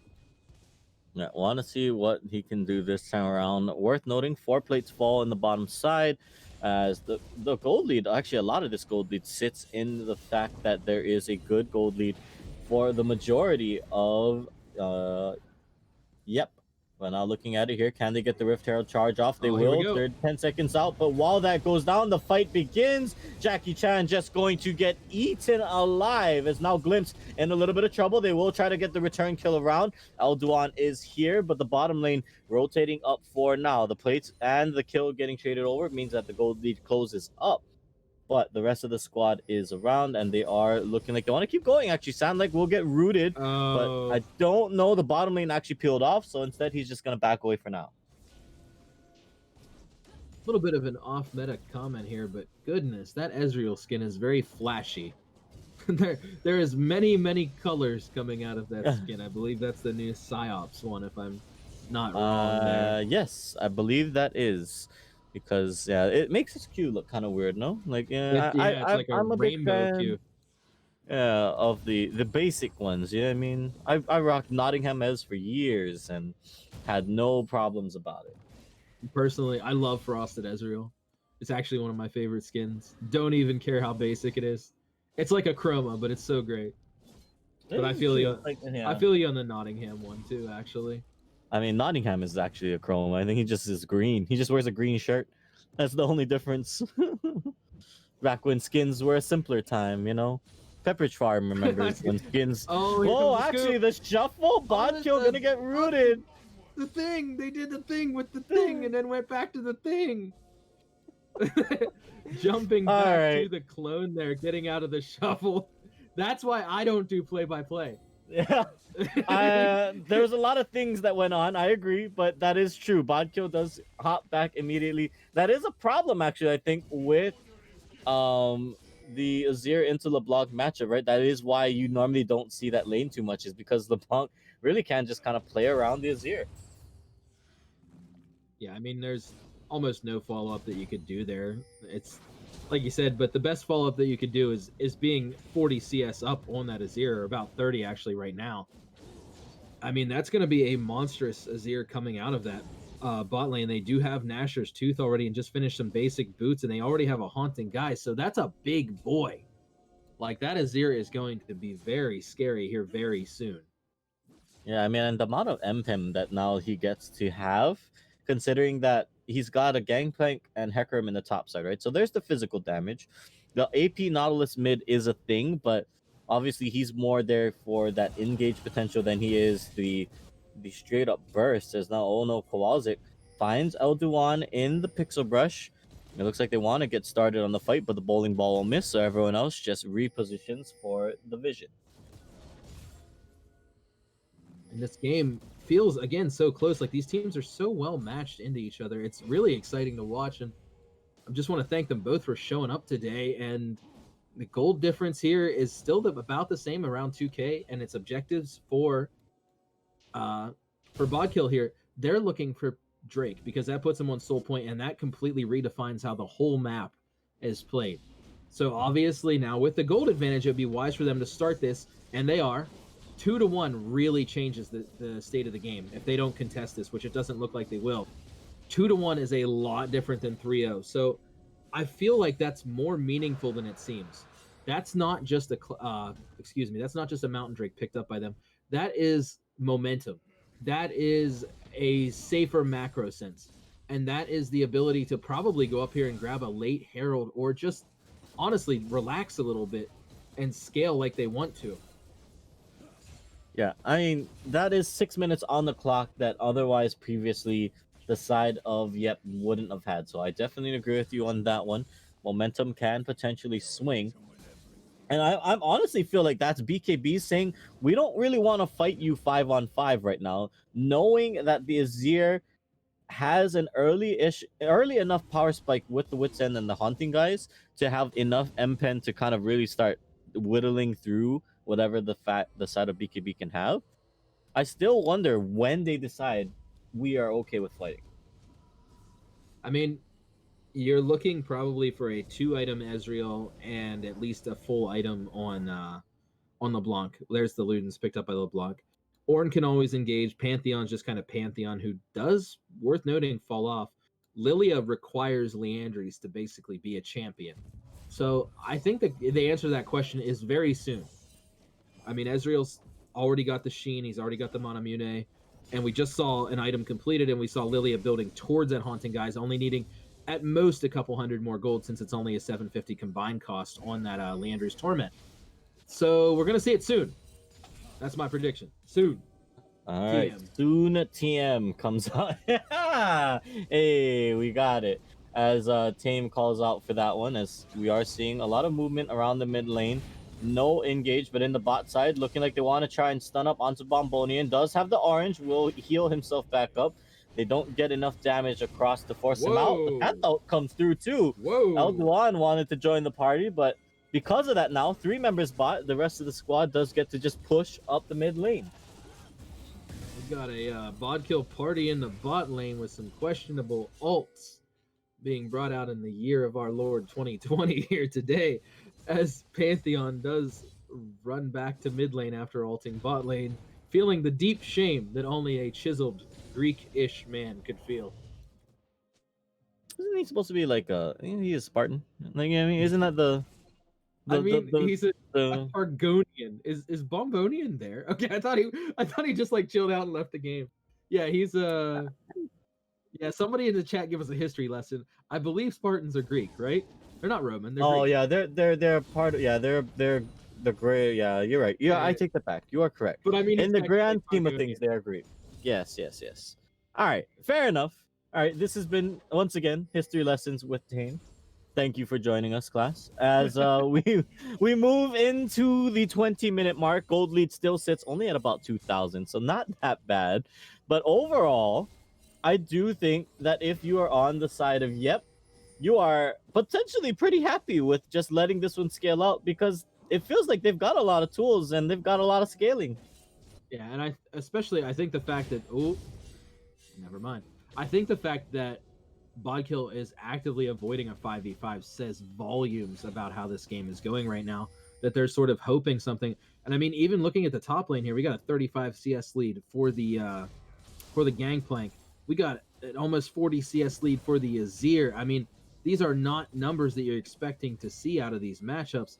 Speaker 1: Yeah, want to see what he can do this time around. Worth noting, 4 plates fall in the bottom side, as the gold lead. Actually, a lot of this gold lead sits in the fact that there is a good gold lead for the majority of Yep. Well, now looking at it here, can they get the Rift Herald charge off? They
Speaker 2: Oh, here we
Speaker 1: will.
Speaker 2: go.
Speaker 1: They're 10 seconds out, but while that goes down, the fight begins. Jackie Chan just going to get eaten alive. Is now Glimpse in a little bit of trouble. They will try to get the return kill around. Elduan is here, but the bottom lane rotating up for now. The plates and the kill getting traded over means that the gold lead closes up. But the rest of the squad is around, and they are looking like they want to keep going. Actually, sound like we'll get rooted, but I don't know. The bottom lane actually peeled off, so instead he's just going to back away for now.
Speaker 2: A little bit of an off-meta comment here, but goodness, that Ezreal skin is very flashy. there is many colors coming out of that skin. I believe that's the new Psyops one, if I'm not wrong there.
Speaker 1: Yes, I believe that is. Because yeah, it makes his queue look kind of weird, no? Like
Speaker 2: Yeah, it's like a
Speaker 1: I'm a big
Speaker 2: rainbow
Speaker 1: fan,
Speaker 2: queue.
Speaker 1: yeah, of the basic ones. Yeah, I mean, I rocked Nottingham Ez for years and had no problems about it.
Speaker 2: Personally, I love Frosted Ezreal. It's actually one of my favorite skins. Don't even care how basic it is. It's like a chroma, but it's so great. But I feel you.
Speaker 1: Like, yeah.
Speaker 2: I feel you on the Nottingham one too, actually.
Speaker 1: I mean, Nottingham is actually a chrome. I think he just is green. He just wears a green shirt. That's the only difference. Back when skins were a simpler time, you know. Pepperidge Farm remembers when skins.
Speaker 2: Oh,
Speaker 1: actually, the shuffle Bodkill gonna get rooted.
Speaker 2: The thing they did the thing with the thing and then went back to the thing. Jumping back to the clone there, getting out of the shuffle. That's why I don't do play-by-play.
Speaker 1: Yeah. There's a lot of things that went on. I agree, but that is true. Bodkill does hop back immediately. That is a problem, actually, I think, with the Azir into LeBlanc matchup, right? That is why you normally don't see that lane too much, is because LeBlanc really can just kind of play around the Azir.
Speaker 2: Yeah, I mean, there's almost no follow-up that you could do there. It's like you said, but the best follow-up that you could do is being 40 CS up on that Azir, or about 30 actually right now. I mean, that's going to be a monstrous Azir coming out of that bot lane. They do have Nashor's Tooth already and just finished some basic boots, and they already have a Haunting Guy, so that's a big boy. Like, that Azir is going to be very scary here very soon.
Speaker 1: Yeah, I mean, and the amount of MPIM that now he gets to have, considering that he's got a Gangplank and Hecarim in the top side, right? So there's the physical damage. The AP Nautilus mid is a thing, but obviously he's more there for that engage potential than he is the straight up burst. As now Ono Kowalczyk finds Elduan in the Pixel Brush. It looks like they want to get started on the fight, but the bowling ball will miss, so everyone else just repositions for the vision.
Speaker 2: And this game feels again so close. Like these teams are so well matched into each other. It's really exciting to watch, and I just want to thank them both for showing up today. And the gold difference here is still about the same around 2K, and its objectives uh for Bodkill here. They're looking for Drake because that puts them on Soul Point, and that completely redefines how the whole map is played. So obviously now with the gold advantage, it would be wise for them to start this, and they are. 2-1 really changes the state of the game if they don't contest this, which it doesn't look like they will. 2-1 is a lot different than 3-0. So I feel like that's more meaningful than it seems. That's not just that's not just a Mountain Drake picked up by them. That is momentum. That is a safer macro sense. And that is the ability to probably go up here and grab a late Herald or just honestly relax a little bit and scale like they want to.
Speaker 1: Yeah, I mean, that is 6 minutes on the clock that otherwise previously the side of Yep wouldn't have had. So I definitely agree with you on that one. Momentum can potentially swing. And I honestly feel like that's BKB saying we don't really want to fight you 5-on-5 right now, knowing that the Azir has an early enough power spike with the Wits End and the Haunting guys to have enough M-Pen to kind of really start whittling through whatever the side of BKB can have. I still wonder when they decide we are okay with fighting.
Speaker 2: I mean, you're looking probably for a 2-item Ezreal and at least a full item on LeBlanc. There's the Ludens picked up by LeBlanc. Ornn can always engage. Pantheon's just kind of Pantheon, who does, worth noting, fall off. Lilia requires Leandries to basically be a champion. So I think that the answer to that question is very soon. I mean, Ezreal's already got the Sheen, he's already got the Manamune, and we just saw an item completed, and we saw Lilia building towards that Haunting guys, only needing at most a couple hundred more gold since it's only a 750 combined cost on that Leandry's Torment. So we're gonna see it soon. That's my prediction. Soon.
Speaker 1: All right,
Speaker 2: TM.
Speaker 1: soon TM comes out. Hey, we got it. As Tame calls out for that one, as we are seeing a lot of movement around the mid lane. No engage, but in the bot side, looking like they want to try and stun up onto Bombonian. Does have the orange, will heal himself back up. They don't get enough damage across to force him out. The Cat Out comes through too.
Speaker 2: Whoa.
Speaker 1: Elduan wanted to join the party, but because of that now, 3 members bot. The rest of the squad does get to just push up the mid lane.
Speaker 2: We got a Bodkill party in the bot lane with some questionable ults being brought out in the year of our Lord 2020 here today, as Pantheon does run back to mid lane after ulting bot lane, feeling the deep shame that only a chiseled Greek-ish man could feel.
Speaker 1: Isn't he supposed to be like he is Spartan? Like, I mean, isn't that the
Speaker 2: He's a
Speaker 1: the
Speaker 2: Argonian. Is Bombonian there? Okay, I thought he just like chilled out and left the game. Yeah, he's yeah, somebody in the chat give us a history lesson. I believe Spartans are Greek, right? They're not Roman. They're Greek.
Speaker 1: yeah, they're part of, yeah, they're the gray. Yeah, you're right. Yeah, I take that back. You are correct.
Speaker 2: But I mean,
Speaker 1: In the grand scheme of
Speaker 2: Argonian.
Speaker 1: things, they are Greek. Yes. All right, fair enough. All right, this has been once again history lessons with Tane. Thank you for joining us, class. As we move into the 20-minute mark, gold lead still sits only at about 2,000, so not that bad. But overall, I do think that if you are on the side of Yep, you are potentially pretty happy with just letting this one scale out, because it feels like they've got a lot of tools and they've got a lot of scaling.
Speaker 2: Yeah, and I think the fact that never mind. I think the fact that Bodkill is actively avoiding a 5v5 says volumes about how this game is going right now. That they're sort of hoping something. And I mean, even looking at the top lane here, we got a 35 CS lead for the Gangplank. We got an almost 40 CS lead for the Azir. I mean, these are not numbers that you're expecting to see out of these matchups.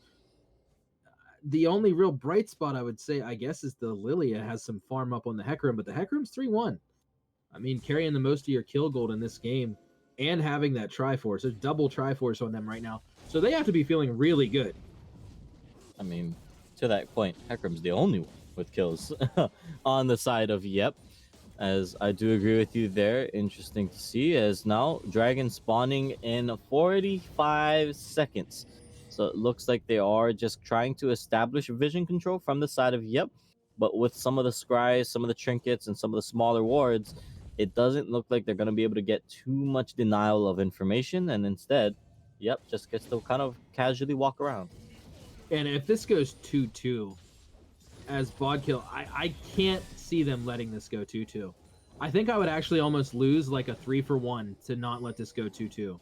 Speaker 2: The only real bright spot I would say, I guess, is the Lilia has some farm up on the Hecarim, but the Hecarim's 3-1. I mean, carrying the most of your kill gold in this game and having that Triforce. There's double Triforce on them right now. So they have to be feeling really good.
Speaker 1: I mean, to that point, Hecarim's the only one with kills on the side of Yep. As I do agree with you there. Interesting to see as now Dragon spawning in 45 seconds. So it looks like they are just trying to establish vision control from the side of Yep. But with some of the scries, some of the trinkets, and some of the smaller wards, it doesn't look like they're going to be able to get too much denial of information. And instead, Yep just gets to kind of casually walk around.
Speaker 2: And if this goes 2-2 as Bodkill, I can't see them letting this go 2-2. I think I would actually almost lose like a 3-for-1 to not let this go 2-2.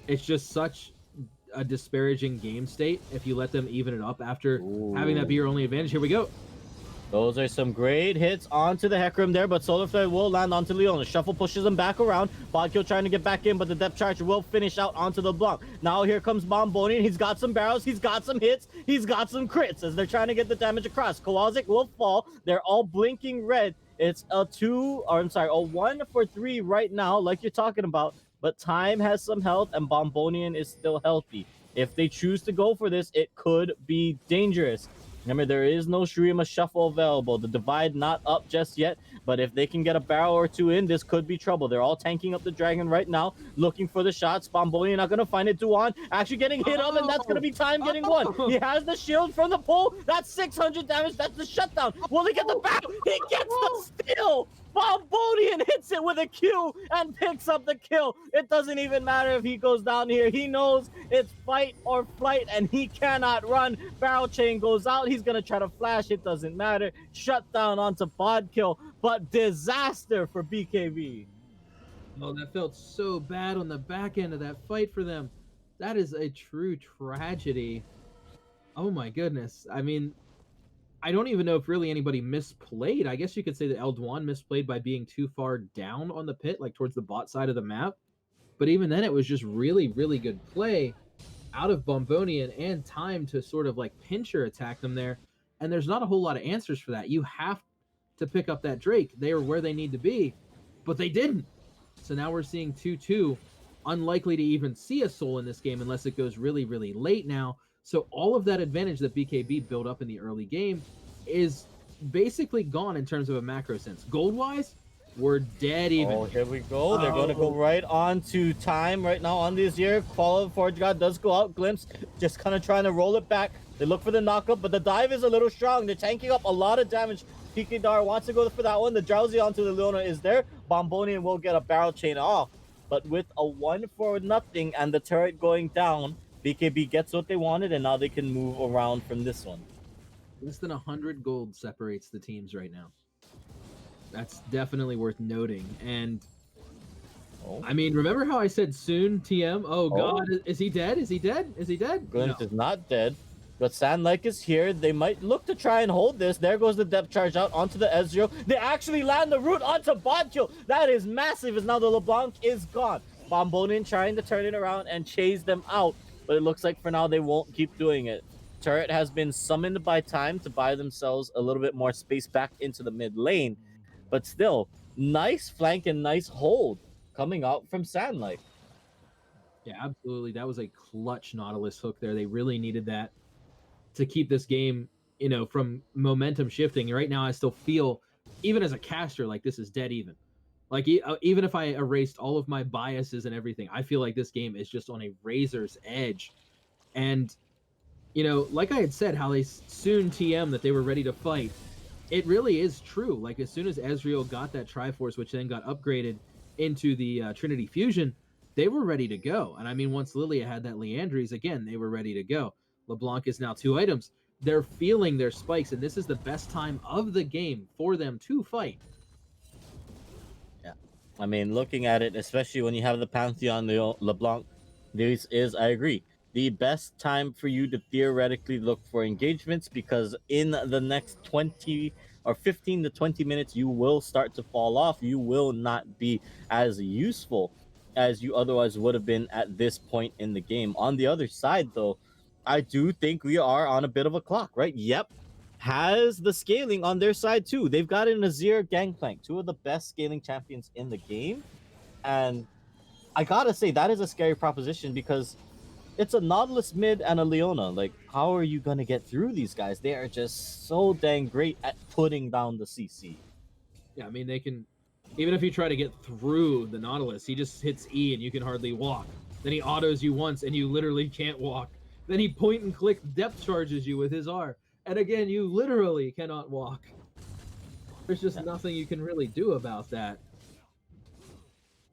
Speaker 2: It's just such a disparaging game state if you let them even it up after having that be your only advantage. Here we go.
Speaker 1: Those are some great hits onto the Hecarim there, but Solar Flare will land onto Leona. Shuffle pushes him back around. Bodkill trying to get back in, but the depth charge will finish out onto the block. Now here comes Bombonian. He's got some barrels. He's got some hits. He's got some crits as they're trying to get the damage across. Kowazik will fall. They're all blinking red. It's a 1 for 3 right now, like you're talking about. But Time has some health, and Bombonian is still healthy. If they choose to go for this, it could be dangerous. Remember, there is no Shurima Shuffle available. The divide not up just yet, but if they can get a barrel or two in, this could be trouble. They're all tanking up the Dragon right now, looking for the shots. Bombonian not going to find it. Duan actually getting hit up, and that's going to be Time getting one. He has the shield from the pull. That's 600 damage. That's the shutdown. Will he get the barrel? He gets the steal. Bombonian hits it with a Q and picks up the kill. It doesn't even matter if he goes down here. He knows it's fight or flight, and he cannot run. Barrel chain goes out. He's going to try to flash. It doesn't matter. Shut down onto Bodkill, but disaster for BKB.
Speaker 2: Oh, that felt so bad on the back end of that fight for them. That is a true tragedy. Oh my goodness. I mean, I don't even know if really anybody misplayed. I guess you could say that Elduan misplayed by being too far down on the pit, like towards the bot side of the map. But even then, it was just really, really good play out of Bombonian and Time to sort of like pincher attack them there. And there's not a whole lot of answers for that. You have to pick up that Drake. They are where they need to be, but they didn't. So now we're seeing 2-2. Unlikely to even see a soul in this game unless it goes really, really late now. So all of that advantage that BKB built up in the early game is basically gone in terms of a macro sense. Gold-wise, we're dead even.
Speaker 1: Oh, here we go. They're going to go right on to Time right now on this year. Follow Forge God does go out. Glimpse just kind of trying to roll it back. They look for the knockup, but the dive is a little strong. They're tanking up a lot of damage. PK Dar wants to go for that one. The Drowsy onto the Leona is there. Bombonian will get a barrel chain off. But with a 1-for-0 and the turret going down, BKB gets what they wanted, and now they can move around from this one.
Speaker 2: Less than 100 gold separates the teams right now. That's definitely worth noting. And I mean, remember how I said soon TM? Oh God, is he dead? Is he dead? Is he dead?
Speaker 1: Glimpse is not dead, but Sandlike is here. They might look to try and hold this. There goes the depth charge out onto the Ezreal. They actually land the root onto Bodkill. That is massive, as now the LeBlanc is gone. Bombonian trying to turn it around and chase them out, but it looks like for now they won't keep doing it. Turret has been summoned by Time to buy themselves a little bit more space back into the mid lane, but still, nice flank and nice hold coming out from Sandlike.
Speaker 2: Yeah, absolutely. That was a clutch Nautilus hook there. They really needed that to keep this game, you know, from momentum shifting. Right now, I still feel, even as a caster, like this is dead even. Like, even if I erased all of my biases and everything, I feel like this game is just on a razor's edge. And, you know, like I had said, how they soon TM that they were ready to fight. It really is true. Like, as soon as Ezreal got that Triforce, which then got upgraded into the Trinity Fusion, they were ready to go. And I mean, once Lilia had that Leandries, again, they were ready to go. LeBlanc is now 2 items. They're feeling their spikes, and this is the best time of the game for them to fight.
Speaker 1: Yeah. I mean, looking at it, especially when you have the Pantheon LeBlanc, this is, I agree, the best time for you to theoretically look for engagements, because in the next 20 or 15 to 20 minutes, you will start to fall off. You will not be as useful as you otherwise would have been at this point in the game. On the other side, though, I do think we are on a bit of a clock, right? Yep. Has the scaling on their side too. They've got an Azir Gangplank, two of the best scaling champions in the game. And I gotta say, that is a scary proposition because it's a Nautilus mid and a Leona. Like, how are you gonna get through these guys? They are just so dang great at putting down the CC.
Speaker 2: Yeah, I mean, they can, even if you try to get through the Nautilus, he just hits E and you can hardly walk. Then he autos you once and you literally can't walk. Then he point and click depth charges you with his R. And again, you literally cannot walk. There's just nothing you can really do about that.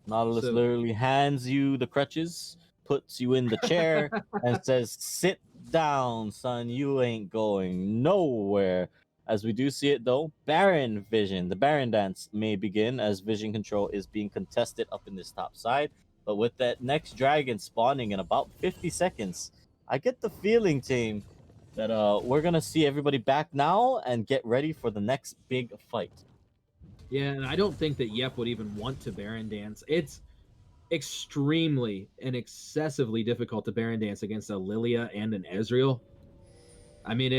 Speaker 1: Nautilus literally hands you the crutches, puts you in the chair, and says, "Sit down, son. You ain't going nowhere." As we do see it, though, Baron Vision, the Baron dance may begin as Vision control is being contested up in this top side. But with that next dragon spawning in about 50 seconds, I get the feeling, team, that we're going to see everybody back now and get ready for the next big fight.
Speaker 2: Yeah, and I don't think that Yep would even want to Baron dance. It's extremely and excessively difficult to Baron dance against a Lilia and an Ezreal. I mean,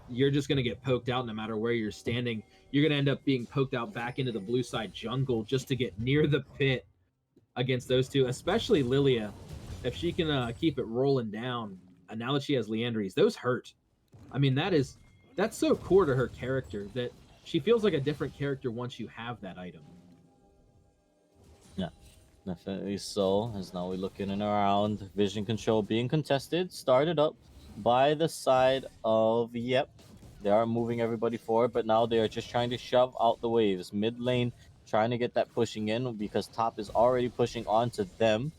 Speaker 2: you're just going to get poked out no matter where you're standing. You're going to end up being poked out back into the blue side jungle just to get near the pit against those two, especially Lilia. If she can keep it rolling down, now that she has Leandries, those hurt. I mean, that's so core to her character that she feels like a different character once you have that item.
Speaker 1: Yeah, definitely so. As now we're looking around, vision control being contested, started up by the side of Yep. They are moving everybody forward, but now they are just trying to shove out the waves. Mid lane trying to get that pushing in because top is already pushing onto them.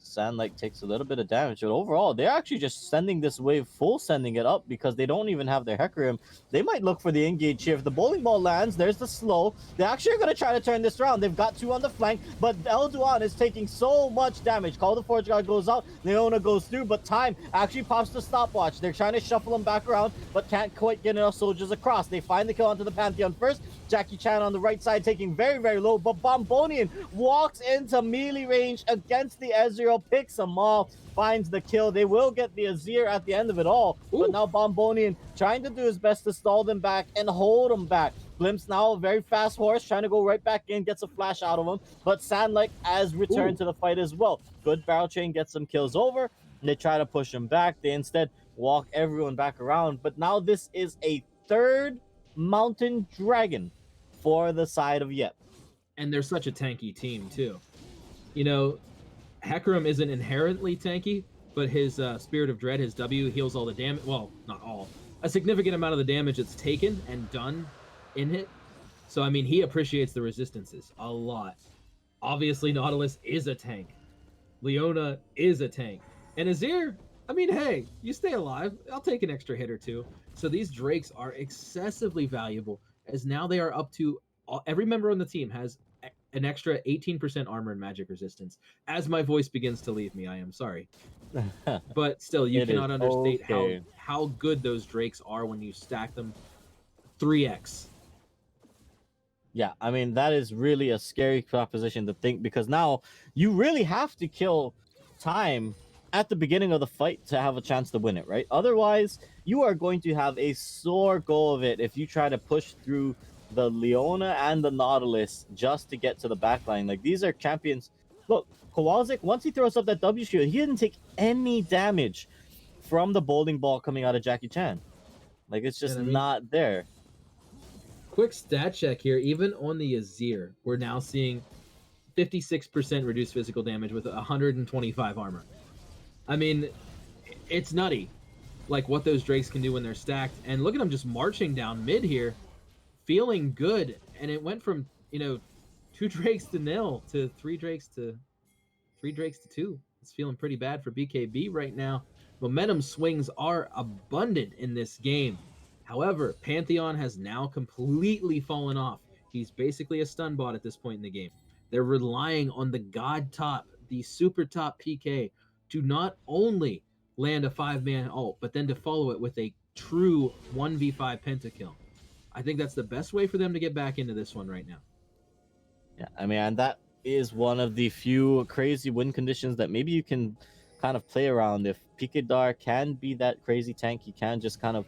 Speaker 1: Sandlight takes a little bit of damage, but overall, they're actually just sending this wave full, sending it up because they don't even have their Hecarim. They might look for the engage here. If the bowling ball lands, there's the slow. They're actually going to try to turn this around. They've got two on the flank, but Elduan is taking so much damage. Call the Forge God goes out, Leona goes through, but time actually pops the stopwatch. They're trying to shuffle them back around, but can't quite get enough soldiers across. They find the kill onto the Pantheon first. Jackie Chan on the right side taking very, very low, but Bombonian walks into melee range against the Ezreal, picks them off, finds the kill. They will get the Azir at the end of it all, but now Bombonian trying to do his best to stall them back and hold them back. Glimpse now, a very fast horse, trying to go right back in, gets a flash out of him, but Sandlight has returned to the fight as well. Good barrel chain, gets some kills over, and they try to push him back. They instead walk everyone back around, but now this is a third Mountain Dragon for the side of Yep.
Speaker 2: And they're such a tanky team, too. You know, Hecarim isn't inherently tanky, but his Spirit of Dread, his W, heals all the damage. Well, not all. A significant amount of the damage that's taken and done in it. So, I mean, he appreciates the resistances a lot. Obviously, Nautilus is a tank. Leona is a tank. And Azir, I mean, hey, you stay alive. I'll take an extra hit or two. So these Drakes are excessively valuable, as now they are up to every member on the team has an extra 18% armor and magic resistance. As my voice begins to leave me, I am sorry. But still, you cannot understate how good those Drakes are when you stack them 3x.
Speaker 1: Yeah, I mean, that is really a scary proposition to think because now you really have to kill time at the beginning of the fight to have a chance to win it, right? Otherwise, you are going to have a sore go of it if you try to push through the Leona and the Nautilus just to get to the backline. Like, these are champions. Look, Kowalczyk, once he throws up that W shield, he didn't take any damage from the bowling ball coming out of Jackie Chan. Like, it's just not there.
Speaker 2: Quick stat check here. Even on the Azir, we're now seeing 56% reduced physical damage with 125 armor. I mean, it's nutty, like what those Drakes can do when they're stacked. And look at them just marching down mid here, feeling good. And it went from 2 Drakes to 0 to 3 Drakes to 2. It's feeling pretty bad for BKB right now. Momentum swings are abundant in this game. However, Pantheon has now completely fallen off. He's basically a stun bot at this point in the game. They're relying on the God top, the super top PK, to not only land a 5-man ult, but then to follow it with a true 1v5 pentakill. I think that's the best way for them to get back into this one right now.
Speaker 1: Yeah, I mean, and that is one of the few crazy win conditions that maybe you can kind of play around if Pikadar can be that crazy tank. He can just kind of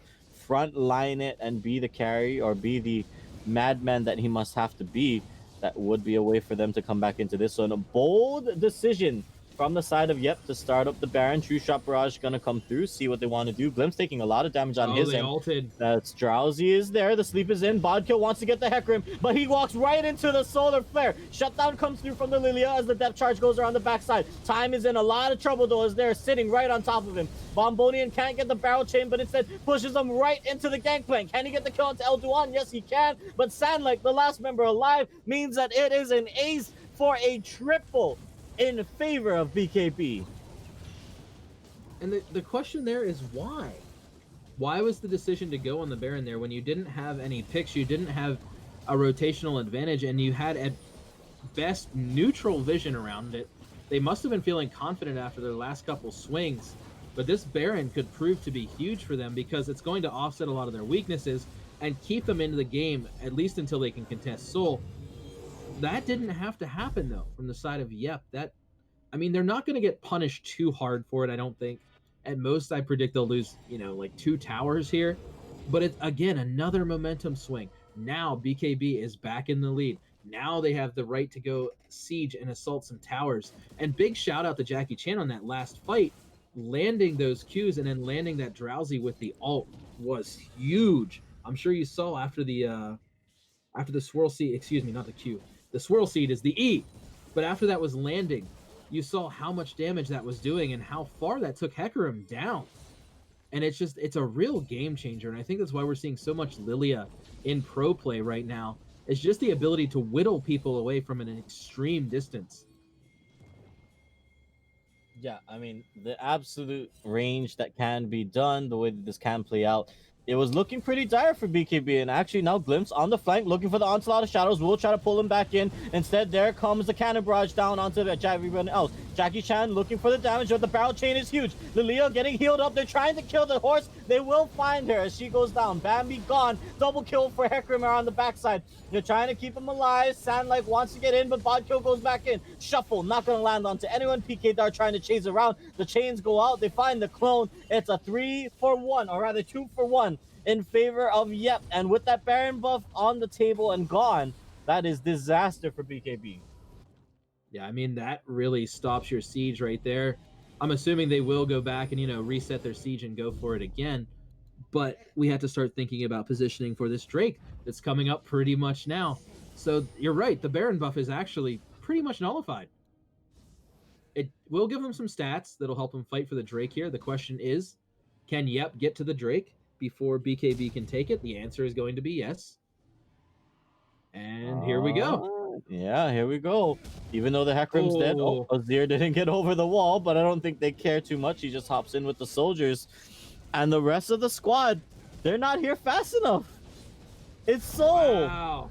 Speaker 1: front line it and be the carry or be the madman that he must have to be. That would be a way for them to come back into this. So, in a bold decision from the side of Yep to start up the Baron. True Shot Barrage gonna come through, see what they want to do. Glimpse taking a lot of damage on
Speaker 2: Oh,
Speaker 1: his
Speaker 2: they
Speaker 1: end.
Speaker 2: ulted.
Speaker 1: That's Drowsy is there. The sleep is in. Bodkill wants to get the Hecarim, but he walks right into the Solar Flare. Shutdown comes through from the Lilia as the depth charge goes around the backside. Time is in a lot of trouble though as they're sitting right on top of him. Bombonian can't get the barrel chain, but instead pushes him right into the gangplank. Can he get the kill onto Elduan? Yes, he can. But Sandlike, the last member alive, means that it is an ace for a triple in favor of BKB.
Speaker 2: And the question there is why? Why was the decision to go on the Baron there when you didn't have any picks, you didn't have a rotational advantage, and you had at best neutral vision around it? They must have been feeling confident after their last couple swings, but this Baron could prove to be huge for them because it's going to offset a lot of their weaknesses and keep them into the game, at least until they can contest Soul. That didn't have to happen, though, from the side of Yep. I mean, they're not going to get punished too hard for it, I don't think. At most, I predict they'll lose, like 2 towers here. But it's, again, another momentum swing. Now BKB is back in the lead. Now they have the right to go siege and assault some towers. And big shout out to Jackie Chan on that last fight. Landing those Qs and then landing that Drowsy with the ult was huge. I'm sure you saw after the swirl seed, excuse me, not the Q. The swirl seed is the E. But after that was landing, you saw how much damage that was doing and how far that took Hecarim down. And it's a real game changer. And I think that's why we're seeing so much Lilia in pro play right now. It's just the ability to whittle people away from an extreme distance.
Speaker 1: Yeah, I mean, the absolute range that can be done, the way that this can play out, it was looking pretty dire for BKB. And actually, now Glimpse on the flank, looking for the Onslaught of Shadows. We'll try to pull him back in. Instead, there comes the Cannon Barrage down onto everyone else. Jackie Chan looking for the damage, but the barrel chain is huge. Lilia getting healed up. They're trying to kill the horse. They will find her as she goes down. Bambi gone. Double kill for Hecarim on the backside. They're trying to keep him alive. Sandlike wants to get in, but Bodkill goes back in. Shuffle, not going to land onto anyone. PK Dart trying to chase around. The chains go out. They find the clone. It's a 3-for-1, or rather 2-for-1 in favor of Yep. And with that Baron buff on the table and gone, that is disaster for BKB.
Speaker 2: Yeah, I mean, that really stops your siege right there. I'm assuming they will go back and, reset their siege and go for it again. But we have to start thinking about positioning for this Drake that's coming up pretty much now. So you're right, the Baron buff is actually pretty much nullified. It will give them some stats that'll help them fight for the Drake here. The question is, can Yep get to the Drake before BKB can take it? The answer is going to be yes. And here we go.
Speaker 1: Yeah, here we go. Even though the Hecarim's dead, Azir didn't get over the wall, but I don't think they care too much. He just hops in with the soldiers. And the rest of the squad, they're not here fast enough. It's Soul.
Speaker 2: Wow.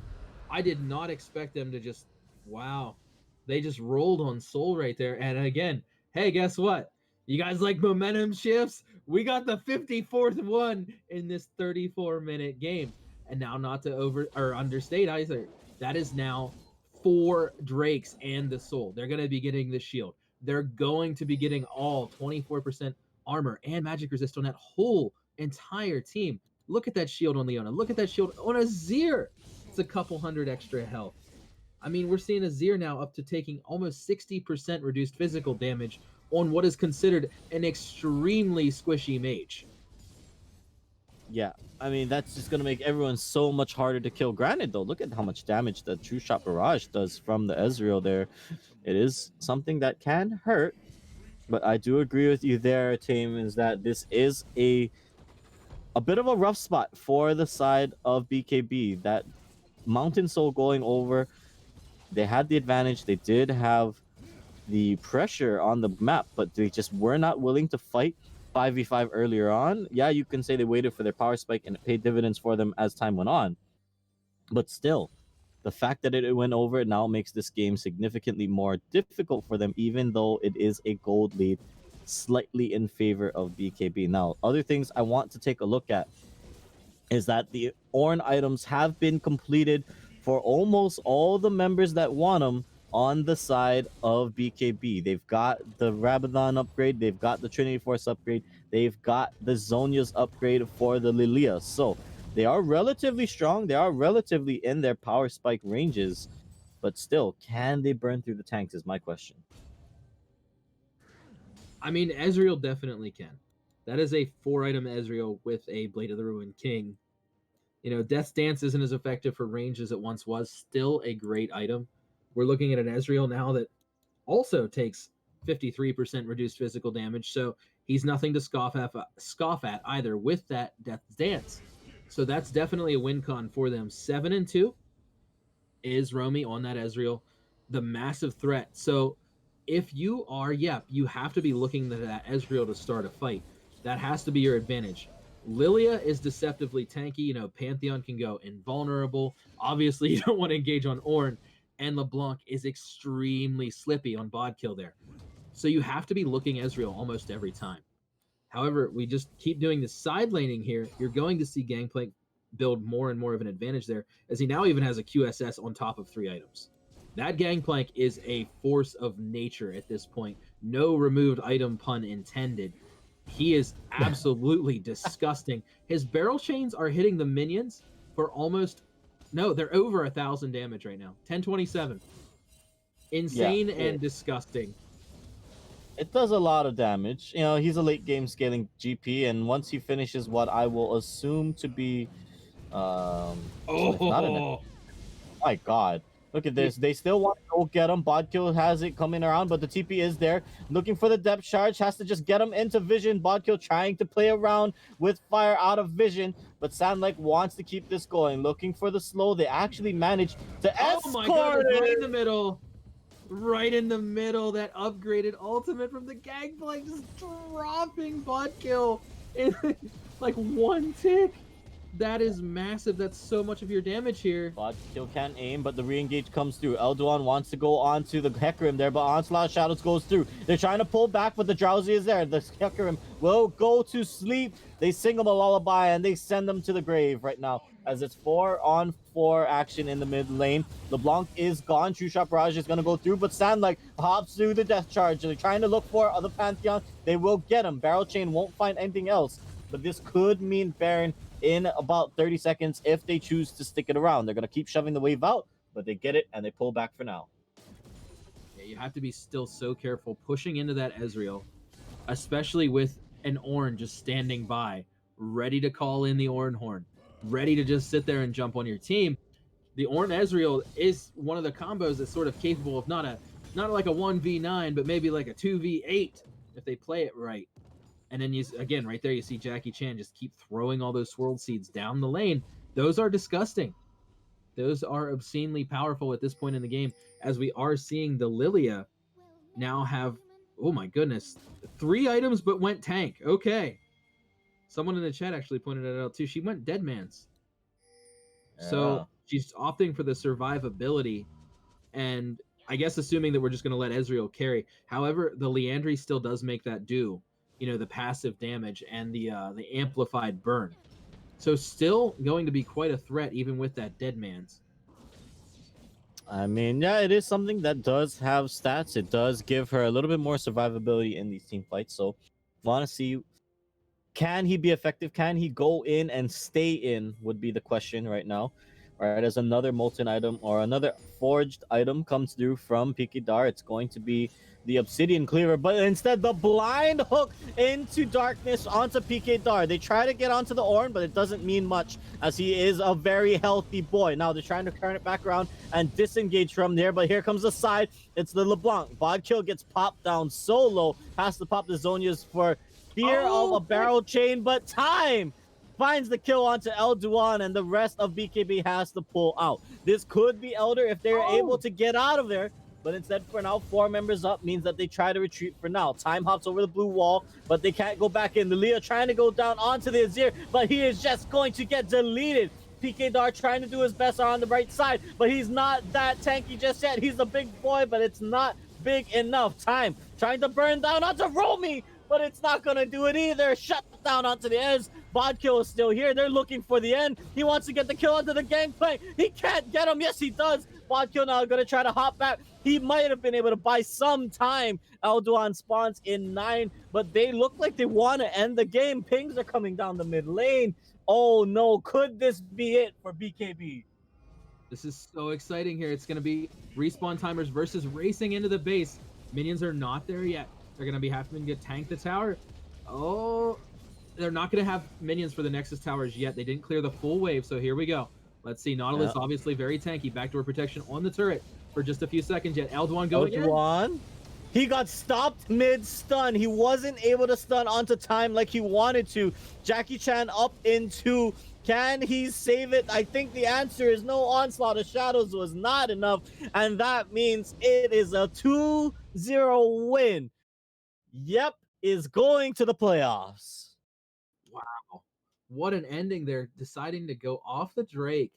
Speaker 2: I did not expect them to just, wow. They just rolled on Soul right there. And again, hey, guess what? You guys like momentum shifts? We got the 54th one in this 34-minute game. And now, not to understate either, that is now 4 Drakes and the Soul. They're going to be getting the shield. They're going to be getting all 24% armor and magic resist on that whole entire team. Look at that shield on Leona. Look at that shield on Azir. It's a couple hundred extra health. I mean, we're seeing Azir now up to taking almost 60% reduced physical damage on what is considered an extremely squishy mage.
Speaker 1: Yeah, I mean, that's just going to make everyone so much harder to kill. Granted, though, look at how much damage the True Shot Barrage does from the Ezreal there. It is something that can hurt, but I do agree with you there, Tame, is that this is a bit of a rough spot for the side of BKB. That Mountain Soul going over, they had the advantage. They did have the pressure on the map, but they just were not willing to fight 5v5 earlier on. Yeah, you can say they waited for their power spike and it paid dividends for them as time went on. But still, the fact that it went over now makes this game significantly more difficult for them, even though it is a gold lead slightly in favor of BKB. Now, other things I want to take a look at is that the Ornn items have been completed for almost all the members that want them on the side of BKB. They've got the Rabadon upgrade, they've got the Trinity Force upgrade, they've got the Zhonya's upgrade for the Lilia. So they are relatively strong, they are relatively in their power spike ranges, but still, can they burn through the tanks is my question.
Speaker 2: I mean, Ezreal definitely can. That is a 4-item Ezreal with a Blade of the Ruined King. You know, Death's Dance isn't as effective for range as it once was. Still a great item. We're looking at an Ezreal now that also takes 53% reduced physical damage, so he's nothing to scoff at either with that Death's Dance. So that's definitely a win con for them. 7-2 is Romy on that Ezreal, the massive threat. So if you are, you have to be looking to that Ezreal to start a fight. That has to be your advantage. Lilia is deceptively tanky. You know, Pantheon can go invulnerable. Obviously, you don't want to engage on Ornn. And LeBlanc is extremely slippy on Bodkill there. So you have to be looking Ezreal almost every time. However, we just keep doing the side laning here. You're going to see Gangplank build more and more of an advantage there, as he now even has a QSS on top of 3 items. That Gangplank is a force of nature at this point. No removed item pun intended. He is absolutely disgusting. His barrel chains are hitting the minions for almost... No, they're over 1,000 damage right now. 1027. Insane and disgusting.
Speaker 1: It does a lot of damage. You know, he's a late game scaling GP, and once he finishes what I will assume to be, it's not an, my God, look at this. They still want to go get him. Bodkill has it coming around, but the TP is there, looking for the depth charge. Has to just get him into vision. Bodkill trying to play around with fire out of vision, but Sandlike wants to keep this going, looking for the slow. They actually managed to escort
Speaker 2: my God, right in the middle. Right in the middle, that upgraded ultimate from the Gangplank just dropping Bodkill in like one tick. That is massive. That's so much of your damage here.
Speaker 1: Bodkill can't aim, but the re-engage comes through. Elduan wants to go on to the Hecarim there, but Onslaught Shadows goes through. They're trying to pull back, but the Drowsy is there. The Hecarim will go to sleep. They sing him a lullaby, and they send them to the grave right now, as it's 4-on-4 action in the mid lane. LeBlanc is gone. True Shot Barrage is going to go through, but Sandlike hops through the Death Charge. They're trying to look for other Pantheon. They will get him. Barrel Chain won't find anything else, but this could mean Baron in about 30 seconds if they choose to stick it around. They're going to keep shoving the wave out, but they get it and they pull back for now.
Speaker 2: Yeah, you have to be still so careful pushing into that Ezreal, especially with an Ornn just standing by, ready to call in the Ornn horn, ready to just sit there and jump on your team. The Ornn Ezreal is one of the combos that's sort of capable of not like a 1v9, but maybe like a 2v8 if they play it right. And then again, right there, you see Jackie Chan just keep throwing all those swirl seeds down the lane. Those are disgusting. Those are obscenely powerful at this point in the game, as we are seeing the Lilia now have, oh my goodness, 3 items but went tank. Okay. Someone in the chat actually pointed it out too. She went Deadman's. Yeah. So she's opting for the survivability, and I guess assuming that we're just going to let Ezreal carry. However, the Liandry still does make that do. You know, the passive damage and the amplified burn. So still going to be quite a threat even with that Deadman's.
Speaker 1: I mean, yeah, it is something that does have stats. It does give her a little bit more survivability in these team fights. So want to see, can he be effective? Can he go in and stay in would be the question right now. All right, as another molten item or another forged item comes through from Pikidar, it's going to be the Obsidian Cleaver, but instead the blind hook into darkness onto Pikidar. They try to get onto the Ornn, but it doesn't mean much, as he is a very healthy boy. Now they're trying to turn it back around and disengage from there, but here comes the side. It's the LeBlanc. Bodkill gets popped down so low, has to pop the Zhonya's for fear of a barrel chain, but time finds the kill onto Elduan, and the rest of BKB has to pull out. This could be Elder if they're able to get out of there, but instead for now, 4 members up means that they try to retreat for now. Time hops over the blue wall, but they can't go back in. The Leo trying to go down onto the Azir, but he is just going to get deleted. Pikidar trying to do his best on the right side, but he's not that tanky just yet. He's a big boy, but it's not big enough. Time trying to burn down onto Romy, but it's not gonna do it either. Shut down onto the edge. Bodkill is still here. They're looking for the end. He wants to get the kill onto the gangplank. He can't get him. Yes, he does. Bodkill now gonna try to hop back. He might have been able to buy some time. Elduan spawns in 9, but they look like they want to end the game. Pings are coming down the mid lane. Oh no, could this be it for BKB?
Speaker 2: This is so exciting here. It's going to be respawn timers versus racing into the base. Minions are not there yet. They're going to be having to tank the tower. Oh, they're not going to have minions for the Nexus towers yet. They didn't clear the full wave, so here we go. Let's see. Nautilus obviously very tanky. Backdoor protection on the turret for just a few seconds yet. Elduan going in.
Speaker 1: He got stopped mid-stun. He wasn't able to stun onto time like he wanted to. Jackie Chan up into... Can he save it? I think the answer is no. Onslaught of Shadows was not enough, and that means it is a 2-0 win. Yep is going to the playoffs.
Speaker 2: Wow. What an ending. They're deciding to go off the Drake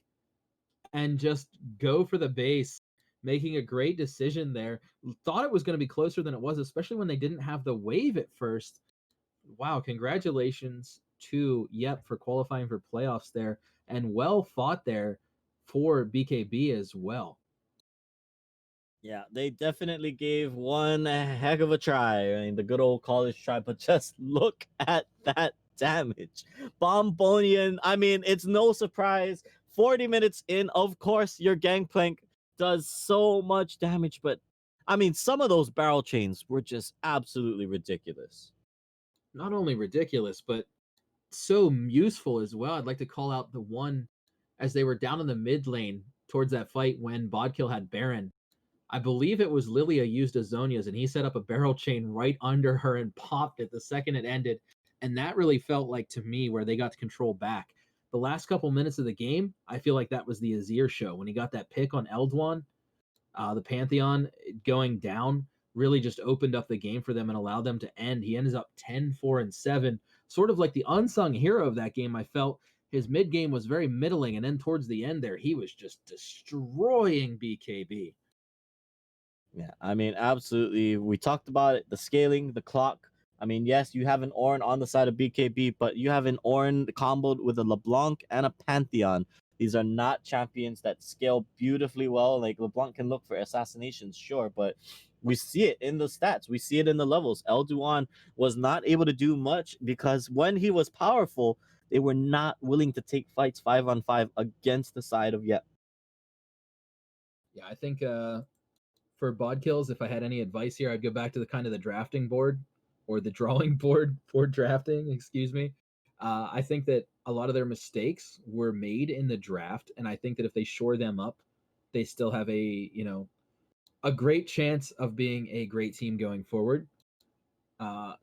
Speaker 2: and just go for the base, making a great decision there. Thought it was going to be closer than it was, especially when they didn't have the wave at first. Wow, congratulations to Yep for qualifying for playoffs there, and well fought there for BKB as well.
Speaker 1: Yeah, they definitely gave one heck of a try. I mean, the good old college try, but just look at that damage. Bombonian, I mean, it's no surprise. 40 minutes in, of course, your gangplank does so much damage, but I mean, some of those barrel chains were just absolutely ridiculous.
Speaker 2: Not only ridiculous, but so useful as well. I'd like to call out the one as they were down in the mid lane towards that fight when Bodkill had Baron. I believe it was Lilia used Azonia's, and he set up a barrel chain right under her and popped it the second it ended. And that really felt like, to me, where they got to control back. The last couple minutes of the game, I feel like that was the Azir show. When he got that pick on Elduan, the Pantheon going down really just opened up the game for them and allowed them to end. He ends up 10-4-7, sort of like the unsung hero of that game. I felt his mid game was very middling, and then towards the end there, he was just destroying BKB.
Speaker 1: Yeah, I mean, absolutely. We talked about it, the scaling, the clock. I mean, yes, you have an Ornn on the side of BKB, but you have an Ornn comboed with a LeBlanc and a Pantheon. These are not champions that scale beautifully well. Like, LeBlanc can look for assassinations, sure, but we see it in the stats. We see it in the levels. Elduan was not able to do much because when he was powerful, they were not willing to take fights 5-on-5 against the side of Yep.
Speaker 2: Yeah, I think for Bodkills, if I had any advice here, I'd go back to the kind of the drafting board or the drawing board for drafting, excuse me. I think that a lot of their mistakes were made in the draft, and I think that if they shore them up, they still have a great chance of being a great team going forward.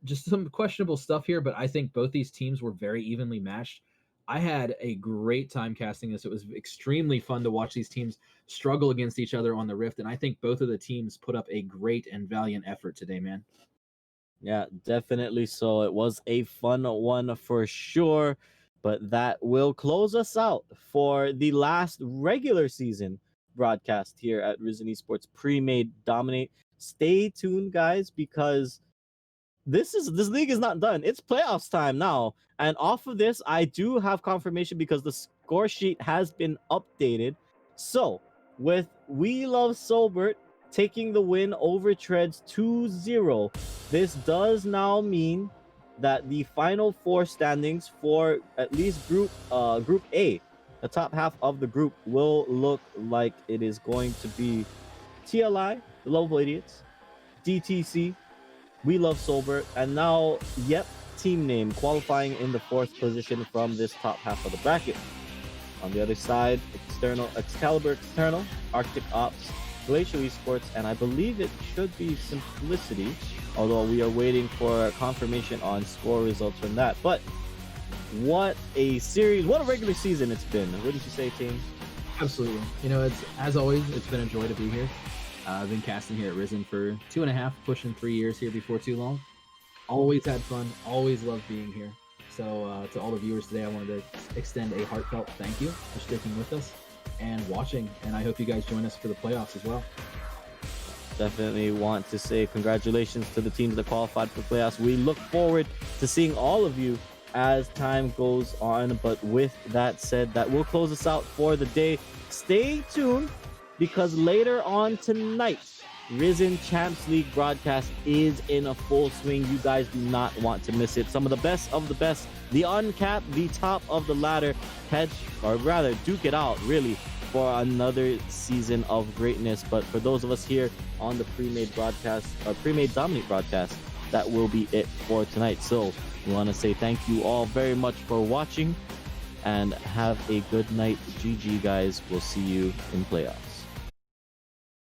Speaker 2: Just some questionable stuff here, but I think both these teams were very evenly matched. I had a great time casting this. It was extremely fun to watch these teams struggle against each other on the Rift, and I think both of the teams put up a great and valiant effort today, man.
Speaker 1: Yeah, definitely so. It was a fun one for sure, but that will close us out for the last regular season broadcast here at Risen Esports Premade Dominate. Stay tuned, guys, because this league is not done. It's playoffs time now. And off of this, I do have confirmation because the score sheet has been updated. So, with We Love Sobert taking the win over Treads 2-0, this does now mean that the final four standings for at least group A, the top half of the group, will look like it is going to be TLI, the Lovable Idiots, DTC, We Love Sobert, and now Yep team name qualifying in the 4th position from this top half of the bracket. On the other side, Excalibur External, Arctic Ops, Glacial Esports, and I believe it should be Simplicity, although we are waiting for confirmation on score results from that. But what a series, what a regular season it's been. Wouldn't you say, team?
Speaker 2: Absolutely. It's, as always, it's been a joy to be here. I've been casting here at Risen for 2.5, pushing 3 years here before too long. Always had fun, always loved being here. So to all the viewers today, I wanted to extend a heartfelt thank you for sticking with us and watching, and I hope you guys join us for the playoffs as well.
Speaker 1: definitely want to say congratulations to the teams that qualified for playoffs. We look forward to seeing all of you as time goes on. But with that said, that will close us out for the day. Stay tuned, because later on tonight, Risen Champs League broadcast is in a full swing. You guys do not want to miss it. Some of the best, the uncapped, the top of the ladder, duke it out, really, for another season of greatness. But for those of us here on the Premade broadcast, Premade Dominate broadcast, that will be it for tonight. So we want to say thank you all very much for watching, and have a good night. GG, guys. We'll see you in playoffs.